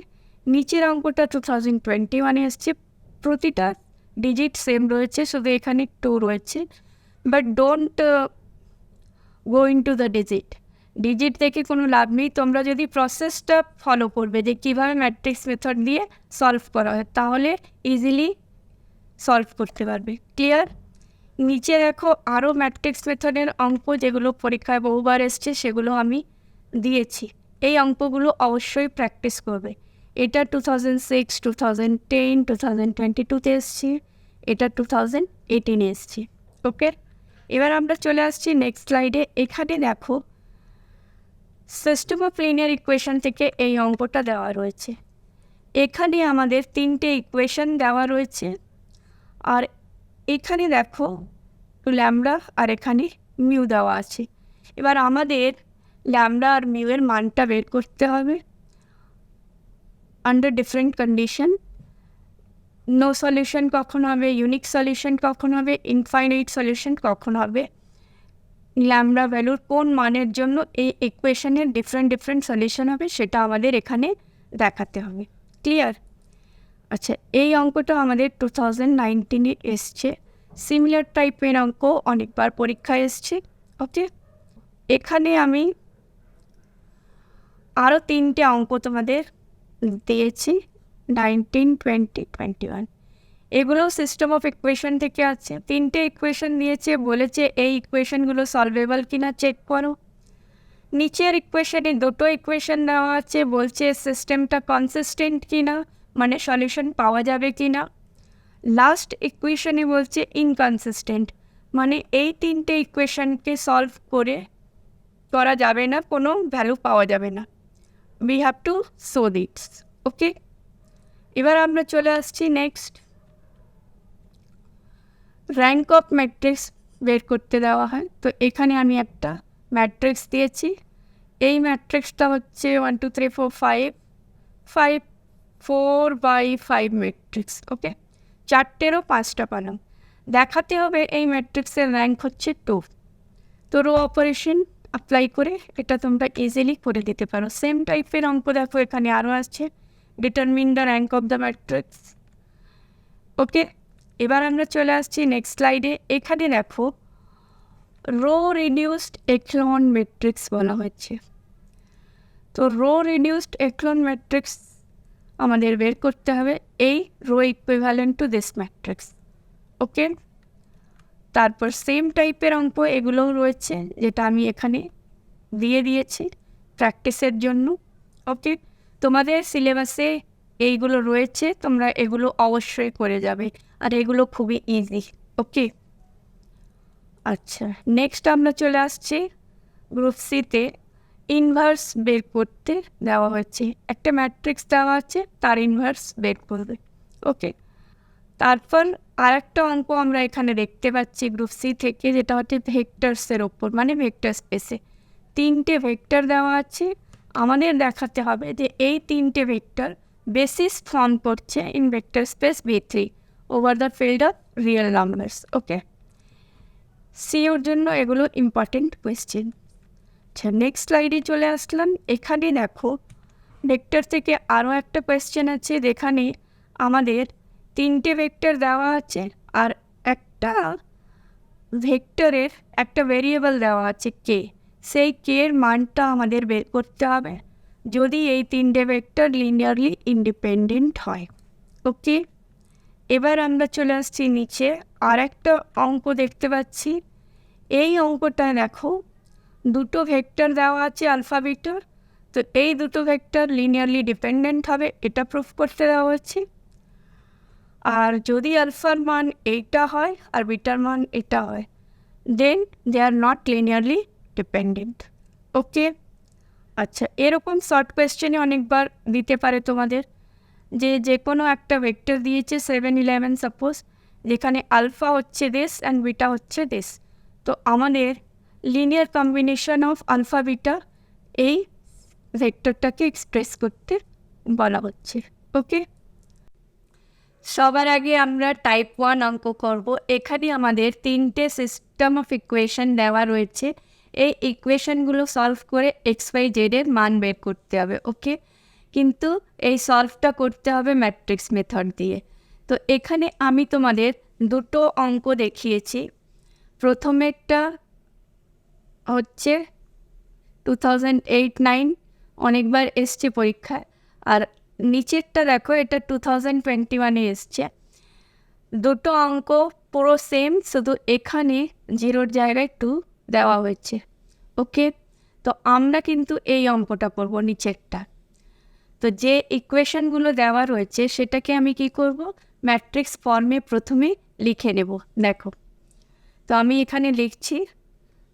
নিচের অঙ্কটা 2021-এ এসছে। প্রতিটা ডিজিট সেম রয়েছে, শুধু এখানে 2 রয়েছে। But don't go into the digit দেখে কোনো লাভ নেই। তোমরা যদি প্রসেসটা ফলো করবে যে কীভাবে ম্যাট্রিক্স মেথড দিয়ে সলভ করা হয়, তাহলে ইজিলি সলভ করতে পারবে। ক্লিয়ার? নিচে দেখো আরও ম্যাট্রিক্স মেথডের অঙ্ক যেগুলো পরীক্ষায় বহুবার এসছে, সেগুলো আমি দিয়েছি। এই অঙ্কগুলো অবশ্যই প্র্যাকটিস করবে। এটা 2006, 2010, 2022-তে এসছি, এটা 2018-এ এসছি। ওকে, এবার আমরা চলে আসছি নেক্সট স্লাইডে। এখানে দেখো সিস্টেম অফ লিনিয়ার ইকুয়েশন থেকে এই অঙ্কটা দেওয়া রয়েছে। এখানে আমাদের 3টে ইকুয়েশন দেওয়া রয়েছে, আর এখানে দেখো ল্যামডা আর এখানে মিউ দেওয়া আছে। এবার আমাদের ল্যামডা আর মিউয়ের মানটা বের করতে হবে under different condition. No solution কখন হবে, ইউনিক সলিউশন কখন হবে, ইনফাইনাইট সলিউশন কখন হবে, ল্যামডা ভ্যালুর কোন মানের জন্য এই ইকুয়েশনের ডিফারেন্ট সলিউশন হবে, সেটা আমাদের এখানে দেখাতে হবে। ক্লিয়ার? আচ্ছা, এই অঙ্কটা আমাদের 2019-এ এসছে। সিমিলার টাইপের অঙ্ক অনেকবার পরীক্ষায় এসছে। ওকে, এখানে আমি আরও 3টে অঙ্ক তোমাদের দিয়েছি, 19, 20, 21। এগুলো সিস্টেম অফ ইকুয়েশন থেকে আছে। 3টে ইকুয়েশন দিয়েছে, বলেছে এই ইকুয়েশনগুলো সলভেবল কিনা চেক করো। নিচের ইকুয়েশনে 2টো ইকুয়েশন দেওয়া আছে, বলছে সিস্টেমটা কনসিস্টেন্ট কিনা, মানে সলিউশন পাওয়া যাবে কিনা। লাস্ট ইকুয়েশনে বলছে ইনকনসিস্টেন্ট, মানে এই 3টে ইকুয়েশনকে সলভ করা যাবে না, কোনো ভ্যালু পাওয়া যাবে না। We have to show this. Okay, এবার আমরা চলে আসছি নেক্সট। র্যাঙ্ক অফ ম্যাট্রিক্স বের করতে দেওয়া হয়। তো এখানে আমি একটা ম্যাট্রিক্স দিয়েছি। এই ম্যাট্রিক্সটা হচ্ছে 1 2 3 4 5 5 4/5 ম্যাট্রিক্স। ওকে, 4টেরও 5টা পালাম। দেখাতে হবে এই ম্যাট্রিক্সের র্যাঙ্ক হচ্ছে 2। তো রো অপারেশন অ্যাপ্লাই করে এটা তোমরা ইজিলি করে দিতে পারো। সেম টাইপের অঙ্ক দেখো এখানে আরও আসছে, determine the rank of the matrix. Okay, এবার আমরা চলে আসছি নেক্সট স্লাইডে। এখানে দেখো রো রিডিউসড এক্লন ম্যাট্রিক্স বলা হচ্ছে। তো রো রিডিউসড এক্লন ম্যাট্রিক্স আমাদের বের করতে হবে, এই row equivalent to this matrix. Okay, তারপর সেম টাইপের অঙ্ক এগুলোও রয়েছে, যেটা আমি এখানে দিয়ে দিয়েছি প্র্যাকটিসের জন্য। ওকে, তোমাদের সিলেবাসে এইগুলো রয়েছে, তোমরা এগুলো অবশ্যই করে যাবে, আর এগুলো খুবই ইজি। ওকে, আচ্ছা, নেক্সট আমরা চলে আসছি গ্রুপ সিতে। ইনভার্স বের করতে দেওয়া হচ্ছে, একটা ম্যাট্রিক্স দেওয়া আছে, তার ইনভার্স বের করবে। ওকে, তারপর আরেকটা অঙ্ক আমরা এখানে দেখতে পাচ্ছি গ্রুপ সি থেকে, যেটা হচ্ছে ভেক্টরসের ওপর, মানে ভেক্টর স্পেসে 3টে ভেক্টর দেওয়া আছে। আমাদের দেখাতে হবে যে এই 3টে ভেক্টর বেসিস ফর্ম করছে in vector space V3 over the field of real numbers. Okay, sure জন্য এগুলো ইম্পর্টেন্ট কোয়েশ্চেন। আচ্ছা, নেক্সট স্লাইডে চলে আসলাম। এখানে দেখো ভেক্টর থেকে আরও একটা কোয়েশ্চেন আছে, যেখানে আমাদের 3টে ভেক্টর দেওয়া আছে, আর একটা ভেক্টরের একটা ভেরিয়েবল দেওয়া আছে কে। সেই কে এর মানটা আমাদের বের করতে হবে যদি এই 3টে ভেক্টর লিনিয়ারলি ইন্ডিপেন্ডেন্ট হয়। ওকে, এবার আমরা চলে আসছি নিচে। আর একটা অঙ্ক দেখতে পাচ্ছি। এই অঙ্কটা দেখো, 2টো ভেক্টর দেওয়া আছে আলফা বিটা। তো এই 2টো ভেক্টর লিনিয়ারলি ডিপেন্ডেন্ট হবে, এটা প্রুফ করতে দেওয়া হচ্ছে। আর যদি আলফার মান এইটা হয় আর বিটার মান এটা হয়, দেন দে আর নট লিনিয়ারলি ডিপেন্ডেন্ট। ওকে, আচ্ছা, এরকম শর্ট কোয়েশ্চেনে অনেকবার দিতে পারে তোমাদের, যে কোনো একটা ভেক্টর দিয়েছে 7 11 সাপোজ, যেখানে আলফা হচ্ছে দিস অ্যান্ড বিটা হচ্ছে দিস। তো আমাদের linear combination of alpha beta এই ভেক্টরটাকে এক্সপ্রেস করতে বলা হচ্ছে। ওকে, সবার আগে আমরা টাইপ 1 অঙ্ক করব। এখানে আমাদের 3টে সিস্টেম অফ ইকুয়েশন দেওয়া রয়েছে, এই ইকুয়েশনগুলো সলভ করে XYZ এর মান বের করতে হবে। ওকে, কিন্তু এই সলভটা করতে হবে ম্যাট্রিক্স মেথড দিয়ে। তো এখানে আমি তোমাদের 2টো অঙ্ক দেখিয়েছি। প্রথমেরটা হচ্ছে 2008-9, অনেকবার এসছে পরীক্ষায়। আর নিচেরটা দেখো, এটা 2021-এ এসছে। 2টো অঙ্ক পুরো সেম, শুধু এখানে 0-র জায়গায় 2 দেওয়া হয়েছে। ওকে, তো আমরা কিন্তু এই অঙ্কটা করব, নিচেরটা। তো যে ইকুয়েশনগুলো দেওয়া রয়েছে সেটাকে আমি কি করব, ম্যাট্রিক্স ফর্মে প্রথমে লিখে নেব। দেখো, তো আমি এখানে লিখছি,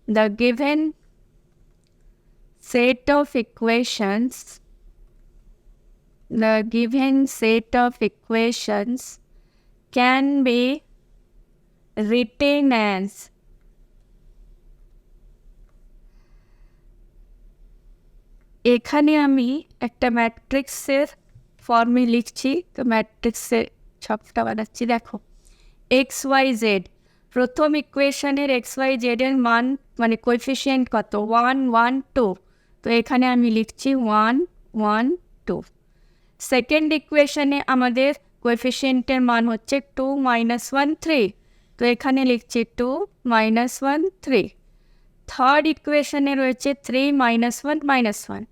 the given set of equations can be written as এখানে আমি একটা ম্যাট্রিক্সের ফর্মে লিখছি। তো ম্যাট্রিক্সের ছকটা বানাচ্ছি। দেখো, XYZ, প্রথম ইকুয়েশনের XYZ এর মান মানে কোএফিসিয়েন্ট কত, 1 1 2। তো এখানে আমি লিখছি 1 1 2। সেকেন্ড ইকুয়েশনে আমাদের কোএফিসিয়েন্টের মান হচ্ছে 2 - 1 3, তো এখানে লিখছি 2 - 1 3। থার্ড ইকুয়েশনে রয়েছে 3 - 1 -1,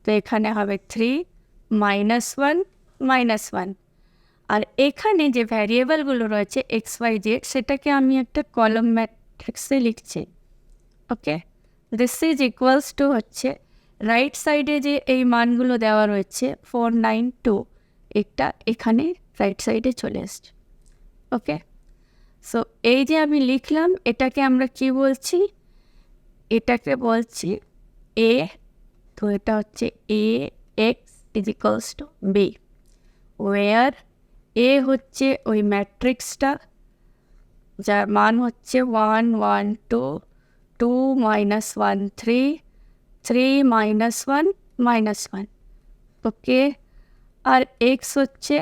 তো এখানে হবে 3 - 1 -1। আর এখানে যে ভ্যারিয়েবলগুলো রয়েছে এক্স ওয়াই জেড, সেটাকে আমি একটা কলাম ম্যাট্রিক্সে লিখছি। ওকে, দিস ইজ ইকুয়ালস টু হচ্ছে রাইট সাইডে যে এই মানগুলো দেওয়া রয়েছে 4 9 2, এটা এখানে রাইট সাইডে চলে আসছে। ওকে, সো এই যে আমি লিখলাম, এটাকে আমরা কি বলছি? এটাকে বলছি এ, তো এটা হচ্ছে A x is equals to B, where A হচ্ছে ওই ম্যাট্রিক্সটা যার মান হচ্ছে 1 1 2 2 - 1 3 3 - 1 -1। ওকে, আর এক্স হচ্ছে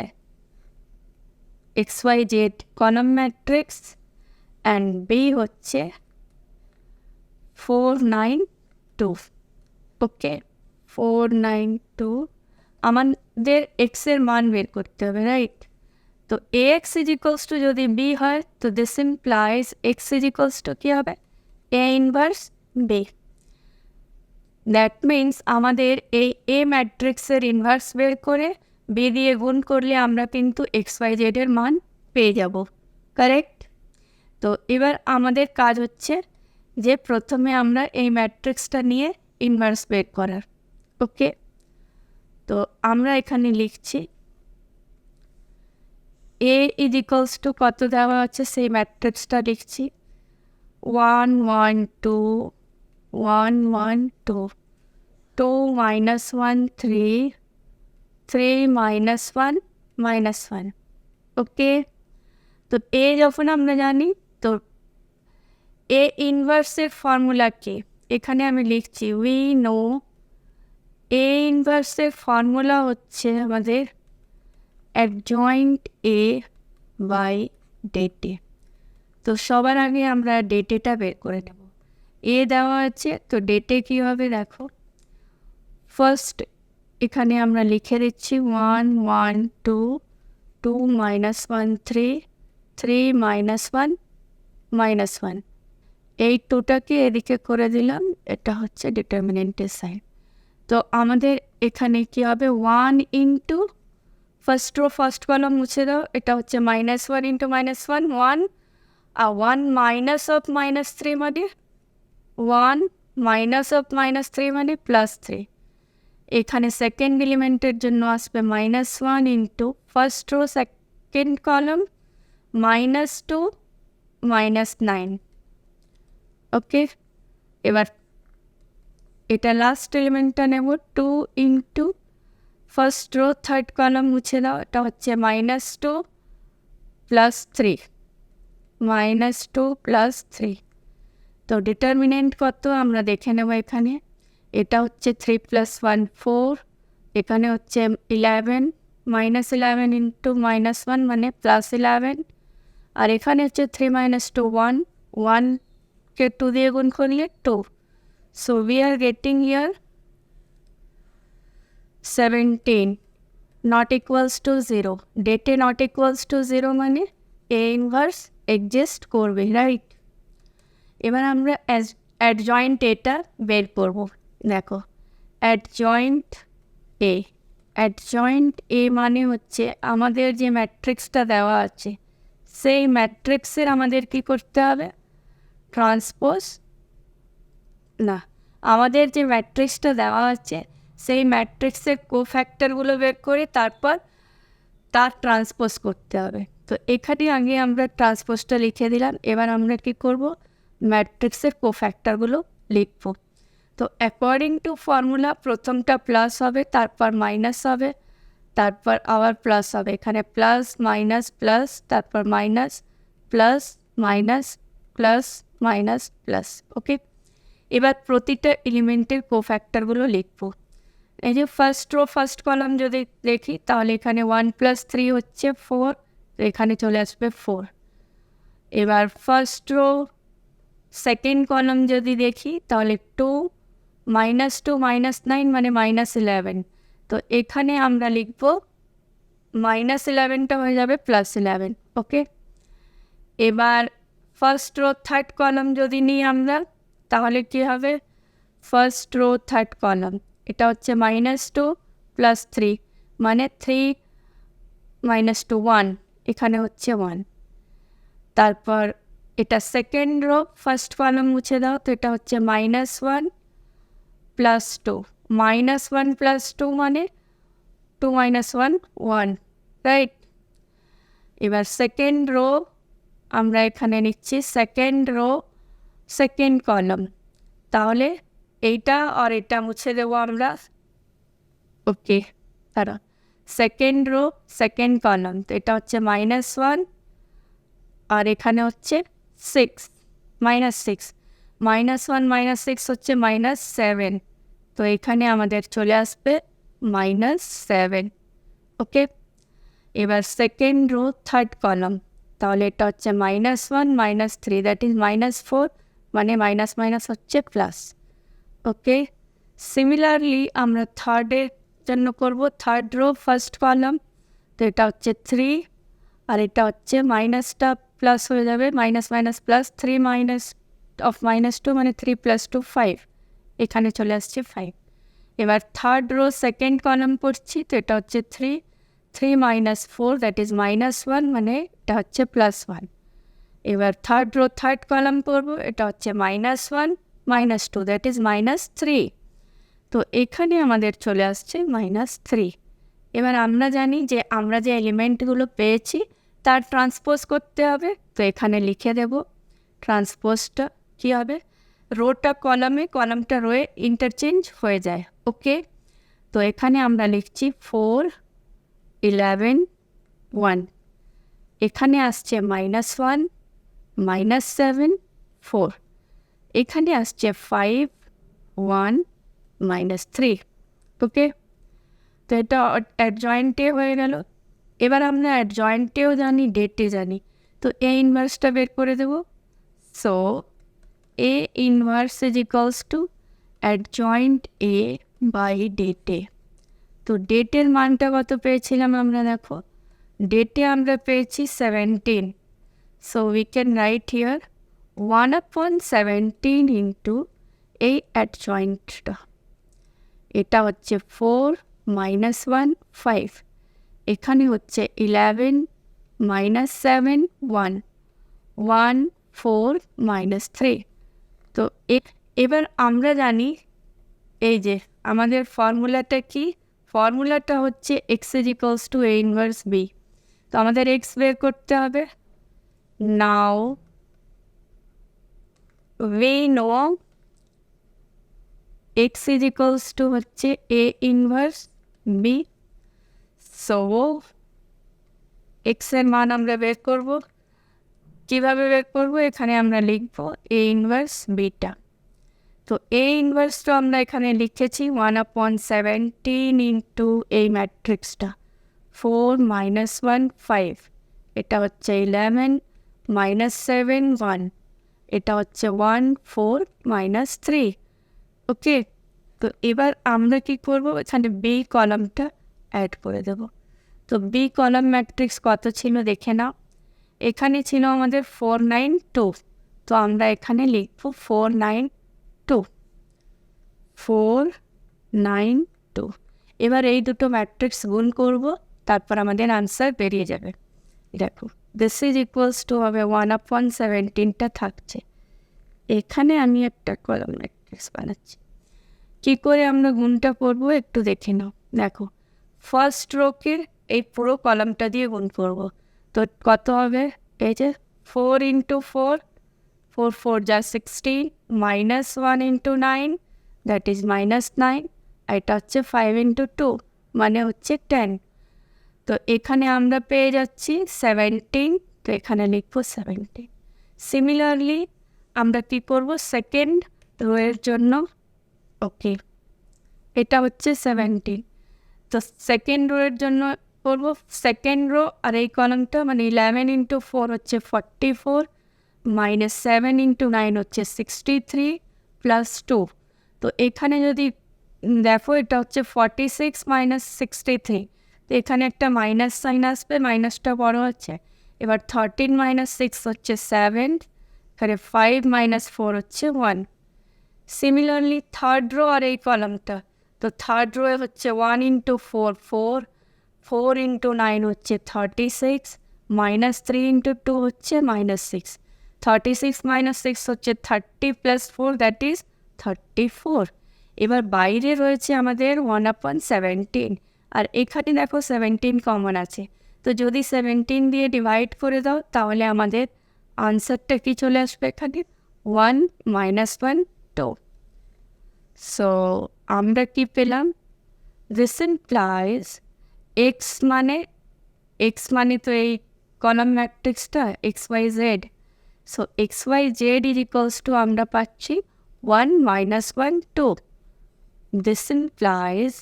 x y z column matrix, and B হচ্ছে 4 9 2। ওকে, 4 9 2, আমাদের এক্সের মান বের করতে হবে, রাইট? তো A x is equals to যদি বি হয়, তো this implies x is equals to কী হবে? A inverse B. That means আমাদের এই এ ম্যাট্রিক্সের ইনভার্স বের করে বি দিয়ে গুণ করলে আমরা কিন্তু এক্স ওয়াই জেডের মান পেয়ে যাব, কারেক্ট? তো এবার আমাদের কাজ হচ্ছে যে প্রথমে আমরা এই ম্যাট্রিক্সটা নিয়ে ইনভার্স বের করার। ওকে, তো আমরা এখানে লিখছি এ ইজ ইকুয়ালস টু কত দেওয়া আছে সেই ম্যাট্রিক্সটা লিখছি 1 1 2 1 1 2 2 - 1 3 3 - 1 -1। ওকে, তো এ যখন আমরা জানি, তো এ ইনভার্সের ফর্মুলা কি? এখানে আমি লিখছি উই নো এ ইনভার্সের ফর্মুলা হচ্ছে আমাদের অ্যাডজয়েন্ট এ বাই ডেটে। তো সবার আগে আমরা ডেটেটা বের করে নেব। এ দেওয়া আছে, তো ডেটে কী হবে দেখো। ফার্স্ট এখানে আমরা লিখে দিচ্ছি 1 1 2 2 - 1 3 3 - 1 -1। এই টুটাকে এদিকে করে দিলাম, এটা হচ্ছে ডিটারমিনেন্টের সাইন। তো আমাদের এখানে কি হবে 1 ইন্টু ফার্স্ট রো ফার্স্ট কলম মুছে দাও, এটা হচ্ছে -1 ইন্টু -1 1, আর 1 মাইনাস অফ -3 মানে 1 মাইনাস অফ -3 মানে +3। এখানে সেকেন্ড এলিমেন্টের জন্য আসবে -1 ইন্টু ফার্স্ট রো সেকেন্ড কলম -2 -9। ওকে, এবার এটা লাস্ট এলিমেন্টটা নেব 2 into first row third column মুছে দাও, এটা হচ্ছে -2 +3 -2 +3। তো ডিটারমিনেন্ট কত আমরা দেখে নেব এখানে। এটা হচ্ছে 3 + 1 4, এখানে হচ্ছে 11 -11 ইন্টু -1 মানে +11, আর এখানে হচ্ছে 3 - 2 1, 1কে 2 দিয়ে গুণ করলে 2। So we are getting here 17 not equals to 0। ডেটে নট ইকুয়ালস টু 0 মানে এ ইনভার্স এক্সিস্ট করবে, রাইট? এবার আমরা অ্যাডজয়েন্ট এটা বের করব। দেখো অ্যাডজয়েন্ট এ, অ্যাডজয়েন্ট এ মানে হচ্ছে আমাদের যে ম্যাট্রিক্সটা দেওয়া আছে সেই ম্যাট্রিক্সের আমাদের কি করতে হবে? ট্রান্সপোজ না, আমাদের যে ম্যাট্রিক্সটা দেওয়া আছে সেই ম্যাট্রিক্সের কোফ্যাক্টরগুলো বের করে তারপর তার ট্রান্সপোজ করতে হবে। তো এখানে আগে আমরা ট্রান্সপোজটা লিখে দিলাম, এবার আমরা কি করব? ম্যাট্রিক্সের কোফ্যাক্টরগুলো লিখব। তো অ্যাকর্ডিং টু ফর্মুলা প্রথমটা প্লাস হবে, তারপর মাইনাস হবে, তারপর আবার প্লাস হবে। এখানে প্লাস মাইনাস প্লাস, তারপর minus plus minus plus minus plus. Okay, এবার প্রতিটা এলিমেন্টের কোফ্যাক্টরগুলো লিখব। এই যে ফার্স্ট রো ফার্স্ট কলাম যদি দেখি তাহলে এখানে 1 + 3 হচ্ছে 4, তো এখানে চলে আসবে 4। এবার ফার্স্ট রো সেকেন্ড কলাম যদি দেখি তাহলে 2 -2 -9 মানে -11, তো এখানে আমরা লিখব -11টা হয়ে যাবে +11। ওকে, এবার ফার্স্ট রো থার্ড কলাম যদি নিই আমরা, তাহলে কি হবে? ফার্স্ট রো থার্ড কলাম, এটা হচ্ছে -2 + 3, মানে 3 - 2 1, এখানে হচ্ছে 1। তারপর এটা সেকেন্ড রো, ফার্স্ট কলাম মুছে দাও, তো এটা হচ্ছে -1 + 2, -1 + 2 মানে 2 - 1 1, রাইট? এবার সেকেন্ড রো আমরা এখানে নিচ্ছি, সেকেন্ড রো সেকেন্ড কলাম, তাহলে এইটা আর এটা মুছে দেবো আমরা। ওকে, তারা সেকেন্ড রো সেকেন্ড কলাম, তো এটা হচ্ছে -1 আর এখানে হচ্ছে 6 -6, -1 - 6 হচ্ছে -7, তো এখানে আমাদের চলে আসবে -7। ওকে, এবার সেকেন্ড রো থার্ড কলাম, তাহলে এটা হচ্ছে -1 - 3, দ্যাট ইজ -4, মানে মাইনাস মাইনাস হচ্ছে প্লাস। ওকে, সিমিলারলি আমরা থার্ডের জন্য করব, থার্ড রো ফার্স্ট কলাম, তো এটা হচ্ছে 3 আর এটা হচ্ছে মাইনাসটা প্লাস হয়ে যাবে, মাইনাস মাইনাস প্লাস, 3 -2 মানে 3 + 2 5, এখানে চলে আসছে 5। এবার থার্ড রো সেকেন্ড কলাম পড়ছি, তো এটা হচ্ছে 3 - 4, দ্যাট ইজ -1, মানে এটা হচ্ছে +1। এবার থার্ড রো থার্ড কলাম করব, এটা হচ্ছে -1 - 2, দ্যাট ইজ -3, তো এখানে আমাদের চলে আসছে -3। এবার আমরা জানি যে আমরা যে এলিমেন্টগুলো পেয়েছি তার ট্রান্সপোজ করতে হবে, তো এখানে লিখে দেব ট্রান্সপোজটা কী হবে, রোটা কলামে কলামটা রোয়ে ইন্টারচেঞ্জ হয়ে যায়। ওকে, তো এখানে আমরা লিখছি 4 11 1, এখানে আসছে -1 -7 4, এখানে আসছে 5 1 -3। ওকে, তো এটা অ্যাডজয়েন্টে হয়ে গেল। এবার আমরা অ্যাডজয়েন্টেও জানি, ডেটে জানি, তো এ ইনভার্সটা বের করে দেব। So A inverse is equals to adjoint A by ডেটে। তো ডেটের মানটা কত পেয়েছিলাম আমরা, দেখো ডেটে আমরা পেয়েছি 17, so we can write here 1/17 into এই অ্যাডজয়েন্টটা, এটা হচ্ছে 4 -1 5, এখানে হচ্ছে 11 -7 1 1 4 -3। তো এবার আমরা জানি এই যে আমাদের ফর্মুলাটা কি, ফর্মুলাটা হচ্ছে x is equals two a inverse b, তো আমাদের x বের করতে হবে। নাও we know x is equals to হচ্ছে a inverse b, so x এর মান আমরা বের করব। কীভাবে বের করব, এখানে আমরা লিখব a ইনভার্স বিটা। তো a ইনভার্সটা আমরা এখানে লিখেছি 1/17 ইন্টু এই ম্যাট্রিক্সটা 4 -1 5, এটা হচ্ছে 11 -7 1, এটা হচ্ছে 1 4 -3। ওকে, তো এবার আমরা কি করব, এখানে বি কলামটা অ্যাড করে দেব। তো বি কলাম ম্যাট্রিক্স কত ছিল দেখে নাও, এখানে ছিল আমাদের 4 9 2, তো আমরা এখানে লিখব 4 9 2 4 9 2। এবার এই দুটো ম্যাট্রিক্স গুণ করব, তারপর আমাদের আনসার বেরিয়ে যাবে। দেখো দিস ইজ ইকুয়ালস টু হবে 1/17টা থাকছে, এখানে আমি একটা কলাম ম্যাট্রিক্স বানাচ্ছি। কী করে আমরা গুণটা করবো একটু দেখে নাও। দেখো ফার্স্ট রোকের এই পুরো কলামটা দিয়ে গুণ করব, তো কত হবে, এই যে 4 × 4 4 4 যা 16 -1 × 9, দ্যাট ইজ -9, আর এটা হচ্ছে 5 × 2 মানে হচ্ছে 10, তো এখানে আমরা পেয়ে যাচ্ছি 17, তো এখানে লিখবো 17। সিমিলারলি আমরা কি করব সেকেন্ড রোয়ের জন্য, ওকে এটা হচ্ছে 17, তো সেকেন্ড রোয়ের জন্য করব সেকেন্ড রো আর এই কলামটা মানে 11 × 4 হচ্ছে 44, -7 × 9 হচ্ছে 63 +2, তো এখানে যদি দেখো এটা হচ্ছে 46 - 63, তো এখানে একটা মাইনাস সাইন আসবে, মাইনাসটা বড় হচ্ছে। এবার 13 মাইনাস 6 হচ্ছে 7, এখানে 5 মাইনাস 4 হচ্ছে 1। সিমিলারলি থার্ড রো আর এই কলামটা, তো থার্ড রোয়ে হচ্ছে 1 ইন্টু 4 4, 4 ইন্টু 9 হচ্ছে 36, মাইনাস 3 ইন্টু 2 হচ্ছে মাইনাস 6, 36 মাইনাস 6 হচ্ছে 30 প্লাস 4 দ্যাট ইজ 34। এবার বাইরে রয়েছে আমাদের 1/17, আর এখানে দেখো 17 কমন আছে, তো যদি 17 দিয়ে ডিভাইড করে দাও তাহলে আমাদের আনসারটা কি চলে আসবে এখানে 1 মাইনাস 1 2। সো আমরা কি পেলাম, দিস ইমপ্লাইজ এক্স মানে তো এই কলাম ম্যাট্রিক্সটা x y z, so x y z is equals to আমরা পাচ্ছি 1 মাইনাস 1 2। This implies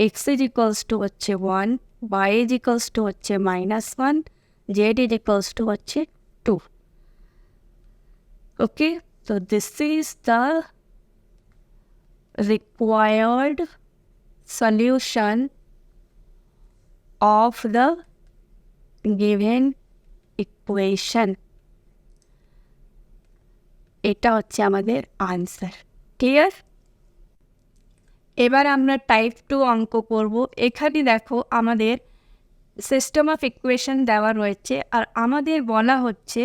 x is equals to হচ্ছে 1, ওয়াই ইজ ইকুয়ালস টু হচ্ছে minus 1, z is equals to হচ্ছে 2। ওকে, so this is the required solution of the given equation. এটা হচ্ছে আমাদের answer. Clear? এবার আমরা টাইপ 2 অঙ্ক করব। এখানে দেখো আমাদের সিস্টেম অফ ইকুয়েশন দেওয়া রয়েছে, আর আমাদের বলা হচ্ছে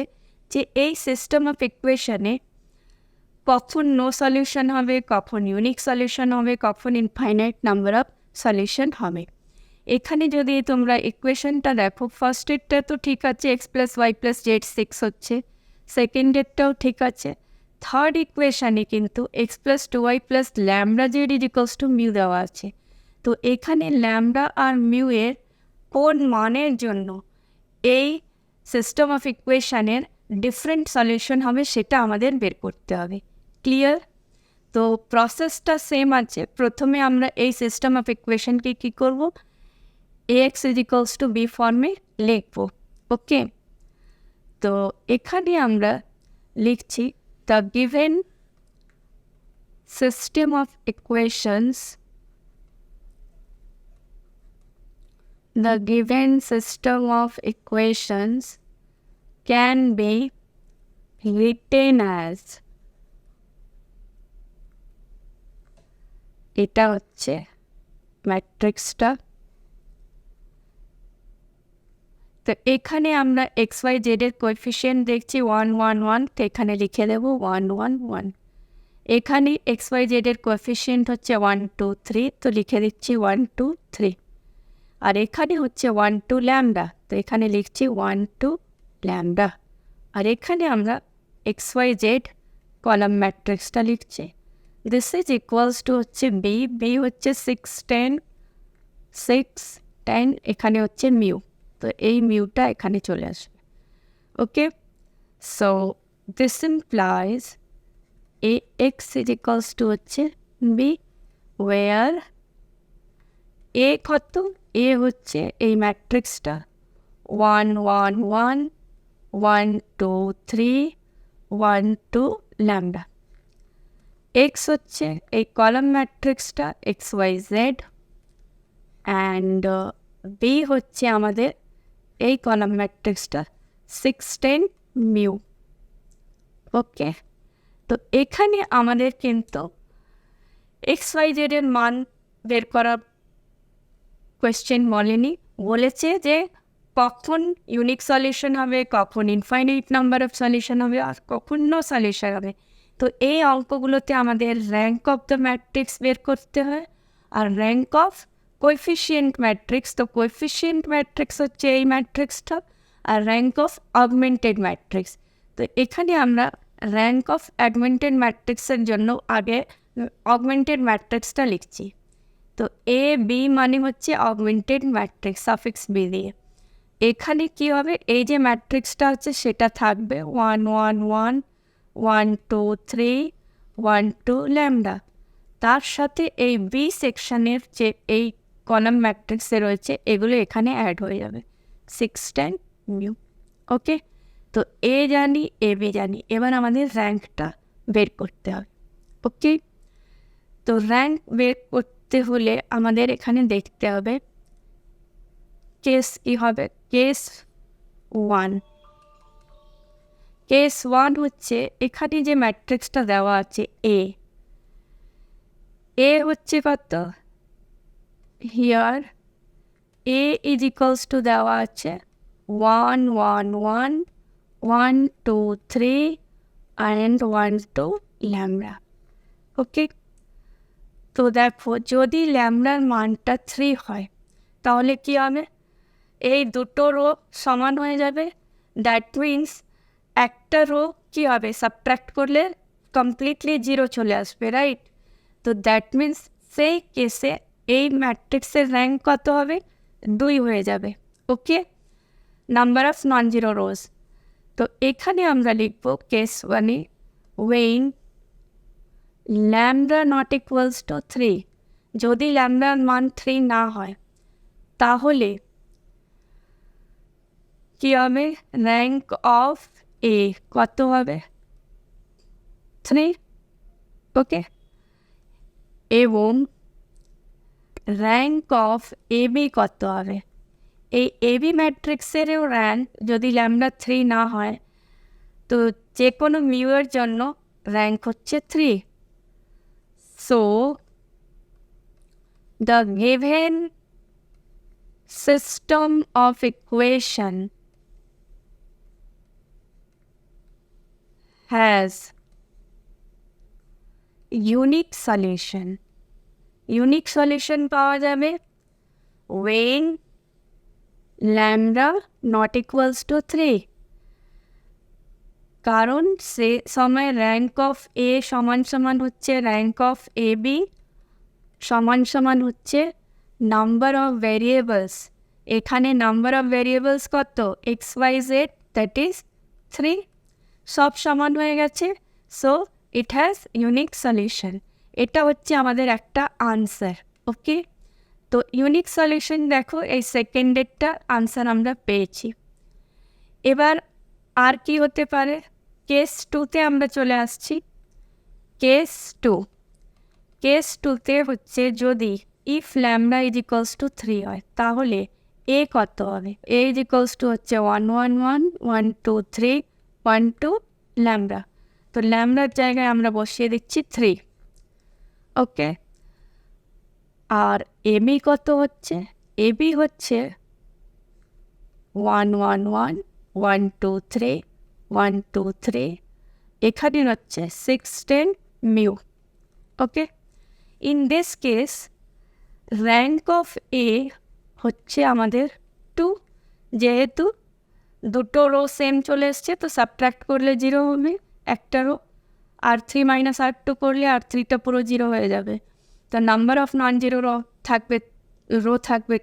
যে এই সিস্টেম অফ ইকুয়েশনে কখন নো সলিউশন হবে, কখন ইউনিক সলিউশন হবে, কখন ইনফাইনাইট নাম্বার অফ সলিউশন হবে। এখানে যদি তোমরা ইকুয়েশনটা দেখো, ফার্স্টেরটা তো ঠিক আছে, x plus y plus z 6 হচ্ছে, সেকেন্ডেরটাও ঠিক আছে। থার্ড ইকুয়েশানে কিন্তু x plus 2y plus lambda z is equals to mu দেওয়া আছে। তো এখানে ল্যামডা আর মিউ এর কোন মানের জন্য এই সিস্টেম অফ ইকুয়েশানের ডিফারেন্ট সলিউশন হবে সেটা আমাদের বের করতে হবে। ক্লিয়ার? তো প্রসেসটা সেম আছে। প্রথমে আমরা এই সিস্টেম অফ ইকুয়েশনকে কী করব, x is equals to b ফর্মে লিখব। ওকে, তো এখানে আমরা লিখছি the given system of equations, the given system of equations can be written as, এটা হচ্ছে ম্যাট্রিক্সটা। তো এখানে আমরা এক্স ওয়াই জেডের কোএফিসিয়েন্ট দেখছি 1 1 1, তো এখানে লিখে দেব 1 1 1। এখানে এক্স ওয়াই জেডের কোএফিসিয়েন্ট হচ্ছে 1 2 3, তো লিখে দিচ্ছি 1 2 3। আর এখানে হচ্ছে 1 2 ল্যামডা, তো এখানে লিখছি 1 2 ল্যামডা। আর এখানে আমরা এক্স ওয়াই জেড কলাম ম্যাট্রিক্সটা লিখছি। দিস ইজ ইকুয়ালস টু হচ্ছে বি, বি হচ্ছে 6 10 6 10, এখানে হচ্ছে মিউ, তো এই মিউটা এখানে চলে আসবে। Okay, so this implies A x is equals to হচ্ছে বি, ওয়ার এ কত, এ হচ্ছে এই ম্যাট্রিক্সটা 1 1 1 1 2 3 1 2 ল্যামডা। এক্স হচ্ছে এই কলাম ম্যাট্রিক্সটা x y z, and B হচ্ছে আমাদের এই কলাম ম্যাট্রিক্সটা 6 10 মিউ। ওকে, তো এখানে আমাদের কিন্তু এক্স ওয়াই জেডের মান বের করার কোয়েশ্চেন বলেনি, বলেছে যে কখন ইউনিক সলিউশন হবে, কখন ইনফাইনাইট নাম্বার অফ সলিউশন হবে, আর কখন নো সলিউশন হবে। তো এই অঙ্কগুলোতে আমাদের র্যাঙ্ক অফ দ্য ম্যাট্রিক্স বের করতে হয়, আর র্যাঙ্ক অফ কোএফিসিয়েন্ট ম্যাট্রিক্স, তো কোএফিসিয়েন্ট ম্যাট্রিক্স হচ্ছে এই ম্যাট্রিক্সটা, আর র্যাঙ্ক অফ অগমেন্টেড ম্যাট্রিক্স। তো এখানে আমরা র্যাঙ্ক অফ অগমেন্টেড ম্যাট্রিক্সের জন্য আগে অগমেন্টেড ম্যাট্রিক্সটা লিখছি। তো এ বি মানে হচ্ছে অগমেন্টেড ম্যাট্রিক্স সাফিক্স বি দিয়ে। এখানে কি হবে, এই যে ম্যাট্রিক্সটা হচ্ছে সেটা থাকবে 1 1 1 1 2 3 1 2 ল্যামডা, তার সাথে এই বি সেকশনের যে এই কলাম ম্যাট্রিক্সে রয়েছে এগুলো এখানে অ্যাড হয়ে যাবে 6 10 মিউ। ওকে, তো এ জানি এ বি জানি, এবার আমাদের র্যাঙ্কটা বের করতে হবে। ওকে, তো র্যাঙ্ক বের করতে হলে আমাদের এখানে দেখতে হবে কেস কি হবে, কেস 1। কেস 1 হচ্ছে এখানে যে ম্যাট্রিক্সটা দেওয়া আছে এ হচ্ছে কত, here A is equals two দেওয়া আছে 1 1 1 1 2 3 and 1 2 ল্যামডা। ওকে, তো দেখো যদি ল্যামডার মানটা 3 হয় তাহলে কি হবে, এই দুটো রো সমান হয়ে যাবে। দ্যাট মিন্স একটা রো কি হবে, সাবট্র্যাক্ট করলে কমপ্লিটলি 0 চলে আসবে, রাইট? তো দ্যাট মিন্স সেই কেসে এই ম্যাট্রিক্সের র্যাঙ্ক কত হবে, 2 হয়ে যাবে। Okay, number of non zero rows. তো এখানে আমরা লিখব case 1 when lambda not equals to 3, যদি ল্যামডার মান 3 না হয় তাহলে কি হবে, র্যাঙ্ক অফ এ কত হবে, 3। ওকে, এবং র্যাঙ্ক অফ এ বি কত হবে, এই এ বি ম্যাট্রিক্সেরও র্যাঙ্ক যদি ল্যামডা 3 না হয় তো যে কোনো মিউয়ের জন্য র্যাঙ্ক হচ্ছে 3। So the given system of equation has unique solution. Unique solution পাওয়া যাবে when lambda not equals to 3, কারণ সে সময় র্যাঙ্ক অফ এ সমান সমান হচ্ছে র্যাঙ্ক অফ এ বি সমান সমান হচ্ছে নাম্বার অফ ভ্যারিয়েবলস। এখানে নাম্বার অফ ভ্যারিয়েবলস কত, x y z, that is 3, সব সমান হয়ে গেছে। So it has unique solution. এটা হচ্ছে আমাদের একটা আনসার। ওকে, তো ইউনিক সলিউশন দেখো এই সেকেন্ডেরটা আনসার আমরা পেয়েছি। এবার আর কি হতে পারে, কেস 2তে আমরা চলে আসছি। কেস 2, কেস 2তে হচ্ছে যদি if lambda is equals to 3 হয় তাহলে এ কত হবে, এ ইজ ইকুয়ালস টু হচ্ছে 1 1 1 1 2 3 1 2 ল্যামডা। তো ল্যামডার জায়গায় আমরা বসিয়ে দিচ্ছি 3। ওকে, আর এ বি কত হচ্ছে, এ বি হচ্ছে 1 1 1 1 2 3 1 2 3, এখানে হচ্ছে 6 10 mu. Okay, in this case rank of A হচ্ছে আমাদের 2, যেহেতু দুটো রো সেম চলে এসছে তো সাবট্র্যাক্ট করলে 0 হবে একটা রো, আর 3 মাইনাস আর 2 করলে আর 3টা পুরো 0 হয়ে যাবে। তো number of non zero row থাকবে।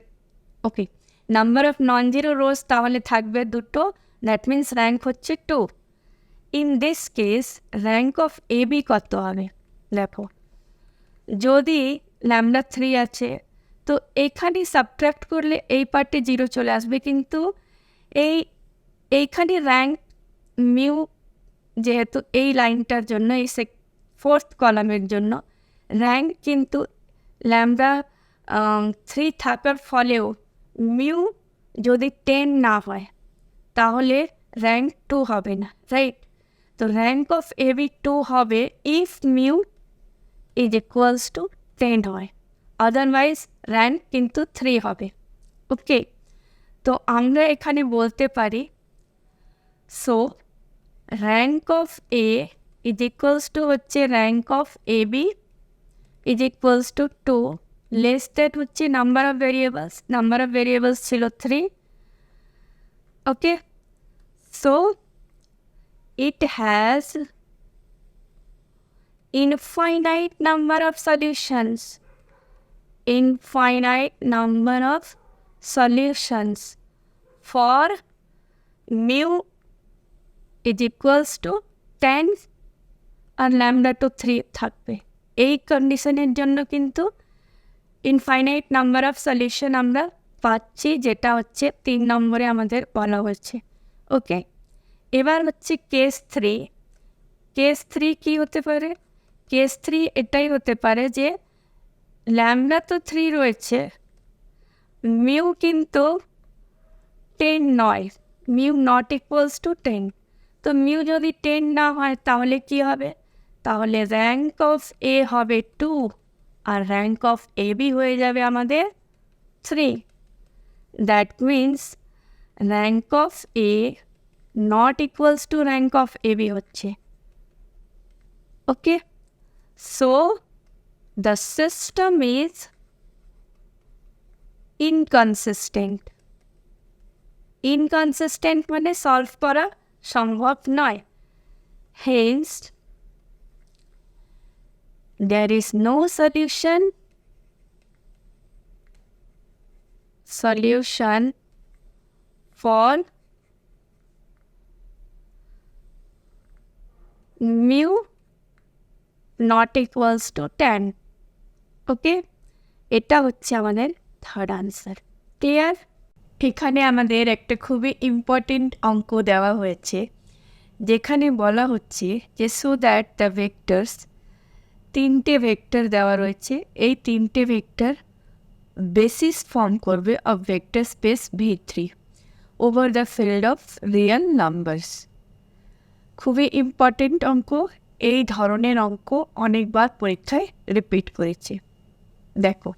Okay, number of non zero rows তাহলে থাকবে দুটো, দ্যাট মিন্স র্যাঙ্ক হচ্ছে 2। In this case rank of A B কত হবে, দেখো যদি ল্যামডা 3 আছে তো এখানে সাবট্র্যাক্ট করলে এই পার্টে 0 চলে আসবে, কিন্তু এইখানে র্যাঙ্ক মিউ যেহেতু এই লাইনটার জন্য এই 4th কলামের জন্য র্যাঙ্ক কিন্তু ল্যামডা 3 থাকার ফলেও মিউ যদি 10 না হয় তাহলে র্যাঙ্ক 2 হবে না, রাইট? তো র্যাঙ্ক অফ এ বি 2 হবে if mu is equals two 10 হয়, আদারওয়াইজ র্যাঙ্ক কিন্তু 3 হবে। ওকে, তো আমরা এখানে বলতে পারি so rank of A is equals to হচ্ছে rank of A B is equals to 2 less that হচ্ছে নাম্বার অফ ভেরিয়েবলস ছিল 3। Okay, so it has infinite number of solutions for mu is equals to 10 আর lambda two 3 থাকবে। এই কন্ডিশনের জন্য কিন্তু infinite number of solution আমরা পাচ্ছি, যেটা হচ্ছে 3 নম্বরে আমাদের বলা হয়েছে। ওকে, এবার হচ্ছে কেস 3। কেস 3 কী হতে পারে, কেস 3 এটাই হতে পারে যে ল্যামডা তো 3 রয়েছে, মিউ কিন্তু 10 নয়, মিউ নট ইকুয়ালস টু 10। তো মিউ যদি 10 না হয় তাহলে কি হবে? তাহলে র্যাঙ্ক অফ এ হবে 2 আর র্যাঙ্ক অফ এ বি হয়ে যাবে আমাদের 3। That means rank of A not equals to rank of A B হচ্ছে। Okay, so the system is inconsistent. Inconsistent মানে সলভ করা সম্ভব নয়। Hence there is no solution for mu not equals to 10। ওকে, এটা হচ্ছে আমাদের থার্ড আনসার। ক্লিয়ার? এখানে আমাদের একটা খুবই ইম্পর্টেন্ট অঙ্ক দেওয়া হয়েছে, যেখানে বলা হচ্ছে যে সো দ্যাট দ্য ভেক্টরস, তিনটে ভেক্টর দেওয়া রয়েছে, এই তিনটে ভেক্টর বেসিস ফর্ম করবে of vector space V3 over the field of real numbers. খুবই ইম্পর্টেন্ট অঙ্ক। এই ধরনের অঙ্ক অনেকবার পরীক্ষায় রিপিট করেছে। দেখো,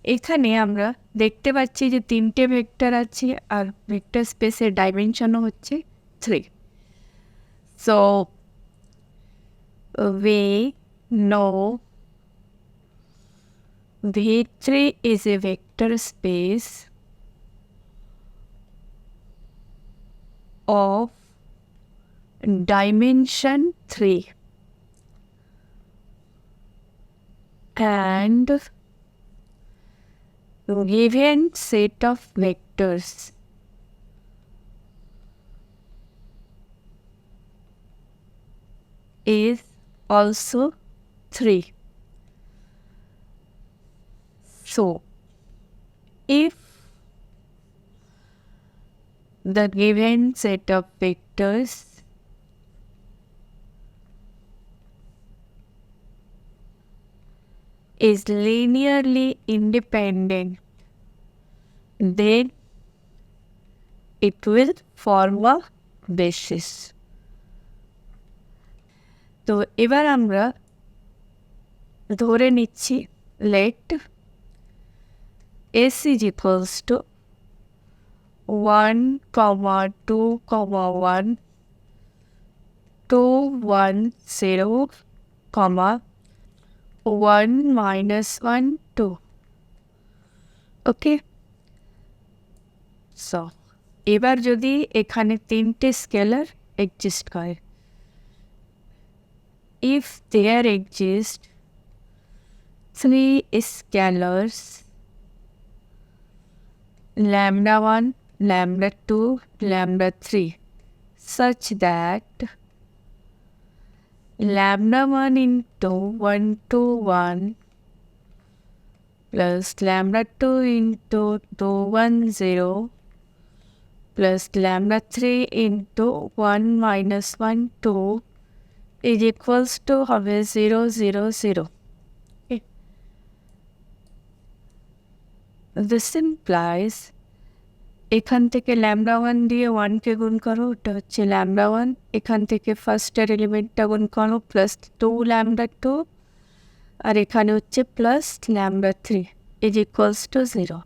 এখানে আমরা দেখতে পাচ্ছি যে তিনটে ভেক্টর আছে আর ভেক্টর স্পেসের ডাইমেনশনও হচ্ছে 3। So we know V3 is a vector space of dimension 3 and given set of vectors is also 3. So, if the given set of vectors is linearly independent, then it will form a basis. তো এবার আমরা ধরে নিচ্ছি let S is equals to 1, 2, 1, 2, 1, 0, 1, minus 1, 2. Okay, so এবার যদি এখানে তিনটে scalar exist করে, if there exist 3 scalars lambda 1, lambda 2, lambda 3 such that lambda 1 into 1 to 1 plus lambda 2 into 2, 1, 0 plus lambda 3 into 1 minus 1, 2 is equals to হবে 0, 0, 0. Okay. This implies এখান থেকে lambda 1 দিয়ে 1কে গুণ করো, ওটা হচ্ছে ল্যামডা 1, এখান থেকে ফার্স্টের এলিমেন্টটা গুণ করো প্লাস 2 ল্যামডা 2, আর এখানে হচ্ছে plus lambda 3 is equals to 0।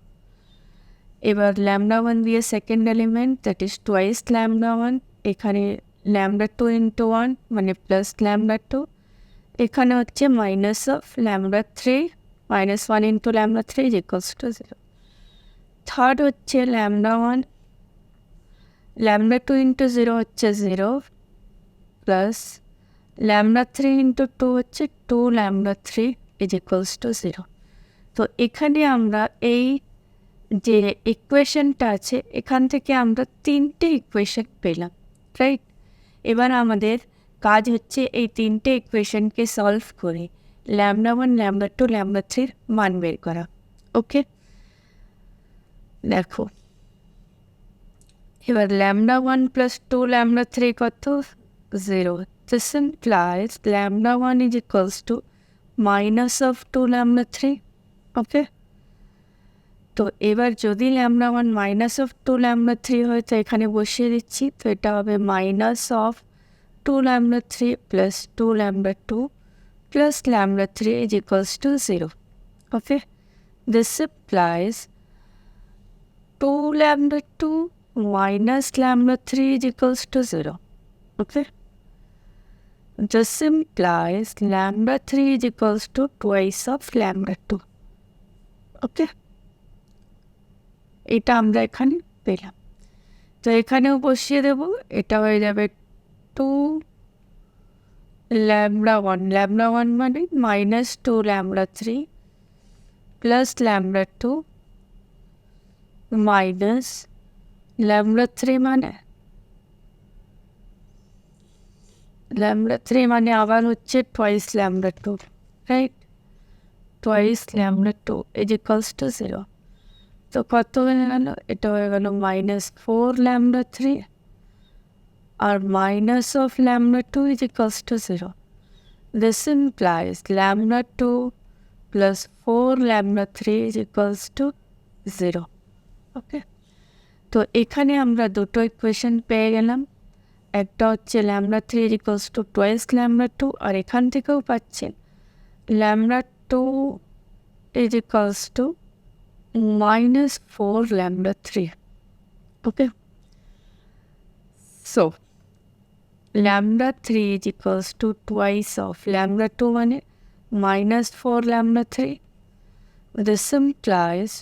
এবার ল্যামডা 1 দিয়ে second element that is twice lambda 1, এখানে ল্যামডা 2 ইন্টু 1 মানে প্লাস ল্যামডা 2, এখানে হচ্ছে minus of lambda 3, minus 1 into lambda 3 is equals to 0। Third হচ্ছে ল্যামডা 1, ল্যামডা 2 ইন্টু 0 হচ্ছে 0 প্লাস ল্যামডা 3 ইন্টু 2 হচ্ছে 2 lambda 3 is equals to 0। তো এখানে আমরা এই যে ইকুয়েশনটা আছে এখান থেকে আমরা তিনটে ইকুয়েশন পেলাম, রাইট? এবার আমাদের কাজ হচ্ছে এই তিনটে ইকুয়েশনকে সলভ করে ল্যামডা 1, ল্যামডা 2, ল্যামডা 3 মান বের করা। ওকে, দেখো এবার ল্যামডা 1 প্লাস 2 ল্যামডা 3 কত? 0। This implies lambda 1 is equals to minus of 2 lambda 3. Okay. তো এবার যদি lambda one minus of two lambda three হয় তো এখানে বসিয়ে দিচ্ছি, তো এটা হবে minus of two lambda three plus two lambda two plus lambda three is equals to 0. Okay, this implies 2 lambda 2 minus lambda 3 is equals to 0. Okay. This implies lambda 3 is equals to twice of lambda 2. Okay. এটা আমরা এখানে পেলাম। তো এখানেও বসিয়ে দেব, এটা হয়ে যাবে 2 lambda 1. lambda 1 মানে minus 2 lambda 3 plus lambda 2 minus lambda 3 মানে lambda 3 মানে আবার হচ্ছে twice lambda 2, right? twice lambda 2 is equals to 0. তো কত হয়ে গেল? এটা হয়ে গেল minus 4 lambda 3 R minus of lambda 2 is equals to 0. This implies lambda 2 plus 4 lambda 3 is equals to 0. ওকে, তো এখানে আমরা দুটো ইকুয়েশন পেয়ে গেলাম। একটা হচ্ছে lambda three is equals to twice lambda two, আর এখান থেকেও পাচ্ছেন lambda two is equals to minus 4 lambda three. Okay, so lambda three is equals to twice of lambda two মানে minus 4 lambda three. This implies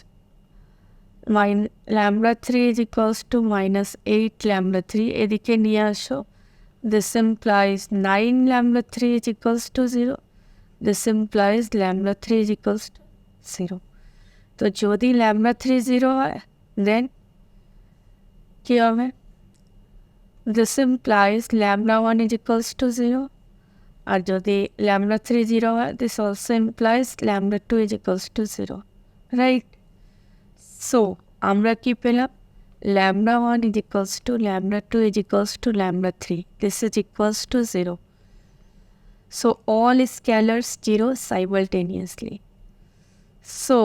lambda 3 is equals to minus 8 lambda 3. এদিকে নিয়ে আসো, this implies 9 lambda 3 is equals to 0. This implies lambda 3 is equals to 0. তো যদি lambda 3 0 হয় then কি হবে? This implies lambda 1 is equals to 0. আর যদি lambda 3 0 হয়, this also implies lambda 2 is equals to 0. Right? So আমরা কি পেলাম? lambda 1 is equals to lambda 2 is equals to lambda 3. This is equals to 0. So all scalars 0 simultaneously. So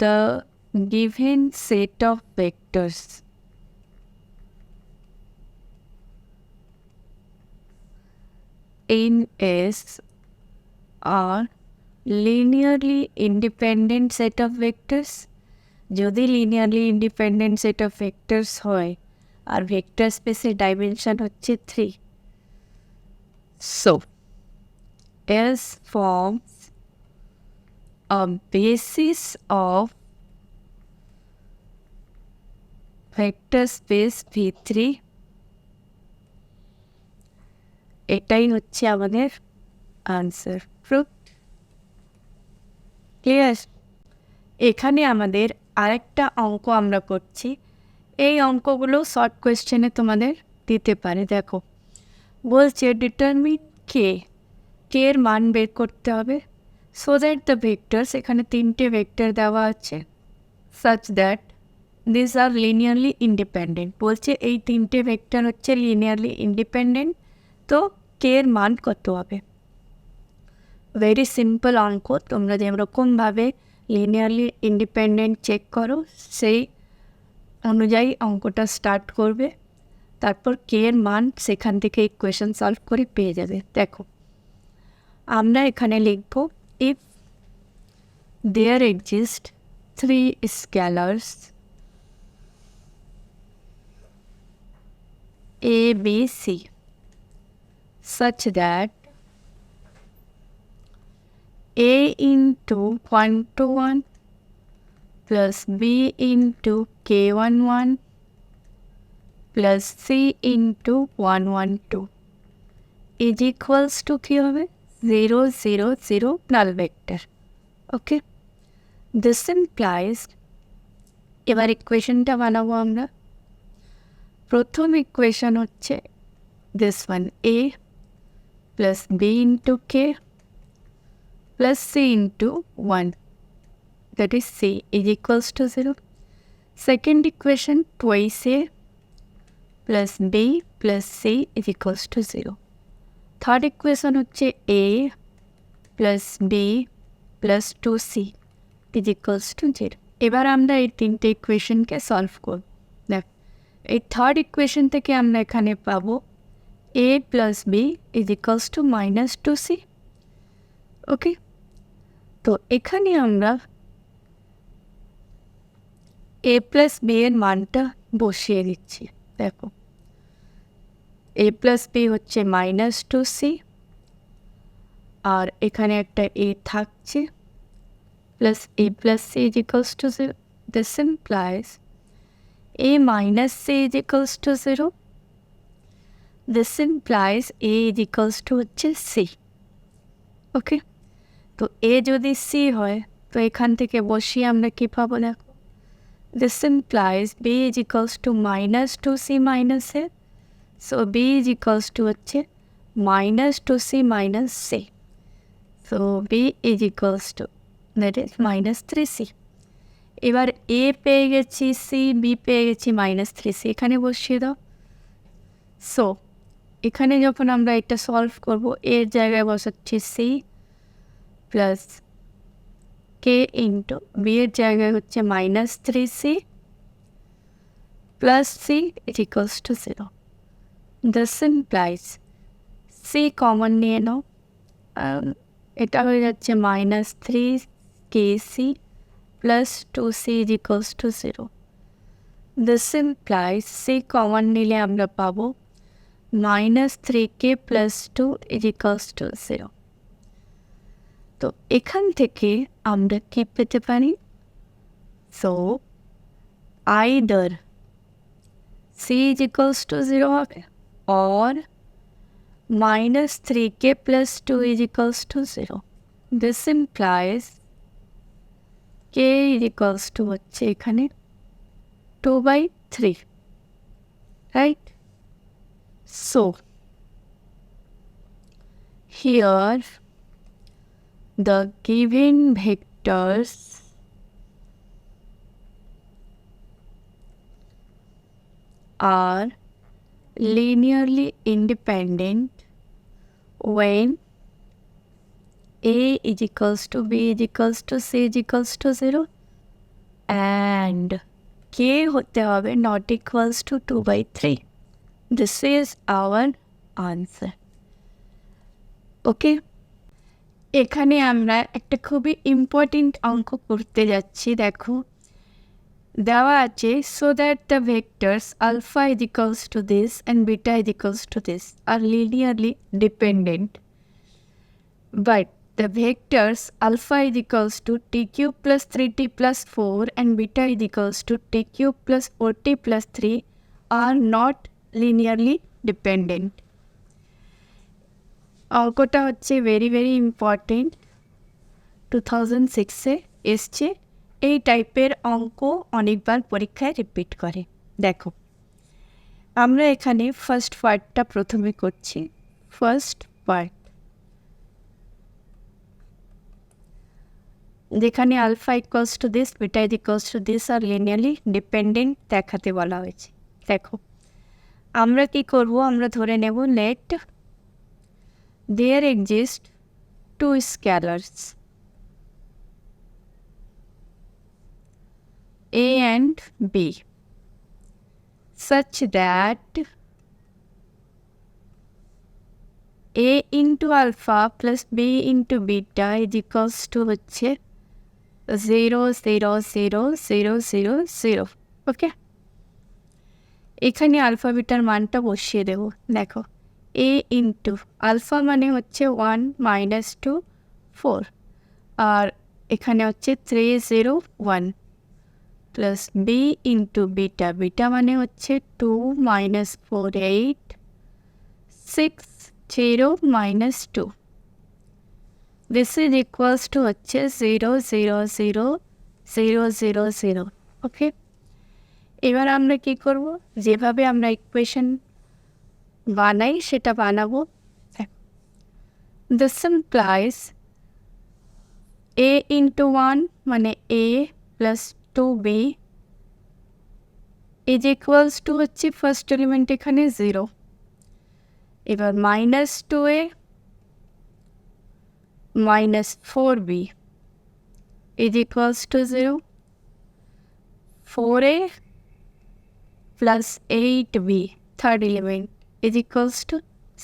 the given set of vectors in S are linearly independent set of vectors. যদি linearly independent set of vectors হয় আর vector স্পেসের dimension হচ্ছে 3, so S forms a basis of vector space V3। এটাই হচ্ছে আমাদের answer. Proof clear? এখানে আমাদের আরেকটা অঙ্ক আমরা করছি, এই অঙ্কগুলো শর্ট কোয়েশ্চেনে তোমাদের দিতে পারে। দেখো বলছে ডিটারমিন কে, কে এর মান বের করতে হবে সো দ্যাট দ্য ভেক্টরস, এখানে 3টে ভেক্টর দেওয়া আছে, such that this are linearly independent. বলছে এই 3টে ভেক্টর হচ্ছে লিনিয়ারলি ইন্ডিপেন্ডেন্ট, তো কে এর মান কত হবে? ভেরি সিম্পল অঙ্ক, তোমরা যেরকমভাবে লিনিয়ারলি ইন্ডিপেন্ডেন্ট চেক করো সেই অনুযায়ী অঙ্কটা স্টার্ট করবে, তারপর কে এর মান সেখান থেকে ইকুয়েশন সলভ করে পেয়ে যাবে। দেখো আমরা এখানে লিখব if there exist 3 scalars A, B, C such that A into 1 to 1 plus B into K11 plus C into 1 1 2 is equals to কি হবে? 0 0 0 null vector. Okay, this implies, এবার ইকুয়েশনটা বানাবো আমরা। প্রথম ইকুয়েশন হচ্ছে this one A plus B into K plus C into 1, that is C is equals to 0. Second equation twice A plus B plus C is equals to 0. Third equation হচ্ছে A plus B plus 2C is equals to 0. এবার আমরা এই তিনটে ইকুয়েশনকে solve করব। দেখ, এই third equation থেকে আমরা এখানে পাবো a plus b is equals to minus two c. Okay, তো এখানে আমরা a প্লাস বি এর মানটা বসিয়ে দিচ্ছি। দেখো, a প্লাস বি হচ্ছে মাইনাস টু সি, আর এখানে একটা a থাকছে, plus a plus c is equals to 0. This implies a minus c is equals to 0. This implies a is equals to হচ্ছে c. ওকে, তো a যদি c হয় তো এখান থেকে বসিয়ে আমরা কি পাবো দেখো, this implies b is equals to minus 2c minus a. So b is equals to হচ্ছে minus 2c minus c. So b is equals to that is minus 3c. এবার a পেয়ে গেছি, c, b পেয়ে গেছি minus 3c, এখানে বসিয়ে দাও। So এখানে যখন আমরা এটা সলভ করব, এর জায়গায় বসাচ্ছি c প্লাস কে ইন্টু বি এর জায়গায় হচ্ছে minus 3c plus c is equals to 0. This implies c common নিয়ে নাও, এটা হয়ে যাচ্ছে minus 3kc plus 2c is equals to 0. This implies c common নিলে আমরা পাবো minus 3k plus 2 is equals to 0. তো এখান থেকে আমরা কি পেতে পারি? So either c is equals to 0 হবে or minus 3k plus 2 is equals to 0. This implies k is equals to হচ্ছে এখানে 2/3, right? So here the given vectors are linearly independent when a is equals to b is equals to c is equals to 0 and k হতে হবে not equals to 2/3. This is our answer. ওকে, এখানে আমরা একটা খুবই important অঙ্ক করতে যাচ্ছি। দেখো, দেওয়া আছে so that the vectors alpha is equals to this and beta is equals to this are linearly dependent, but the vectors alpha is equals to t cube plus 3t plus 4 and beta is equals to t cube plus 4t plus 3 are not linearly dependent. অঙ্কটা হচ্ছে very very important, 2006-এ এসছে। এই টাইপের অঙ্ক অনেকবার পরীক্ষায় repeat করে। দেখো, আমরা এখানে ফার্স্ট পার্টটা প্রথমে করছি। ফার্স্ট পার্ট যেখানে alpha equals to this, beta is equals to this are linearly dependent দেখাতে বলা হয়েছে। দেখো, আমরা কি করব, আমরা ধরে নেব let there exist two scalars a and b such that a into alpha plus b into beta is equals to হচ্ছে 0 0 0 0 0 0. ওকে, এখানে আলফা বিটার মানটা বসিয়ে দেব। দেখো, a ইন্টু আলফা মানে হচ্ছে 1 মাইনাস 2 4, আর এখানে হচ্ছে 3 0 1 plus b into beta, beta মানে হচ্ছে 2 minus 4 8 6 0 minus 2. This is equals to হচ্ছে 0 0 0 0 0 0. ওকে, এবার আমরা কি করব, যেভাবে আমরা ইকুয়েশন বানাই সেটা বানাবো। দিস ইমপ্লাইজ a ইন্টু 1 মানে a plus 2b is equals to হচ্ছে ফার্স্ট এলিমেন্ট এখানে 0, এবার minus 2a minus 4b is equals to 0. 4a plus 8b third element is equals to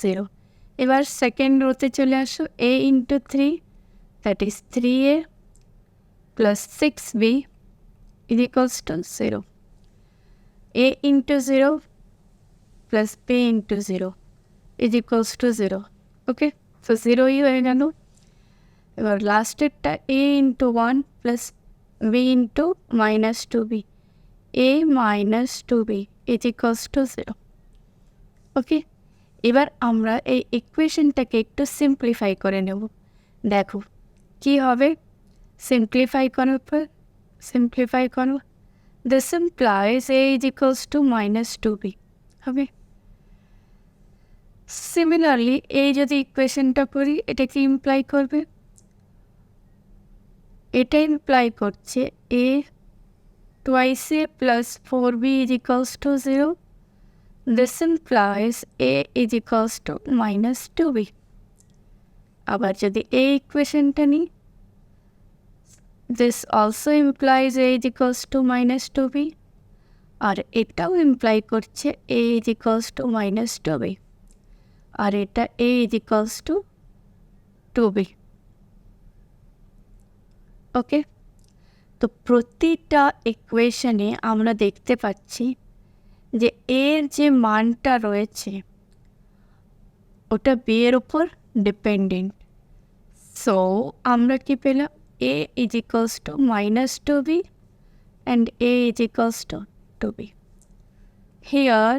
0। এবার সেকেন্ড রোতে চলে আসো, a into 3 that is 3a plus 6b is equals to 0। a into 0 plus b into 0 is equals to 0। Okay, so 0ই হয়ে গেল। এবার লাস্টেরটা a into 1 plus b into minus 2b, a minus 2b is equals to 0। Okay, এবার আমরা এই ইকুয়েশনটাকে একটু simplify করে নেব। দেখো কি হবে সিম্পলিফাই করার পর, সিম্পলিফাই করো, this implies a is equals to minus 2b হবে। সিমিলারলি এই যদি ইকুয়েশনটা করি, এটা কি ইমপ্লাই করবে? এটা ইমপ্লাই করছে a twice a plus 4b is equals to 0. This implies a is equals to minus 2b. আবার যদি এই ইকুয়েশনটা নিই, this also implies a is equals to minus 2b. আর এটাও ইমপ্লাই করছে a is equals to minus 2b. আর এটা a is equals to 2b. ওকে, তো প্রতিটা ইকুয়েশনে আমরা দেখতে পাচ্ছি যে এর যে মানটা রয়েছে ওটা বি এর উপর ডিপেন্ডেন্ট। সো আমরা কি পেলাম? A is equals to minus 2b and a is equals to 2b। Here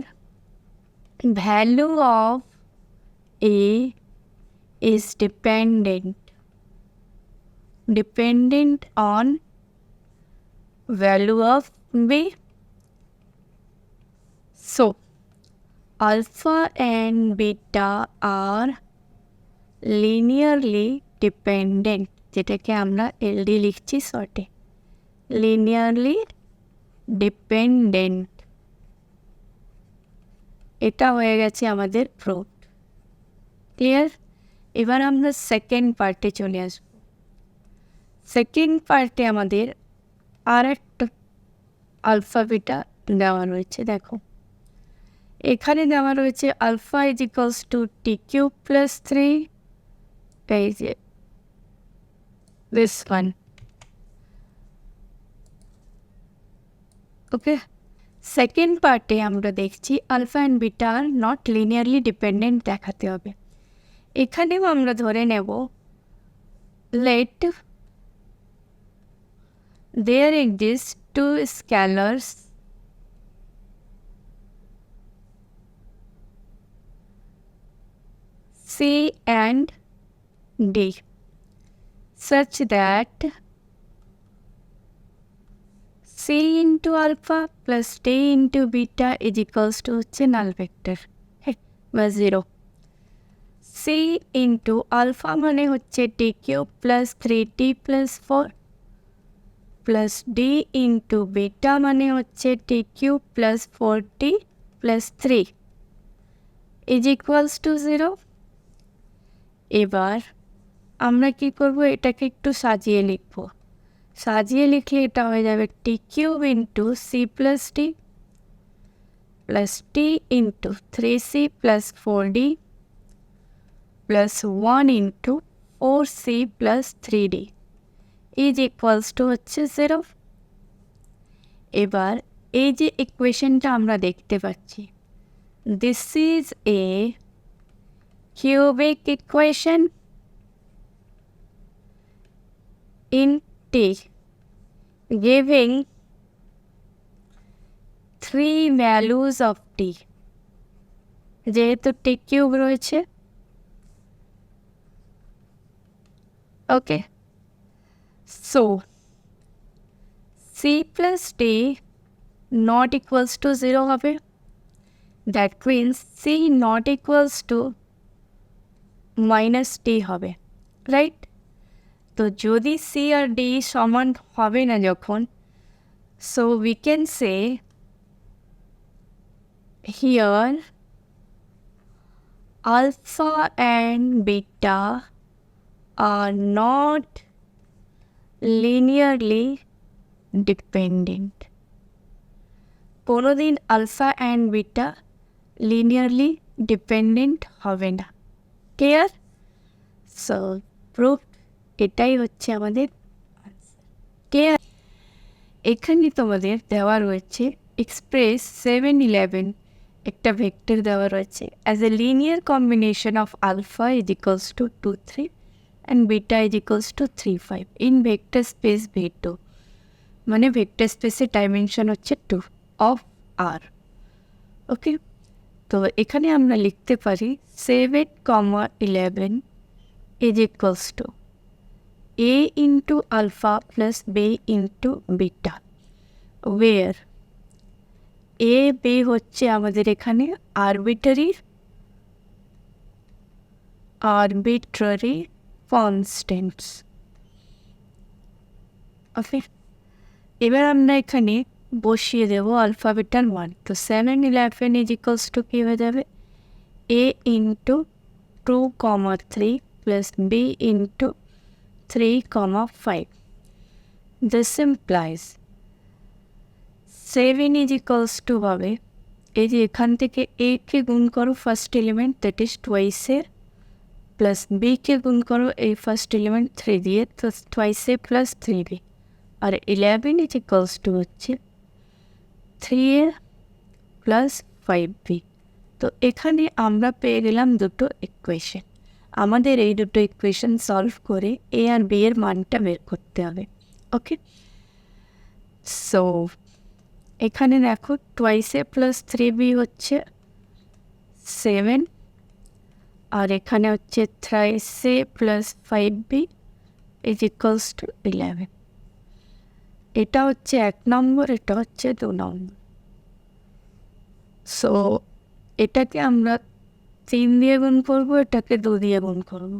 value of A is dependent on value of b. So alpha and beta are linearly dependent, যেটাকে আমরা LD লিখছি শর্টে, linearly dependent। এটা হয়ে গেছে আমাদের proof. Clear? এবার আমরা সেকেন্ড পার্টে চলে আসবো। সেকেন্ড পার্টে আমাদের আর একটা আলফা বিটা দেওয়া রয়েছে। দেখো এখানে দেওয়া রয়েছে alpha is equals to t cube plus 3, এই যে দিস ওয়ান। ওকে, সেকেন্ড পার্টে আমরা দেখছি alpha and beta are not linearly dependent দেখাতে হবে। এখানেও আমরা ধরে নেব let there exist two scalars C and D such that C into alpha plus D into beta is equals to null vector বা 0। C into alpha মানে হচ্ছে t cube plus 3t plus 4 plus d into beta মানে হচ্ছে t cube plus 4t প্লাস 3 is equals to 0। এবার আমরা কি করব? এটাকে একটু সাজিয়ে লিখব। সাজিয়ে লিখলে এটা হয়ে যাবে t cube into c plus d plus t into 3c plus 4d plus 1 into 4c plus 3d is equals to হচ্ছে 0। এবার এই যে ইকুয়েশনটা আমরা দেখতে পাচ্ছি, this is a cubic equation in t giving 3 values of t. যেহেতু t cube রয়েছে, ওকে, so c plus d not equals to 0 হবে। that means c not equals to minus d হবে, রাইট? তো যদি c আর d সমান হবে না যখন, so we can say here alpha and beta are not linearly dependent. কোনোদিন alpha and beta linearly dependent হবে না। ক্লিয়ার? সো প্রুফ, এটাই হচ্ছে আমাদের ক্লিয়ার। এখানে তোমাদের দেওয়া রয়েছে এক্সপ্রেস 7-11 একটা ভেক্টর দেওয়া রয়েছে as a linear combination of alpha is equals to 2, 3 and beta is equals to 3, 5 in vector space V2, মানে ভেক্টর স্পেসের ডাইমেনশন হচ্ছে 2 অফ আর। ওকে, তো এখানে আমরা লিখতে পারি 7, 11 is equals two A into alpha plus B into beta, where A, B হচ্ছে আমাদের এখানে arbitrary constants। ওকে, এবার আমরা এখানে বসিয়ে দেবো আলফা বিটার মান। তো 7, 11 ইজ ইকুয়ালস টু কী হয়ে যাবে? A into 2, 3 plus B into 3, 5. This implies 7 is equals to হবে এই যে এখান থেকে A কে গুণ করো first element, that is twice a, plus B কে গুণ করো এই ফার্স্ট এলিমেন্ট 3 দিয়ে, তো টুয়াইস এ প্লাস 3B, আর 11 ইজ ইকুয়ালস টু হচ্ছে 3A প্লাস 5B। তো এখানে আমরা পেয়ে গেলাম দুটো ইকুয়েশন। আমাদের এই দুটো ইকুয়েশন সলভ করে এ আর বি এর মানটা বের করতে হবে। ওকে, সো এখানে দেখো টুয়াইস এ প্লাস 3B হচ্ছে 7, আর এখানে হচ্ছে thrice A plus 5B is equals two 11। এটা হচ্ছে 1 নম্বর, এটা হচ্ছে 2 নম্বর। সো এটাকে আমরা 3 দিয়ে গুণ করবো, এটাকে 2 দিয়ে গুণ করবো,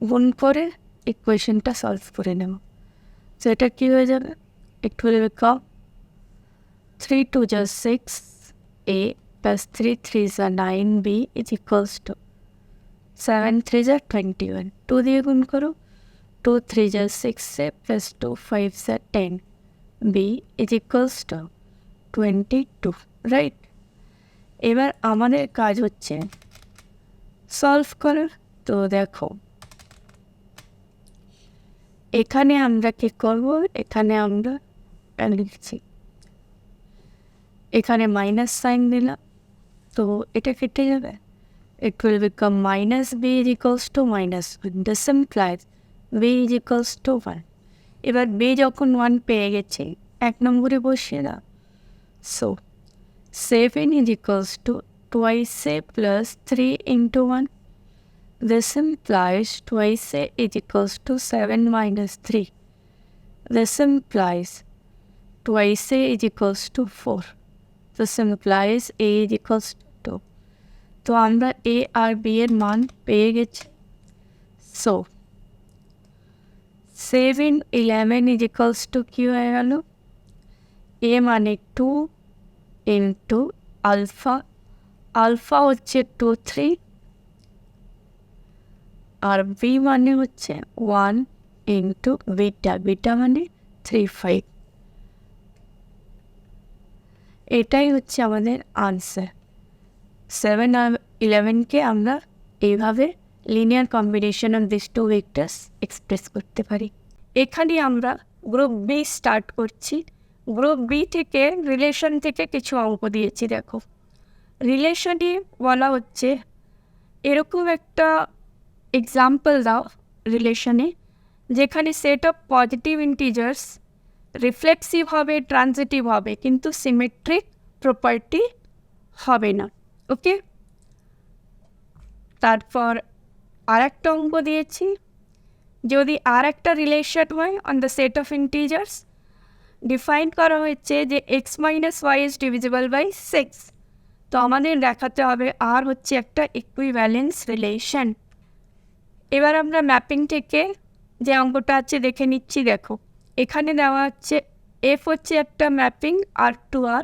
গুণ করে ইকুয়েশনটা সলভ করে নেব। তো এটা কী হয়ে যাবে? একটু হলে কম, 3 2 যা 6A প্লাস 3 3 যা 9B ইজ ইকুয়ালস টু 7 3 যা 21। 2 দিয়ে গুণ করো, 2 3 যা 6A প্লাস 2 5 যা 10B is equals two 22, right? এবার আমাদের কাজ হচ্ছে সলভ করার। তো দেখো এখানে আমরা কি করব, এখানে আমরা লিখছি, এখানে মাইনাস সাইন দিলাম, তো এটা কেটে যাবে, it will become minus B is equals to minus 1. This implies B is equals to 1. এবার B যখন 1 পেয়ে গেছে 1 নম্বরে বসিয়ে দাও। So 7 is equals to twice A plus 3 into 1. This implies twice A is equals to 7 minus 3. This implies twice A is equals to 4. This implies A is equals to 2. তো আমরা A R B এর মান পেয়ে গেছি। So 7 11 is equals to কি হয়ে গেল? A মানে 2 ইন্টু আলফা, আলফা হচ্ছে 2 3, আর B মানে হচ্ছে 1 ইন্টু বিটা, বিটা মানে 3 5। এটাই হচ্ছে আমাদের আনসার। 7 আর 11কে আমরা এইভাবে linear combination of this two vectors express করতে পারি। এখানে আমরা গ্রুপ বি স্টার্ট করছি। গ্রুপ বি থেকে রিলেশন থেকে কিছু অঙ্ক দিয়েছি। দেখো রিলেশনে বলা হচ্ছে এরকম একটা এক্সাম্পল দাও রিলেশনে যেখানে set of positive integers reflexive হবে, ট্রানজিটিভ হবে, কিন্তু সিমেট্রিক প্রপার্টি হবে না। ওকে, তারপর আর একটা অঙ্ক দিয়েছি, যদি আর একটা রিলেশন হয় on the set of integers, define করা হয়েছে যে x minus y is divisible by 6। তো আমাদের দেখাতে হবে আর হচ্ছে একটা ইকুইভ্যালেন্স রিলেশন। এবার আমরা ম্যাপিং থেকে যে অঙ্কটা আছে দেখে নিচ্ছি। দেখো এখানে দেওয়া হচ্ছে এফ হচ্ছে একটা mapping R to R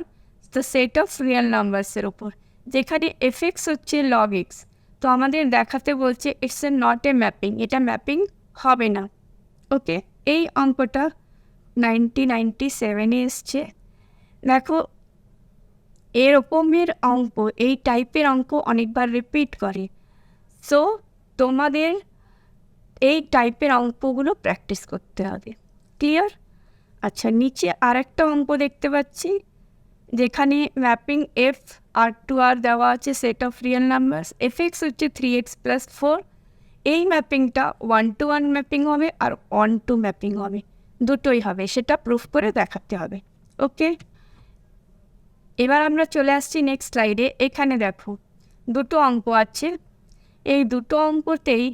the set of real নাম্বারসের ওপর, যেখানে এফ এক্স হচ্ছে লগ এক্স। তো আমাদের দেখাতে বলছে it's a not a mapping, এটা ম্যাপিং হবে না। ওকে, এই অঙ্কটা 1997 এসছে। দেখো এরকমের অঙ্ক, এই টাইপের অঙ্ক অনেকবার রিপিট করে। সো তোমাদের এই টাইপের অঙ্কগুলো প্র্যাকটিস করতে হবে। ক্লিয়ার? আচ্ছা, নিচে আর একটা অঙ্ক দেখতে পাচ্ছি, যেখানে ম্যাপিং এফ আর টু আর দেওয়া আছে set of real numbers. F x হচ্ছে 3x+4। এই ম্যাপিংটা 1-to-1 ম্যাপিং হবে আর 1-to ম্যাপিং হবে, দুটোই হবে, সেটা প্রুফ করে দেখাতে হবে। ওকে, এবার আমরা চলে আসছি নেক্সট স্লাইডে। এখানে দেখো দুটো অঙ্ক আছে, এই দুটো অঙ্কতেই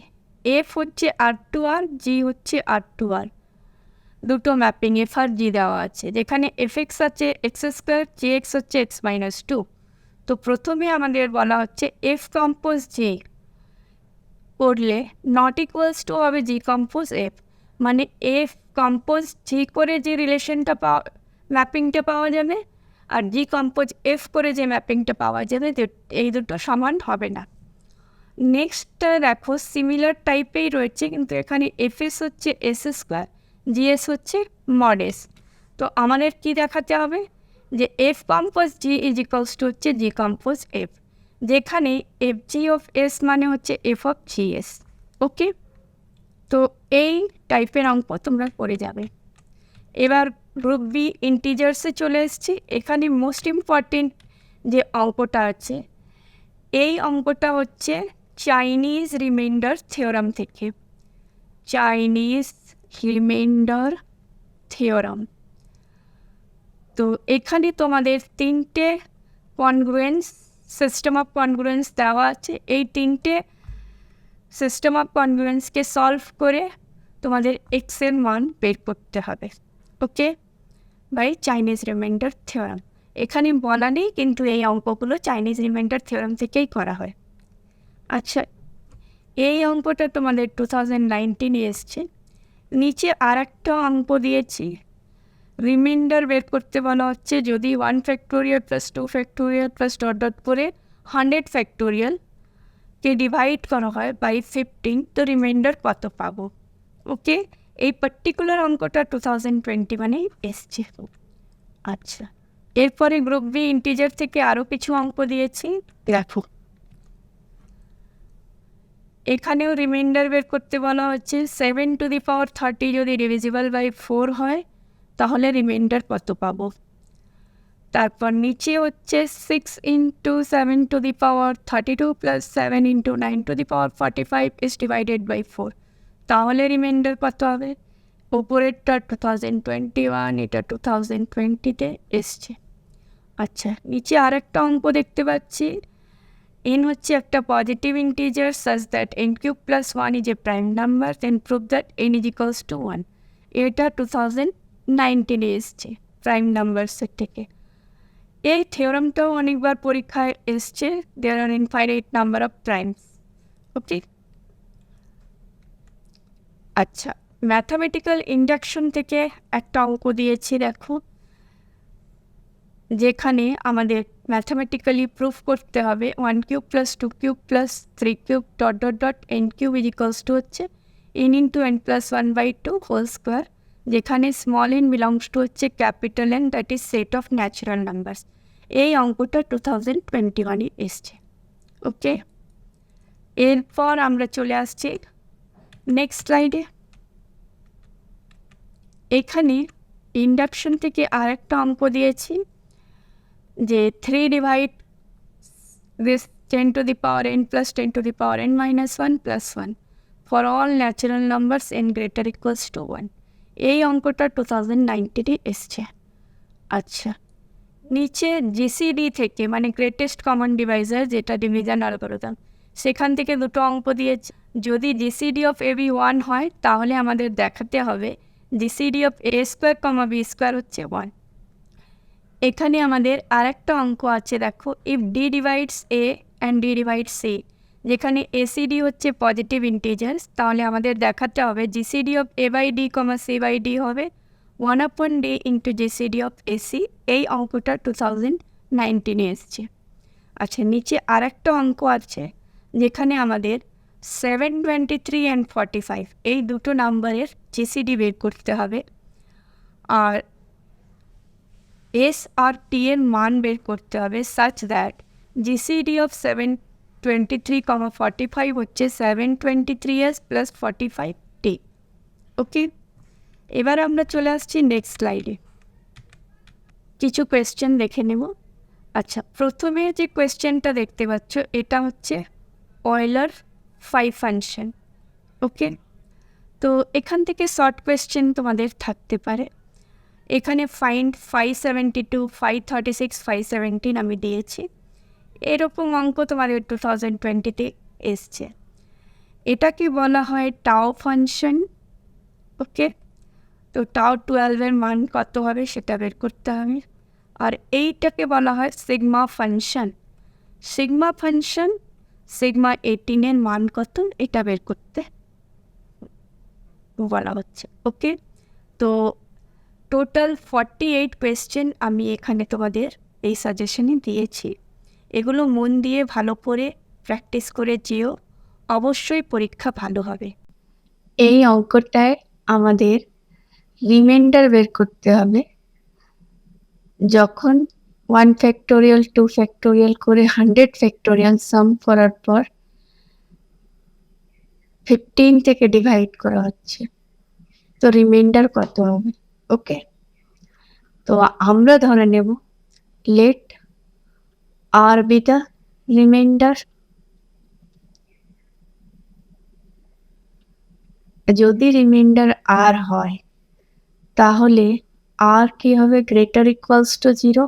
এফ হচ্ছে R2R, জি হচ্ছে R2R, দুটো ম্যাপিং এফ আর জি দেওয়া আছে, যেখানে এফ এক্স আছে x², জি এক্স হচ্ছে x-2। তো প্রথমে আমাদের বলা হচ্ছে এফ কম্পোজ জি করলে নট ইকুয়ালস টু হবে জি কম্পোজ এফ, মানে এফ কম্পোজ জি করে যে রিলেশনটা ম্যাপিংটা পাওয়া যাবে আর জি কম্পোজ এফ করে যে ম্যাপিংটা পাওয়া যাবে, এই দুটো সমান হবে না। নেক্সটটা দেখো সিমিলার টাইপেই রয়েছে, কিন্তু এখানে এফএস হচ্ছে s², জিএস হচ্ছে মড এস। তো আমাদের কি দেখাতে হবে যে F compose G is equals to হচ্ছে জি কম্পোজ এফ, যেখানে এফ জি অফ এস মানে হচ্ছে এফ অফ জি এস। ওকে, তো এই টাইপের অঙ্ক তোমরা করে যাবে। এবার গ্রুপ বি ইন্টিজার্সে চলে এসেছি। এখানে মোস্ট ইম্পর্টেন্ট যে অঙ্কটা আছে, এই অঙ্কটা হচ্ছে চাইনিজ রিমাইন্ডার থিওরাম থেকে। Chinese reminder theorem. তো এখানে তোমাদের তিনটে কনগ্রুয়েন্স, সিস্টেম অফ কনগ্রুয়েন্স দেওয়া আছে। এই তিনটে সিস্টেম অফ কনগ্রুয়েন্সকে সলভ করে তোমাদের এক্সের মান বের করতে হবে। ওকে, বাই চাইনিজ রিমাইন্ডার থিওরাম। এখানে বলা নেই, কিন্তু এই অঙ্কগুলো চাইনিজ রিমাইন্ডার থিওরাম থেকেই করা হয়। আচ্ছা, এই অঙ্কটা তোমাদের 2019 এসছে। নিচে আর একটা অঙ্ক দিয়েছি, রিমাইন্ডার বের করতে বলা হচ্ছে যদি 1 factorial plus 2 factorial plus dot dot করে 100 ফ্যাক্টোরিয়ালকে ডিভাইড করা হয় বাই 15, তো রিমাইন্ডার কত পাবো। ওকে, এই পার্টিকুলার অঙ্কটা 2021 এসছে। আচ্ছা, এরপরে গ্রুপ বি ইন্টিজার থেকে আরও কিছু অঙ্ক দিয়েছি, দেখো। এখানেও রিমাইন্ডার বের করতে বলা হচ্ছে 7⁻30 যদি ডিভিজিবল বাই 4 হয় তাহলে রিমাইন্ডার কত পাবো। তারপর নিচে হচ্ছে 6×7⁻32 প্লাস 7×9⁻45 ইজ ডিভাইডেড বাই 4, তাহলে রিমাইন্ডার কত হবে। ওপরেরটা 2021, এটা 2020-তে এসছে। আচ্ছা, নিচে আর একটা অঙ্ক দেখতে পাচ্ছি, n হচ্ছে একটা positive integer such that n³ + 1 is a prime number, then prove that n is equals to 1. এটা 2019-এ এসছে প্রাইম নাম্বারসের থেকে। এই থিওরামটাও অনেকবার পরীক্ষায় এসছে, দেয়ার are infinite number of primes. ওকে, আচ্ছা, ম্যাথামেটিক্যাল ইন্ডাকশন থেকে একটা অঙ্ক দিয়েছি, দেখো, যেখানে আমাদের ম্যাথামেটিক্যালি প্রুফ করতে হবে 1³ + 2³ + 3³ dot dot dot n³ is equals to হচ্ছে n × n+1/2 হোল স্কোয়ার, যেখানে স্মল n বিলংস টু হচ্ছে capital N, that is set of natural numbers. এই অঙ্কটা 2021-এ এসছে। ওকে, এরপর আমরা চলে আসছি নেক্সট স্লাইডে। এখানে ইন্ডাকশন থেকে আরেকটা অঙ্ক দিয়েছি, যে 3 divide this 10⁻n plus 10⁻n minus 1 plus 1 for all natural numbers n greater equals to 1. এই অঙ্কটা 2019-এ এসছে। আচ্ছা, নিচে জিসিডি থেকে, মানে গ্রেটেস্ট কমন ডিভাইজার, যেটা ডিভিশন অ্যালগরিদম, সেখান থেকে দুটো অঙ্ক দিয়েছে। যদি জিসিডি অফ এবি 1 হয় তাহলে আমাদের দেখাতে হবে জিসিডি অফ a², b² হচ্ছে 1। এখানে আমাদের আরেকটা অঙ্ক আছে, দেখো, if d divides a and d divides c, যেখানে এসিডি হচ্ছে পজিটিভ ইন্টিজার্স, তাহলে আমাদের দেখাতে হবে জিসিডি অফ a/d, c/d হবে 1/d into GCD of AC. এই অঙ্কটা 2019-এ এসছে। আচ্ছা, নিচে আরেকটা অঙ্ক আছে, যেখানে আমাদের 723 অ্যান্ড 45 এই দুটো নাম্বারের জিসিডি বের করতে হবে। আর এস আর টি এর মান বের করতে হবে সাচ দ্যাট জিসিডি অফ 723, 45 হচ্ছে 723s প্লাস 45t। ওকে, এবার আমরা চলে আসছি নেক্সট স্লাইডে, কিছু কোয়েশ্চেন দেখে নেব। আচ্ছা, প্রথমে যে কোয়েশ্চেনটা দেখতে পাচ্ছ এটা হচ্ছে অয়েলার ফাই ফাংশন। ওকে, তো এখান থেকে শর্ট কোয়েশ্চেন তোমাদের থাকতে পারে। এখানে ফাইন্ড 572, 536, 517 আমি দিয়েছি। এরকম অঙ্ক তোমাদের 2020-তে এসছে। এটাকে বলা হয় টাও ফাংশন। ওকে, তো টাও 12-এর মান কত হবে সেটা বের করতে হবে। আর এইটাকে বলা হয় sigma function. Sigma function, sigma 18-এর মান কত এটা বের করতে বলা হচ্ছে। ওকে, তো টোটাল 48 কোয়েশ্চেন আমি এখানে তোমাদের এই সাজেশনে দিয়েছি। এগুলো মন দিয়ে ভালো করে প্র্যাকটিস করে যেও, অবশ্যই পরীক্ষা ভালো হবে। এই অঙ্কটায় আমাদের রিমাইন্ডার বের করতে হবে। যখন 1 ফ্যাক্টোরিয়াল 2 ফ্যাক্টোরিয়াল করে 100 ফ্যাক্টোরিয়াল সাম করার পর 15 থেকে ডিভাইড করা হচ্ছে, তো রিমাইন্ডার কত হবে? ওকে, তো আমরা ধরে নেব let r be the remainder. যদি রিমাইন্ডার আর হয় তাহলে আর কি হবে? গ্রেটার ইকুয়ালস টু 0,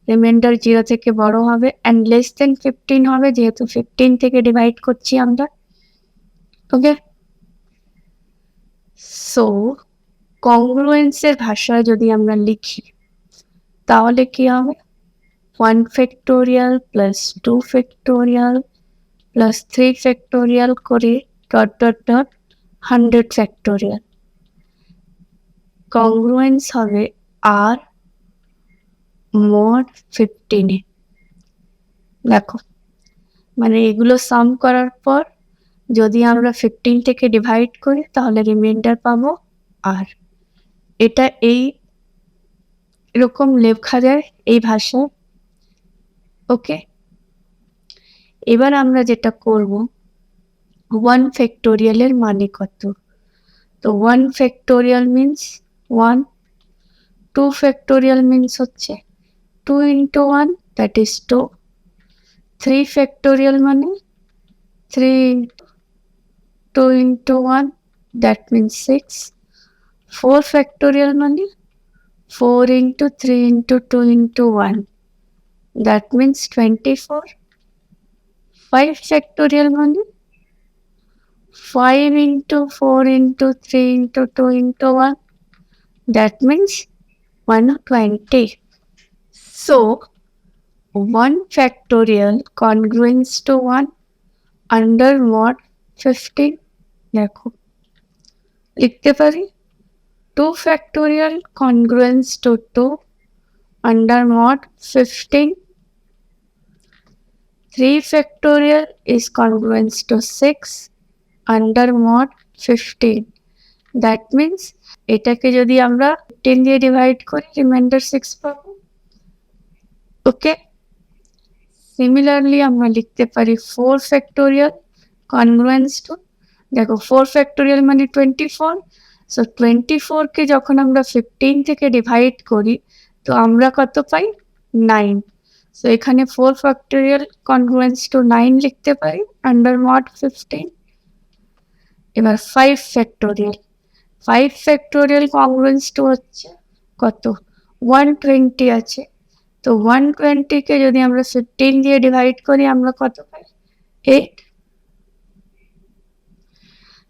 রিমাইন্ডার 0 থেকে বড় হবে, অ্যান্ড লেস দেন 15 হবে, যেহেতু 15 থেকে ডিভাইড করছি আমরা। ওকে, সো কংগ্রুয়েন্সের ভাষায় যদি আমরা লিখি তাহলে কি হবে? 1 factorial plus 2 factorial plus 3 factorial করে ডট ডট ডট 100 ফ্যাক্টোরিয়াল। কংগ্রুয়েন্স হবে আর মোড 15-এ। দেখো, মানে এগুলো সাম করার পর যদি আমরা 15 থেকে ডিভাইড করি তাহলে রিমাইন্ডার পাবো আর। এটা এই এরকম লেখা যায় এই ভাষায়। ওকে, এবার আমরা যেটা করব, 1 ফ্যাক্টোরিয়ালের মানে কত? তো 1 ফ্যাক্টোরিয়াল মিন্স 1, 2 ফ্যাক্টোরিয়াল মিন্স হচ্ছে 2 into 1, that is 2, 3 ফ্যাক্টোরিয়াল মানে 3 into 2 into 1, that means 6, 4 factorial মানে 4 into 3 into 2 into 1, that means 24, 5 factorial মানে 5 into 4 into 3 into 2 into 1, that means 120. So 1 factorial congruence to 1 under mod 15. দেখো লিখতে পারি 2 factorial congruence to 2 under mod 15. 3 factorial is congruence to 6 under mod 15. That means এটাকে যদি আমরা 10 দিয়ে divide করি reminder 6 পাবো। ওকে, সিমিলারলি আমরা লিখতে পারি 4 ফ্যাক্টোরিয়াল কনগ্রুয়েন্স টু, দেখো 4 ফ্যাক্টোরিয়াল মানে 24, সো 24কে যখন আমরা 15 থেকে ডিভাইড করি তো আমরা কত পাই? 9। সো এখানে 4 ফ্যাক্টোরিয়াল কনগ্রুয়েন্স টু 9 লিখতে পারি আন্ডার মড 15। এবার 5 ফ্যাক্টোরিয়াল, 5 ফ্যাক্টোরিয়াল কংগ্রুয়েন্স টু হচ্ছে কত? 120 আছে, তো 120কে যদি আমরা 15 দিয়ে ডিভাইড করি আমরা কত পাই? 8।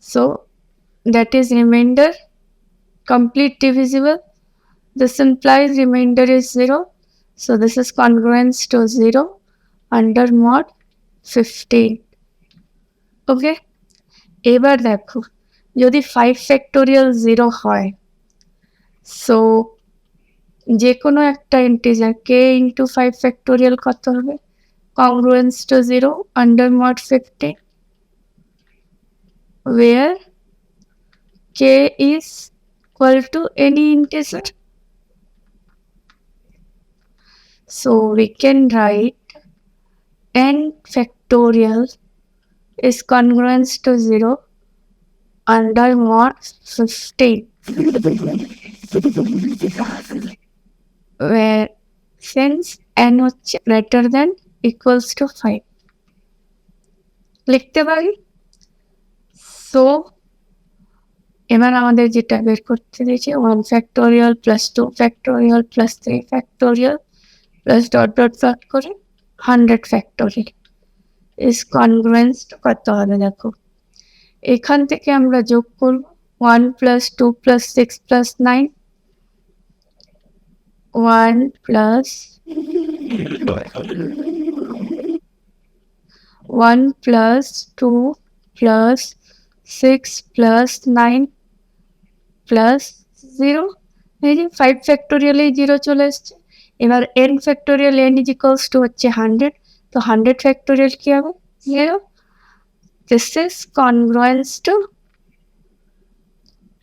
So that is remainder complete divisible. This implies remainder is 0. So this is congruence to 0 under mod 15. Okay, এবার দেখো যদি 5 ফ্যাক্টোরিয়াল 0 হয়, সো যে কোনো একটা ইন্টিজার k into 5 ফ্যাক্টোরিয়াল কত হবে? Congruence to 0 under mod 15, where k is equal to any integer. So we can write n factorial is congruent to 0 under mod 15, where since n হচ্ছে greater than equals to 5 লিখতে পারি। So এবার আমাদের যেটা বের করতে দিয়েছে 1 factorial plus 2 factorial plus 3 factorial plus dot dot dot করে 100 factorial is congruent to কত হবে দেখো, এখান থেকে আমরা যোগ করব 1 plus 2 plus 6 plus 9, 1 plus 1 plus 2 plus 6 plus 9 plus 0, এই যে 5 factorial এই 0 চলে এসছে। এবার n factorial n is equals to হচ্ছে 100, তো 100 factorial কি হবে 0। This is congruent to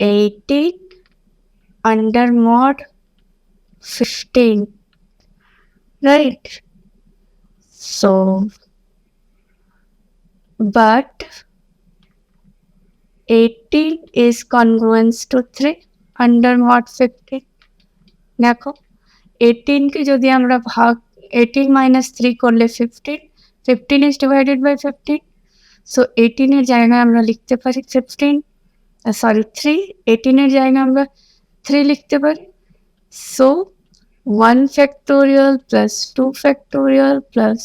18 under mod 15, right? So but 18 is congruent to 3 under mod 15। দেখো 18 কে যদি আমরা ভাগ 18 minus 3 করলে 15, 15 is divided by 15, so 18 এর জায়গায় আমরা লিখতে পারি 15, 3, 18 এর জায়গায় আমরা 3 লিখতে পারি। So 1 factorial plus 2 factorial plus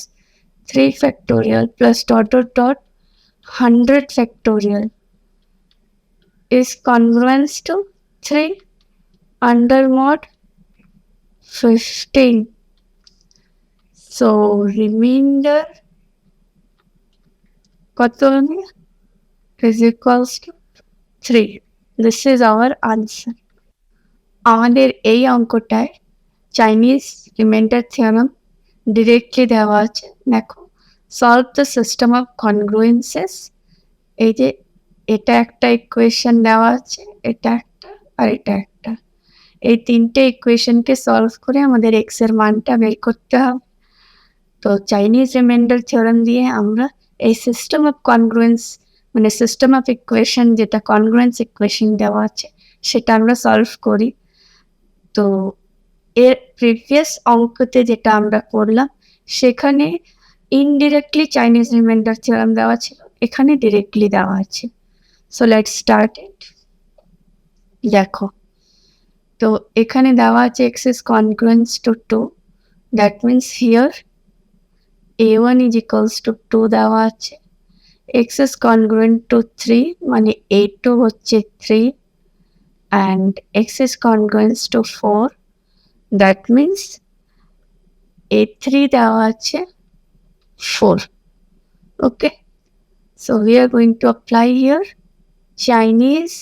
3 factorial plus dot dot dot 100 factorial is congruent to 3 under mod 15. So remainder কত হবে is equals to 3. This is our answer. আমাদের এই অঙ্কটায় চাইনিজ রিমাইন্ডার থিওরাম ডিরেক্টলি দেওয়া আছে। দেখো সলভ দ্য সিস্টেম অফ কনগ্রুয়েন্সেস, এই যে এটা একটা ইকুয়েশন দেওয়া আছে, এটা একটা আর এটা একটা, এই তিনটে ইকুয়েশনকে সলভ করে আমাদের এক্স এর মানটা বের করতে হবে। তো চাইনিজ রিমাইন্ডার থিওরাম দিয়ে আমরা এই সিস্টেম অফ কনগ্রুয়েন্স মানে সিস্টেম অফ ইকুয়েশন যেটা কনগ্রুয়েন্স ইকুয়েশন দেওয়া আছে সেটা আমরা সলভ করি। তো এর প্রিভিয়াস অঙ্কতে যেটা আমরা করলাম সেখানে ইনডিরেক্টলি চাইনিজ রিমাইন্ডার থিওরাম দেওয়া ছিল, এখানে ডিরেক্টলি দেওয়া আছে। So let's start it. দেখো তো এখানে দেওয়া আছে x is congruent to 2, that means here a1 is equals to 2 দেওয়া আছে, x is congruent to 3 মানে a2 হচ্ছে 3 and x is congruent to 4, that means a3 দেওয়া আছে 4. Okay, so we are going to apply here Chinese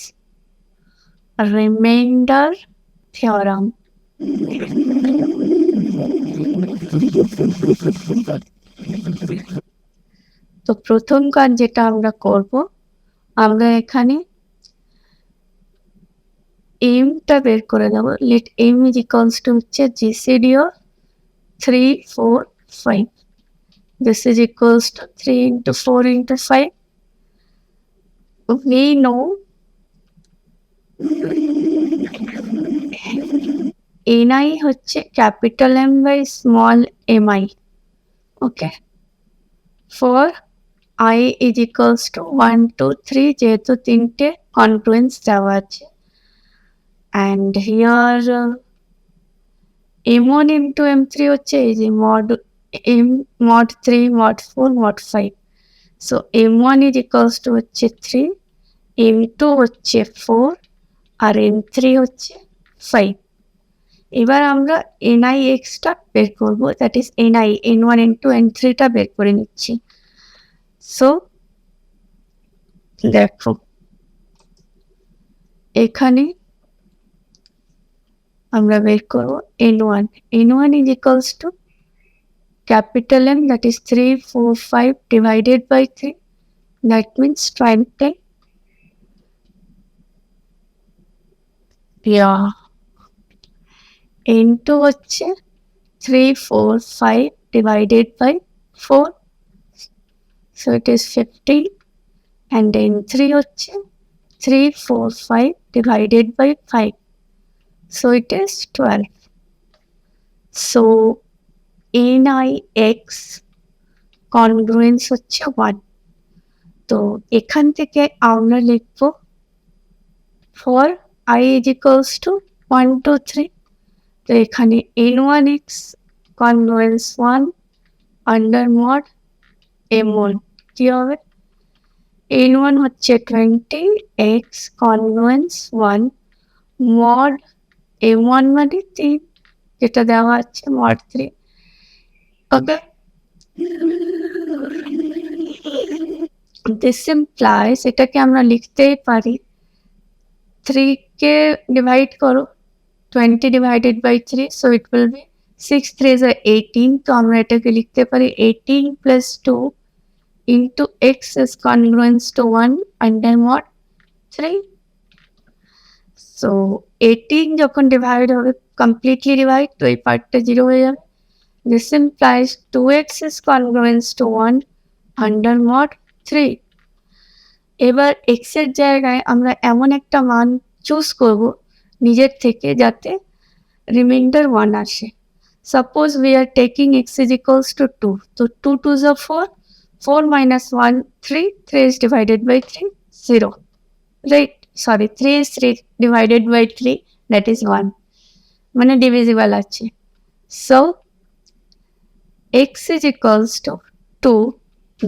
remainder theorem. তো প্রথম কাজ যেটা আমরা করব, আমরা এখানে mটা বের করে দেব। let m is equals to হচ্ছে GCD of 3, 4, 5. This is equals to 3 into 4 into 5. We know ni হচ্ছে capital M by small mi. Okay, for I is equals to 1, 2, 3 যেহেতু তিনটে কনগ্রুয়েন্স দেওয়া আছে, and here m1 m2 m3 হচ্ছে এই যে mod 3 mod 4 mod 5. so m1 is equals to হচ্ছে 3, m2 হচ্ছে 4 আর m3 হচ্ছে 5। এবার আমরা nix টা বের করব, that is ni n1 n2 n3 টা বের করে নিচ্ছি। সো দেখো এখানে আমরা বের করব n1 is equals to capital M, that is 3, 4, 5 divided by 3, that means 20. Yeah, n2 হচ্ছে 3, 4, 5 divided by 4. So it is 15. And then 3 হচ্ছে 3, 4, 5 divided by 5. So it is 12. So NIX congruence হচ্ছে 1. তো এখান থেকে আমরা লিখব for I is equals to 1 to 3. তো এখানে N1X congruence 1 under mod M1 কি হবে? N1 হচ্ছে 20, X congruence 1 mod M1 মানে 3, যেটা দেওয়া আছে mod 3. ওকে, this implies এটাকে আমরা লিখতেই পারি 3 কে ডিভাইড করো 20 divided by 3, so it will be 6 3s are 18. তো আমরা এটাকে লিখতে পারি 18 plus 2 into X is congruence to 1 under mod 3. So 18 যখন ডিভাইড হবে completely divide, তো এই পার্টটা 0 হয়ে যাবে. This implies 2x is congruence to 1 under mod 3. এবার x এর জায়গায় আমরা এমন একটা মান চুজ করব নিজের থেকে যাতে রিমাইন্ডার 1 আসে. Suppose we are taking x is equals to 2. So 2 2s are 4. 4 minus 1, 3. 3 is divided by 3, 0. Right? Sorry, 3 is 3 divided by 3, that is 1. মানে divisible আছে. So x is equals to 2,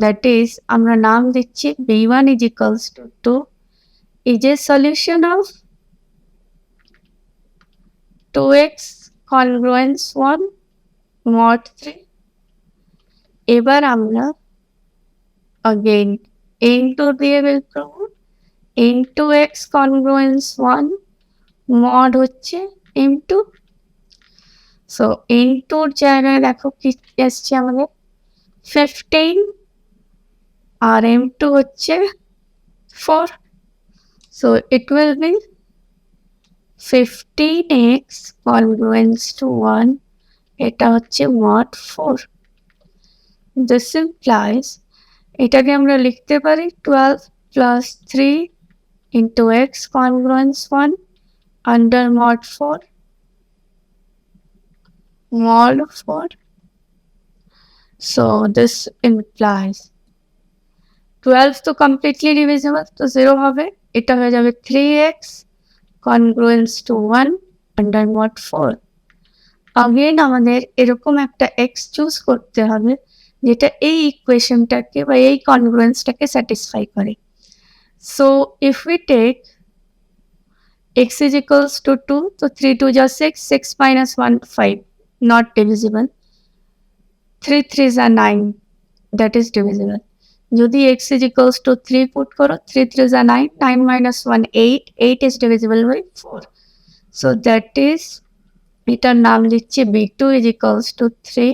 that is আমরা নাম দিচ্ছি b1 is equals to 2 is a solution of 2x congruence 1 mod 3. এবার আমরা again into দিয়ে বের করব into x congruence 1 mod হচ্ছে m2. So into জায়গায় দেখো কি আসছে আমাদের 15 আর m2 হচ্ছে 4. So it will be 15x congruence to 1, এটা হচ্ছে mod 4. This implies এটাকে আমরা লিখতে পারি 12 plus 3 into x congruence 1 under mod 4 mod 4. So this implies 12 তো completely divisible, তো 0 হবে, এটা হয়ে যাবে 3x congruence to 1 under mod 4. Again আমাদের এরকম একটা x চুজ করতে হবে যেটা এই ইকুয়েশনটাকে বা এই কনগ্রুয়েন্সটাকে স্যাটিসফাই করে. So if we take x is equals to 2, so 3 2 is 6, 6 minus 1 5, not divisible. 3 3s are 9, that is divisible. যদি x is equals to 3 put করো 3 3s are 9, 9 minus 1 8, 8 is divisible by 4. So that is এটার নাম দিচ্ছি b2 is equals to 3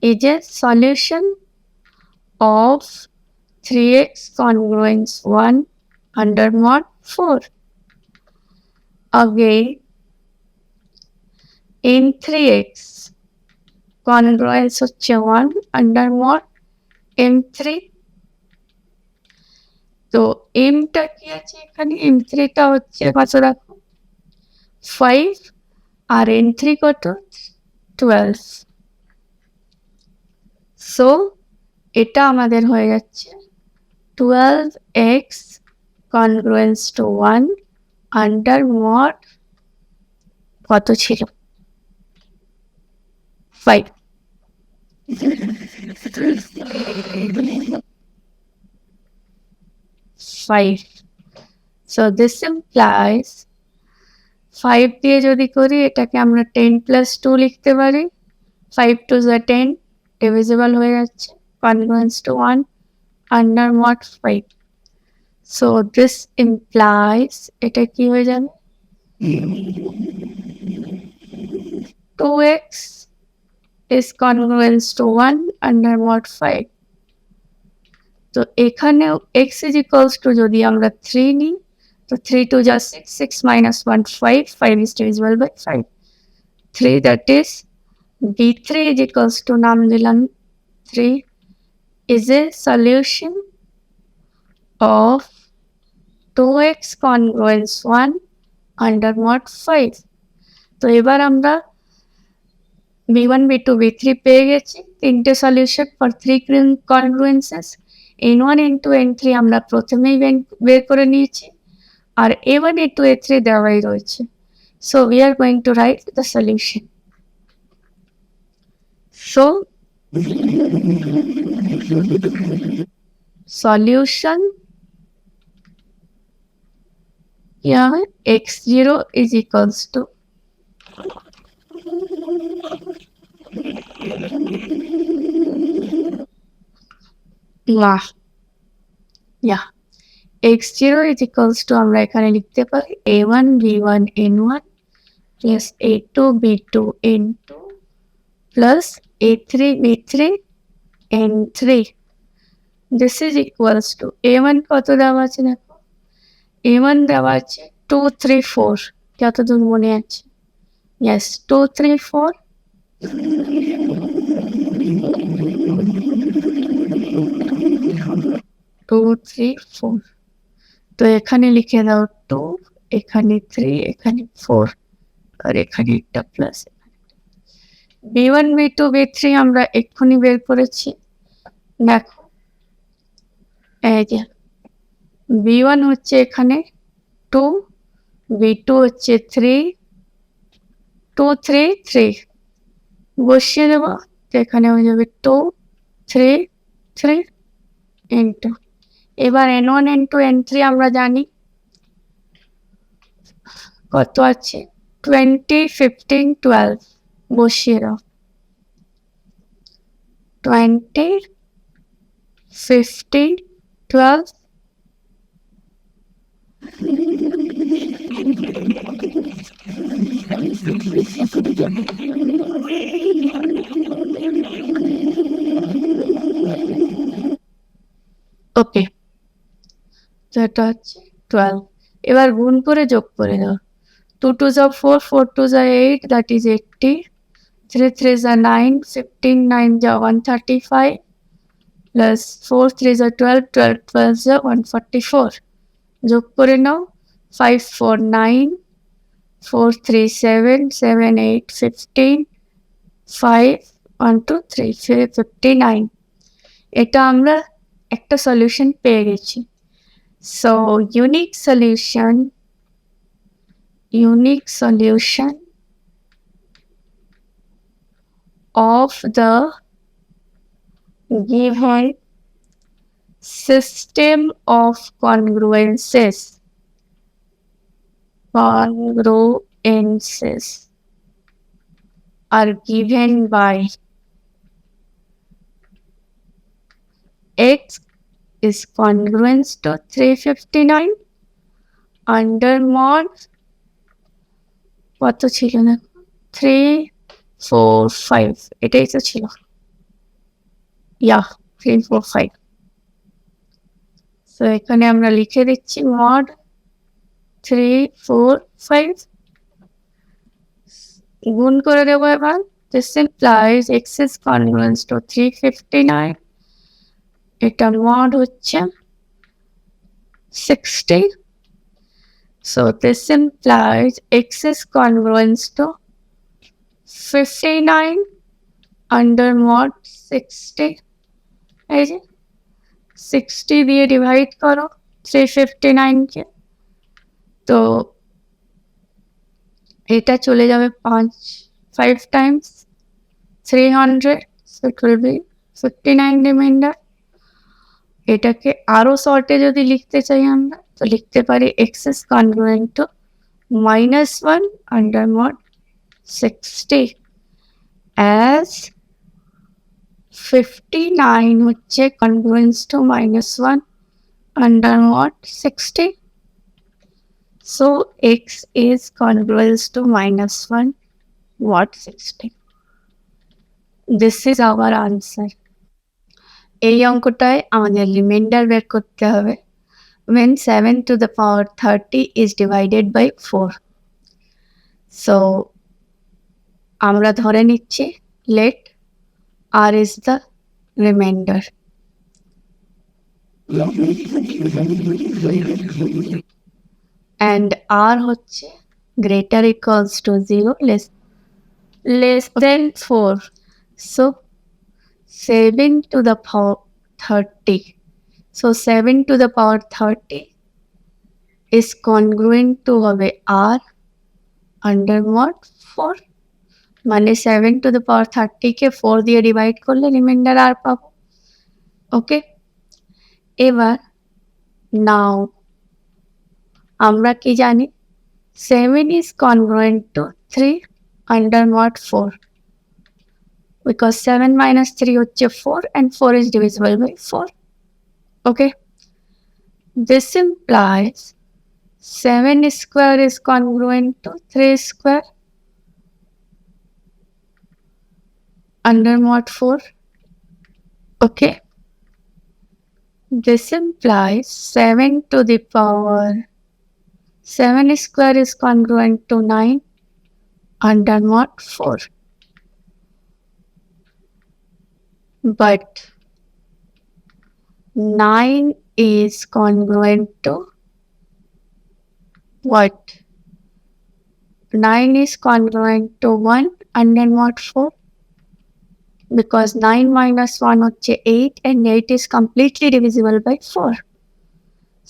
is a solution of 3x congruence 1 under mod 4. Again in 3x congruence হচ্ছে 1 under mod m3. তো m-টা কি আছে এখানে, m3টা হচ্ছে কত রাখো 5 আর n3 কত 12. So এটা আমাদের হয়ে যাচ্ছে 12x congruence to 1 under mod কত ছিল 5. So this implies 5 দিয়ে যদি করি এটাকে আমরা 10 plus 2 লিখতে পারি. 5 2s are 10, divisible হয়ে যাচ্ছে congruence to 1 under mod 5. So this implies এটা কি হয়ে যাবে 2x is congruence to 1 under mod 5. তো এখানেও x is equals to যদি আমরা 3 নিই তো 3 2 is 6, 6 minus 1 5, 5 is divisible by 5. 3 that is b3 is equals to নাম দিলাম 3 is a solution of 2x congruence 1 under mod 5. তো এবার আমরা b1 b2 b3 পেয়ে গেছি তিনটে solution for 3 congruences n1 n2 n3 আমরা প্রথমেই বের করে নিয়েছি আর a1 a2 a3 দেওয়াই রয়েছে so we are going to write the solution so solution here x0 is equals to x0 is equals to আমরা এখানে লিখতে পারি a1 b1 n1 plus a2 b2 n2 plus a3 b3 n3 this is equals to a1 কত দেওয়া আছে দেখো a1 দেওয়া আছে 2 3 4 যতদূর মনে আছে yes 2 3 4 2 3 4 তো এখানে লিখে দাও 2 এখানে 3 এখানে 4 আর এখানে একটা প্লাস b1 b2 b3 আমরা এক্ষুনি বের করেছি দেখো এই যে b1 হচ্ছে এখানে 2 b2 হচ্ছে 3 2 3 3 বসিয়ে দেব এখানে হয়ে যাবে 2 3 3 ইনটু এবার n1 n2 n3 আমরা জানি কত আছে 20 15 12 বসিয়ে দাও 20 15 12 ওকে তো এটা হচ্ছে 12 এবার গুণ করে যোগ করে দাও 2 2 যা 4 4 2 যা 8 that is 80 3 3 যা 9 15 9 যা 135 plus 4 3 যা 12 12 12 যা 144 যোগ করে নাও 5 4 9 4 3 7 7 8 15 5 1 2 3 59 এটা আমরা একটা সলিউশন পেয়ে গেছি so unique solution of the given system of congruences are given by x is congruence to 359 under mod কত ছিল না 3 4 5 এটাই তো ছিল 3 4 5 সো এখানে আমরা লিখে দিচ্ছি mod 3 4 5 গুণ করে দেবো এবার this implies x is congruence to 359 এটা mod হচ্ছে 60 so this implies x is congruence to 59 under mod 60 এই যে 60 দিয়ে ডিভাইড করো 359 কে তো এটা চলে যাবে 5 times 300 so it will be 59 remainder এটাকে আরো শর্টে যদি লিখতে চাই আমরা তো লিখতে পারি x is congruent to -1 under mod 60 as 59 হচ্ছে congruence to -1 under mod 60 so x is congruence to -1 mod 60 this is our answer এই অঙ্কটায় আমাদের রিমাইন্ডার বের করতে হবে when 7 to the power 30 is divided by 4 so আমরা ধরে নিচ্ছি let r is the remainder. And r হচ্ছে greater equals to 0 less than 4. So 7 to the power 30. So 7 to the power 30 is congruent to হবে r under mod 4. মানে 7 to the power 30 কে 4 দিয়ে divide করলে reminder আর পাবো। ওকে, এবার নাও আমরা কি জানি 7 is congruent to 3 under mod 4 because 7 minus 3 হচ্ছে 4 and 4 is divisible by 4. Okay, this implies 7 square is congruent to 3 square under mod 4. Okay, this implies 7 to the power 7 square is congruent to 9 under mod 4. But 9 is congruent to what? 9 is congruent to 1 under mod 4 because 9 minus 1 হচ্ছে 8 and 8 is completely divisible by 4.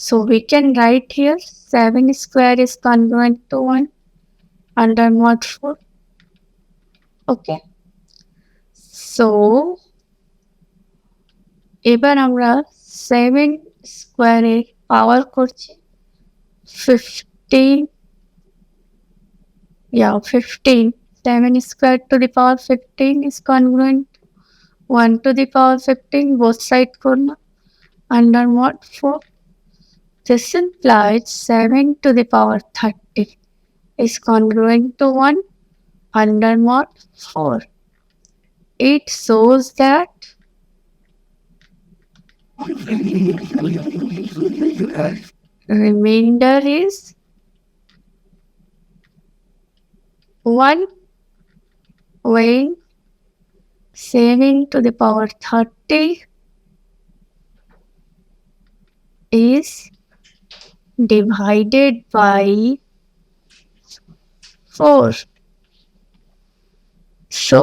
So we can write here 7 square is congruent to 1 under mod 4. Okay. So এবার আমরা 7 স্কোয়ারের পাওয়ার করছি 15. 15. 7 square to the power 15 is congruent 1 to the power 15 both sides করলাম under mod 4. This implies 7 to the power 30 is congruent to 1 under mod 4. It shows that remainder is 1 when 7 to the power 30 is divided by 4. So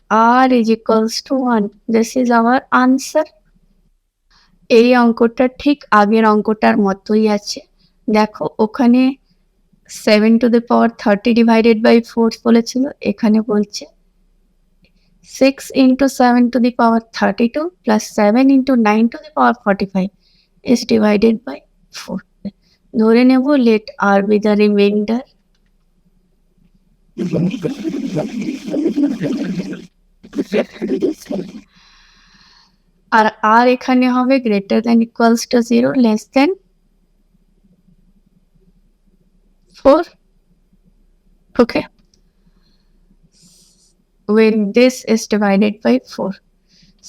r is equals to 1. This is our answer. এই অঙ্কটা ঠিক আগের অঙ্কটার মতোই আছে। দেখো ওখানে 7 to the power 30 divided by 4 বলেছিল, এখানে বলছে 6 into 7 to the power 32 plus 7 into 9 to the power 45 is divided by 4. ধরে নেব let r be the remainder. R r এখানে হবে greater than equals to 0 less than 4. Okay, when this is divided by 4.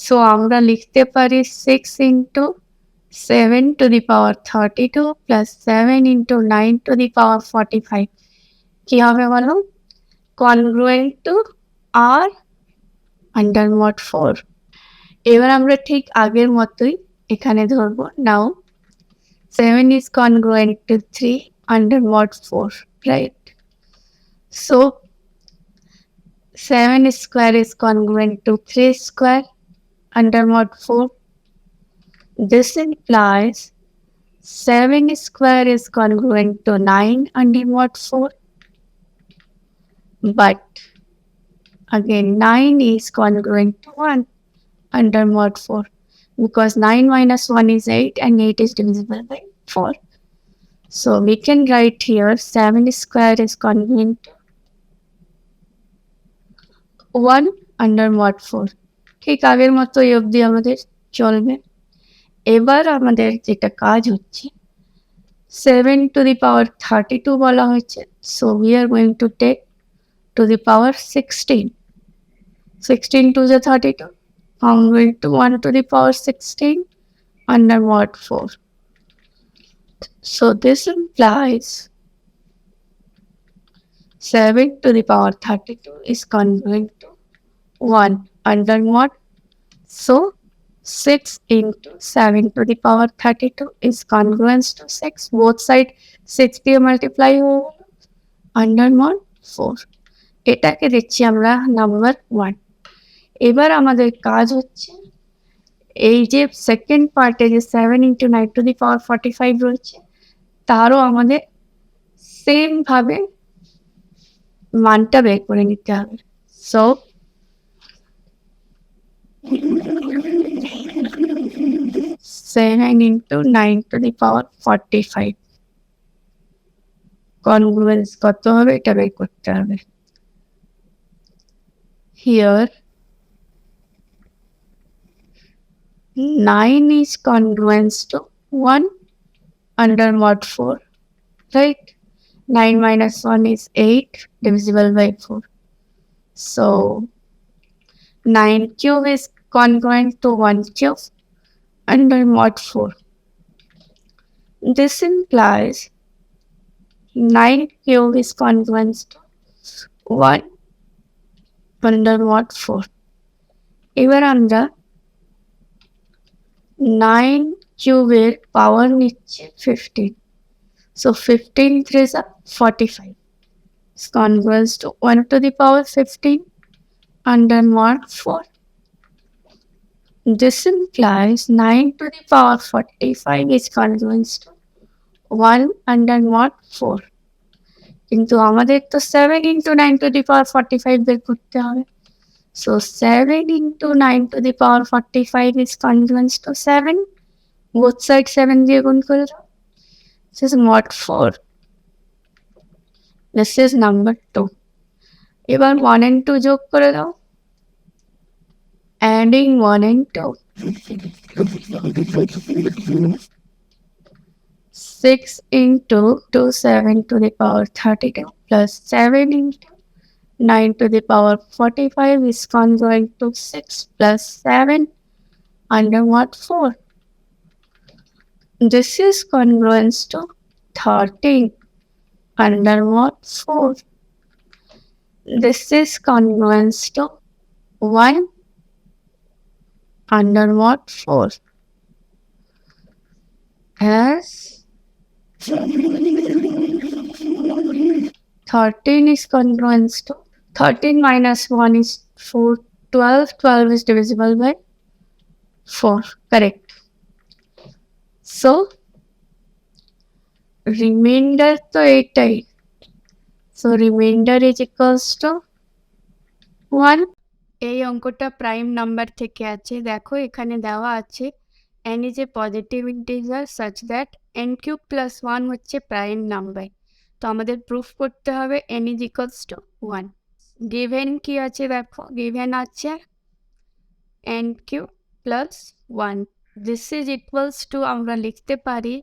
So আমরা লিখতে পারি 6 into 7 to the power 32 plus 7 into 9 to the power 45 কি হবে বলো? Congruent to r under mod 4. এবার আমরা ঠিক আগের মতোই এখানে ধরবো now 7 is congruent to 3 under mod 4, right? So 7 square is congruent to 3 square under mod 4. This implies 7 square is congruent to 9 under mod 4. But again 9 is congruent to 1 under mod 4 because 9 minus 1 is 8 and 8 is divisible by 4. So we can write here 7 square is congruent to 1 under mod 4. ঠিক আগের মতো এই অবধি আমাদের চলবে। এবার আমাদের যেটা কাজ হচ্ছে 7 to the power 32 বলা হয়েছে, so we are going to take to the power 16. 16 to the 32 congruent to 1 to the power 16 under mod 4. So this implies 7 to the power 32 is congruent to 1 under mod. So 6 into 7 to the power 32 is congruent to 6. Both sides 6 দিয়ে multiply হয়ে গেল under mod 4. এটাকে দিচ্ছি আমরা number 1. এবার আমাদের কাজ হচ্ছে এই যে সেকেন্ড পার্টে যে 7 into 9 to the power 45 রয়েছে তারও আমাদের সেম ভাবে মানটা বের করে নিতে হবে। So 7 into 9 to the power 45 congruence কত হবে এটা বের করতে হবে। Here 9 is congruent to 1 under mod 4, right? 9 minus 1 is 8 divisible by 4. So 9 cube is congruent to 1 cube under mod 4. This implies 9 cube is congruent to 1 under mod 4. এবার আমরা 9 কিউবের পাওয়ার নিচ্ছে 15. So 15 3s are 45. It's congruent to 1 to the power 15 under mod 4. This implies 9 to the power 45 is congruent to 1 under mod 4. কিন্তু আমাদের তো 7 into 9 to the power 45 বের করতে হবে। So 7 into 9 to the power 45 is congruent to 7. Both sides 7 দিয়ে গুণ করে দাও। This is mod 4. This is number 2. এবার 1 and 2 যোগ করে দাও। Adding 1 and 2. 6 into 2 7 to the power 32 plus 7 into 9 to the power 45 is congruent to 6 plus 7 under mod 4. This is congruent to 13 under mod 4. This is congruent to 1 under mod 4. As 13 is congruent to 13 minus 1 is 4. 12 is divisible by 4. Correct. So remainder তো এটাই। So remainder is equals to 1. এই অঙ্কটা prime number থেকে আছে। দেখো এখানে দেওয়া আছে n is a positive integer such that n cube plus 1 হচ্ছে প্রাইম নাম্বার। তো আমাদের প্রুফ করতে হবে n is equals to 1. Given কি আছে দেখো, গিভেন আছে n cube plus 1. This is equals to আমরা লিখতে পারি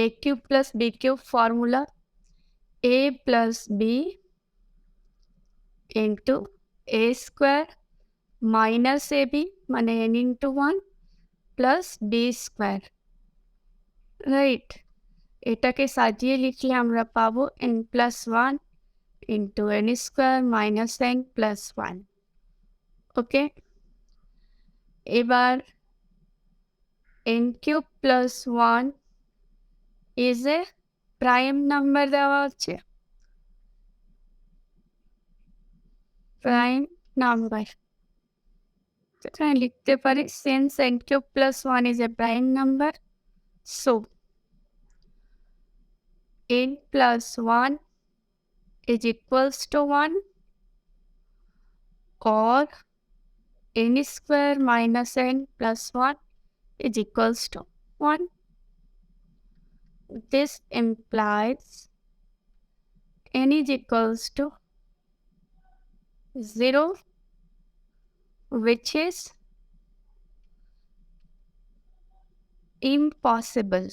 a cube plus b cube formula a plus b into a square minus ab মানে n into 1 plus b square, right? এটাকে সাজিয়ে লিখলে আমরা পাবো n plus 1 into n square minus n plus 1. ওকে, এবার n cube plus 1 is a prime number দেওয়া আছে, prime number। এখানে লিখতে পারি since n cube plus 1 is a prime number, so n plus 1 is equals to 1 or n square minus n plus 1 is equals to 1. This implies n is equals to 0, which is impossible.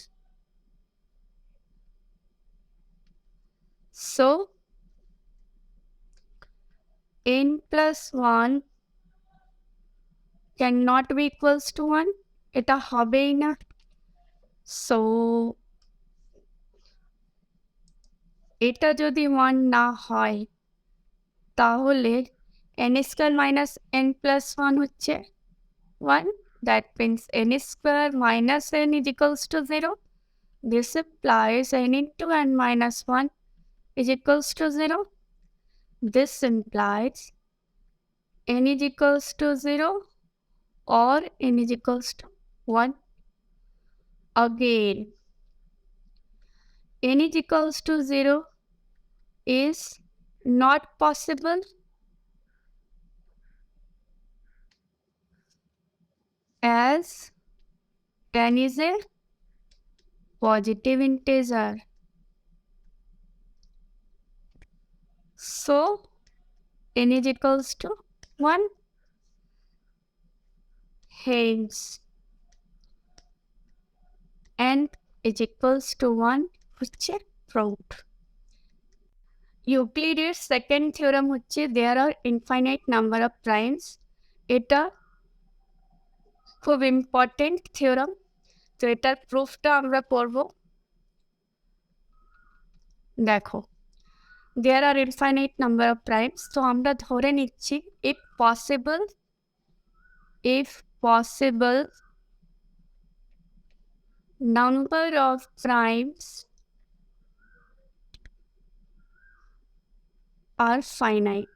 So n plus 1 cannot be equals to 1. এটা হবেই না। So এটা যদি 1 না হয় তাহলে n square minus n plus 1 হচ্ছে 1. That means n square minus n is equals to 0. This implies n into n minus 1 is equals to 0. This implies n is equals to 0 or n is equals to 1. Again, n is equals to 0 is not possible as n is a positive integer. So, n is equals to 1. Hence, n is equals to 1 হচ্ছে proved. ইউক্লিডের second theorem হচ্ছে দেয়ার are infinite number of primes. এটা খুব important theorem, তো এটার প্রুফটা আমরা পড়ব। দেখো, there are infinite number of primes, তো আমরা ধরে নিচ্ছি if possible number of primes are finite,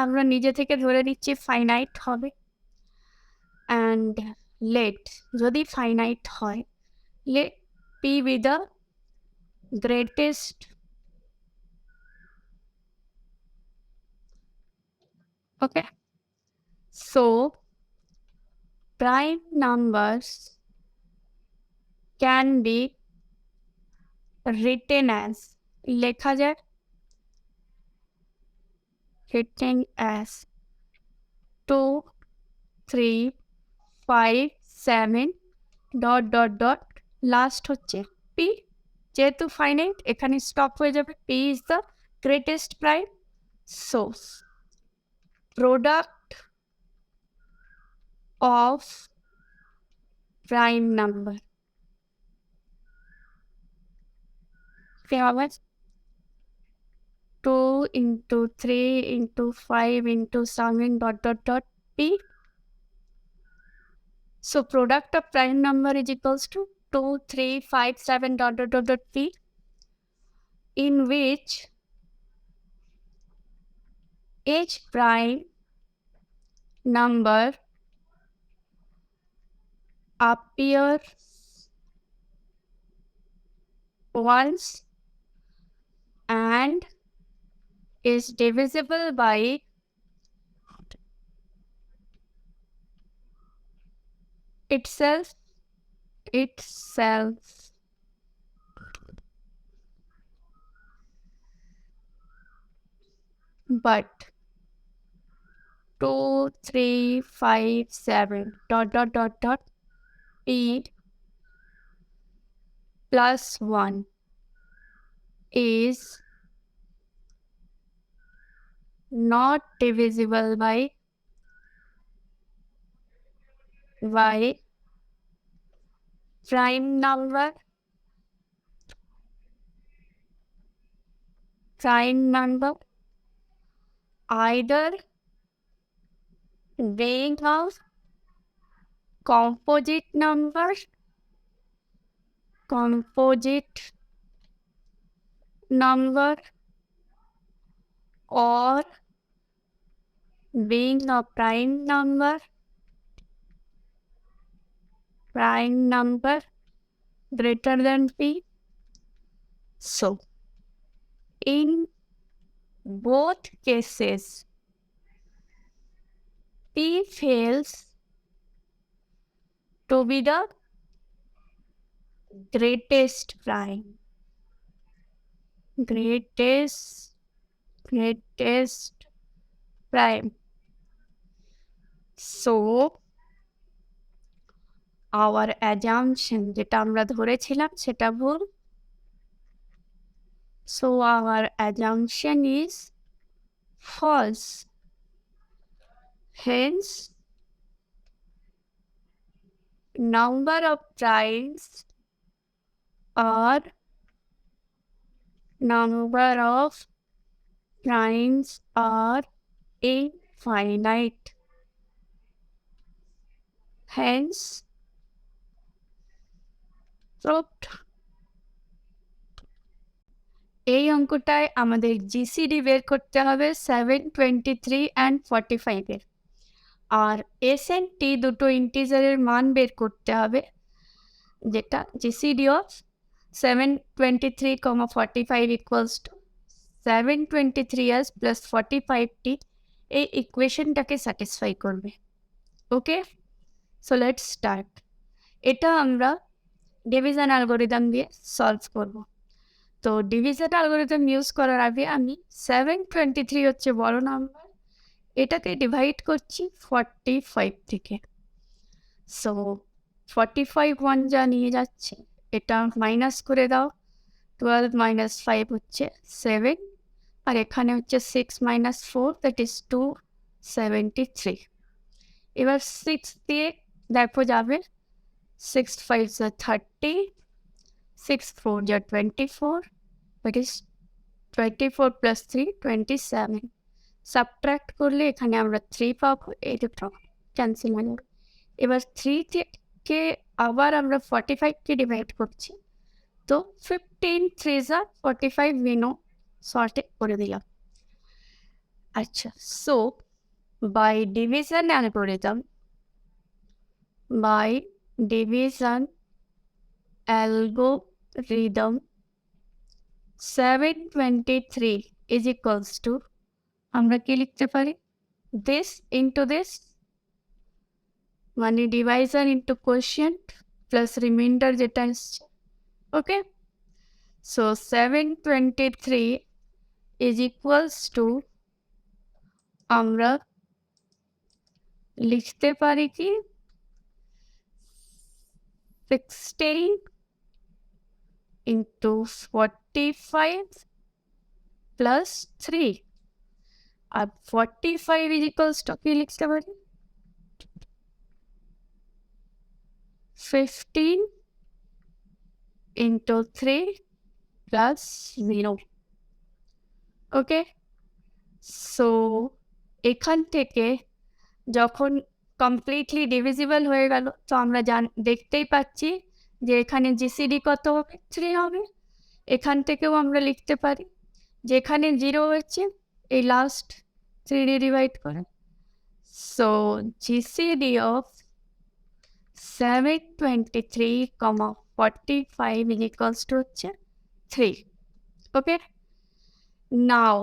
আমরা নিজে থেকে ধরে নিচ্ছি ফাইনাইট হবে। অ্যান্ড লেট, যদি ফাইনাইট হয়, let p be the greatest. Okay, so prime numbers can be written as, লেখা যায় written as 2 3 5 7 dot dot dot last হচ্ছে p, যেহেতু ফাইনাইট এখানে স্টপ হয়ে যাবে, p is the greatest prime. So product of prime number, হবে 2 into 3 into 5 into 7 dot dot dot p. So product of prime number is equals to 2 3 5 7 dot dot dot dot p, in which each prime number appears once and is divisible by itself. But 2 3 5 7 dot dot dot dot p plus 1 is not divisible by prime number either being of composite number or being a prime number greater than p. So in both cases p fails to be the greatest prime. So our assumption, যেটা আমরা ধরেছিলাম সেটা ভুল। So our assumption is false. Hence, number of primes are number of primes are infinite. Hence, proved. এই অঙ্কটায় আমাদের GCD বের করতে হবে 723 and 45 এর, আর এস এন্ড টি দুটো ইন্টিজারের মান বের করতে হবে, যেটা GCD of 723, 45 equals to 723s plus 45t এই ইকুয়েশনটাকে স্যাটিসফাই করবে। ওকে, সো লেটস স্টার্ট। এটা আমরা ডিভিশন অ্যালগরিদম দিয়ে সলভ করব। তো ডিভিশন অ্যালগরিদম ইউজ করার আগে আমি 723 হচ্ছে বড় নাম্বার, এটাকে ডিভাইড করছি 45 থেকে। সো 45 ওয়ান যা নিয়ে যাচ্ছে এটা মাইনাস করে দাও, 12 minus 5 হচ্ছে 7, আর এখানে হচ্ছে 6 minus 4 দ্যাট ইজ 273। এবার 6 দিয়ে দেখো যাবে, 6 5 30, 6 4 24, দ্যাট ইজ 24 plus 3 27। সাবট্রাক্ট করলে এখানে আমরা 3 পাবো, এই দুটো ক্যান্সেল হয়ে যাবে। এবার 3 থেকে আবার আমরা 45কে ডিভাইড করছি, তো 15 3s are 45 we সর্টে করে দিলাম। আচ্ছা, so by division algorithm 723 is equals to, আমরা কি লিখতে পারি, this into this, মানে ডিভাইজার ইন্টু কোয়েশ্চেন্ট প্লাস রিমাইন্ডার যেটা আসছে। ওকে, সো 723 is equals to, আমরা লিখতে পারি কি 16 into 45 plus 3, R 45 is equals to কি লিখতে পারি 15 into 3 plus 0। ওকে, সো এখান থেকে যখন কমপ্লিটলি ডিভিজিবল হয়ে গেল, তো আমরা দেখতেই পাচ্ছি যে এখানে জিসিডি কত হবে, 3 হবে। এখান থেকেও আমরা লিখতে পারি যেখানে 0 হচ্ছে এই লাস্ট 3 দিয়ে ডিভাইড করে। So GCD of 723, 45 is equals to হচ্ছে 3। ওকে, নাও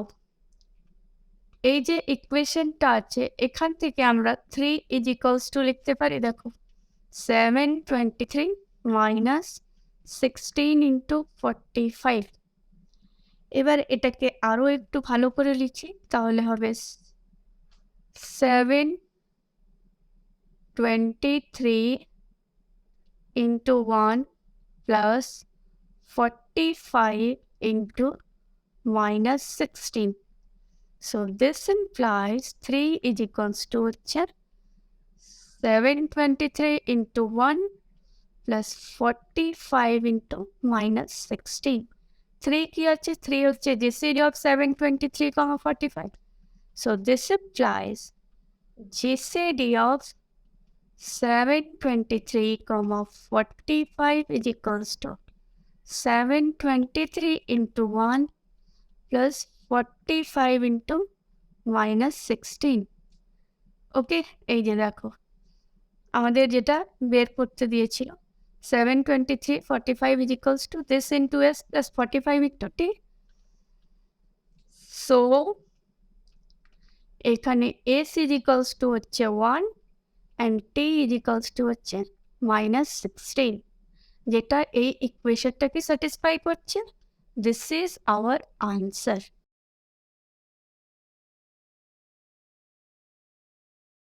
এই যে ইকুয়েশনটা আছে এখান থেকে আমরা 3 is equals to লিখতে পারি, দেখো 723 minus 16 into 45। এবার এটাকে আরো একটু ভালো করে লিখি, তাহলে হবে 723 into 1 plus 45 into minus 16। So this implies 3 is equals to 723 into 1 plus 45 into minus 16। 3 কি আছে, 3 হচ্ছে GCD of 723, 45। So this implies GCD of 723, 45 is equals to 723 into 1 plus 45 into minus 16। ওকে, এই যে দেখো আমাদের যেটা বের করতে দিয়েছিল 723, 45 is equals to this into s plus 45 into t। So এখানে s is equals to হচ্ছে 1 and t is equals to হচ্ছে minus 16, যেটা এই ইকুয়েশনটাকে স্যাটিসফাই করছে। This is our answer.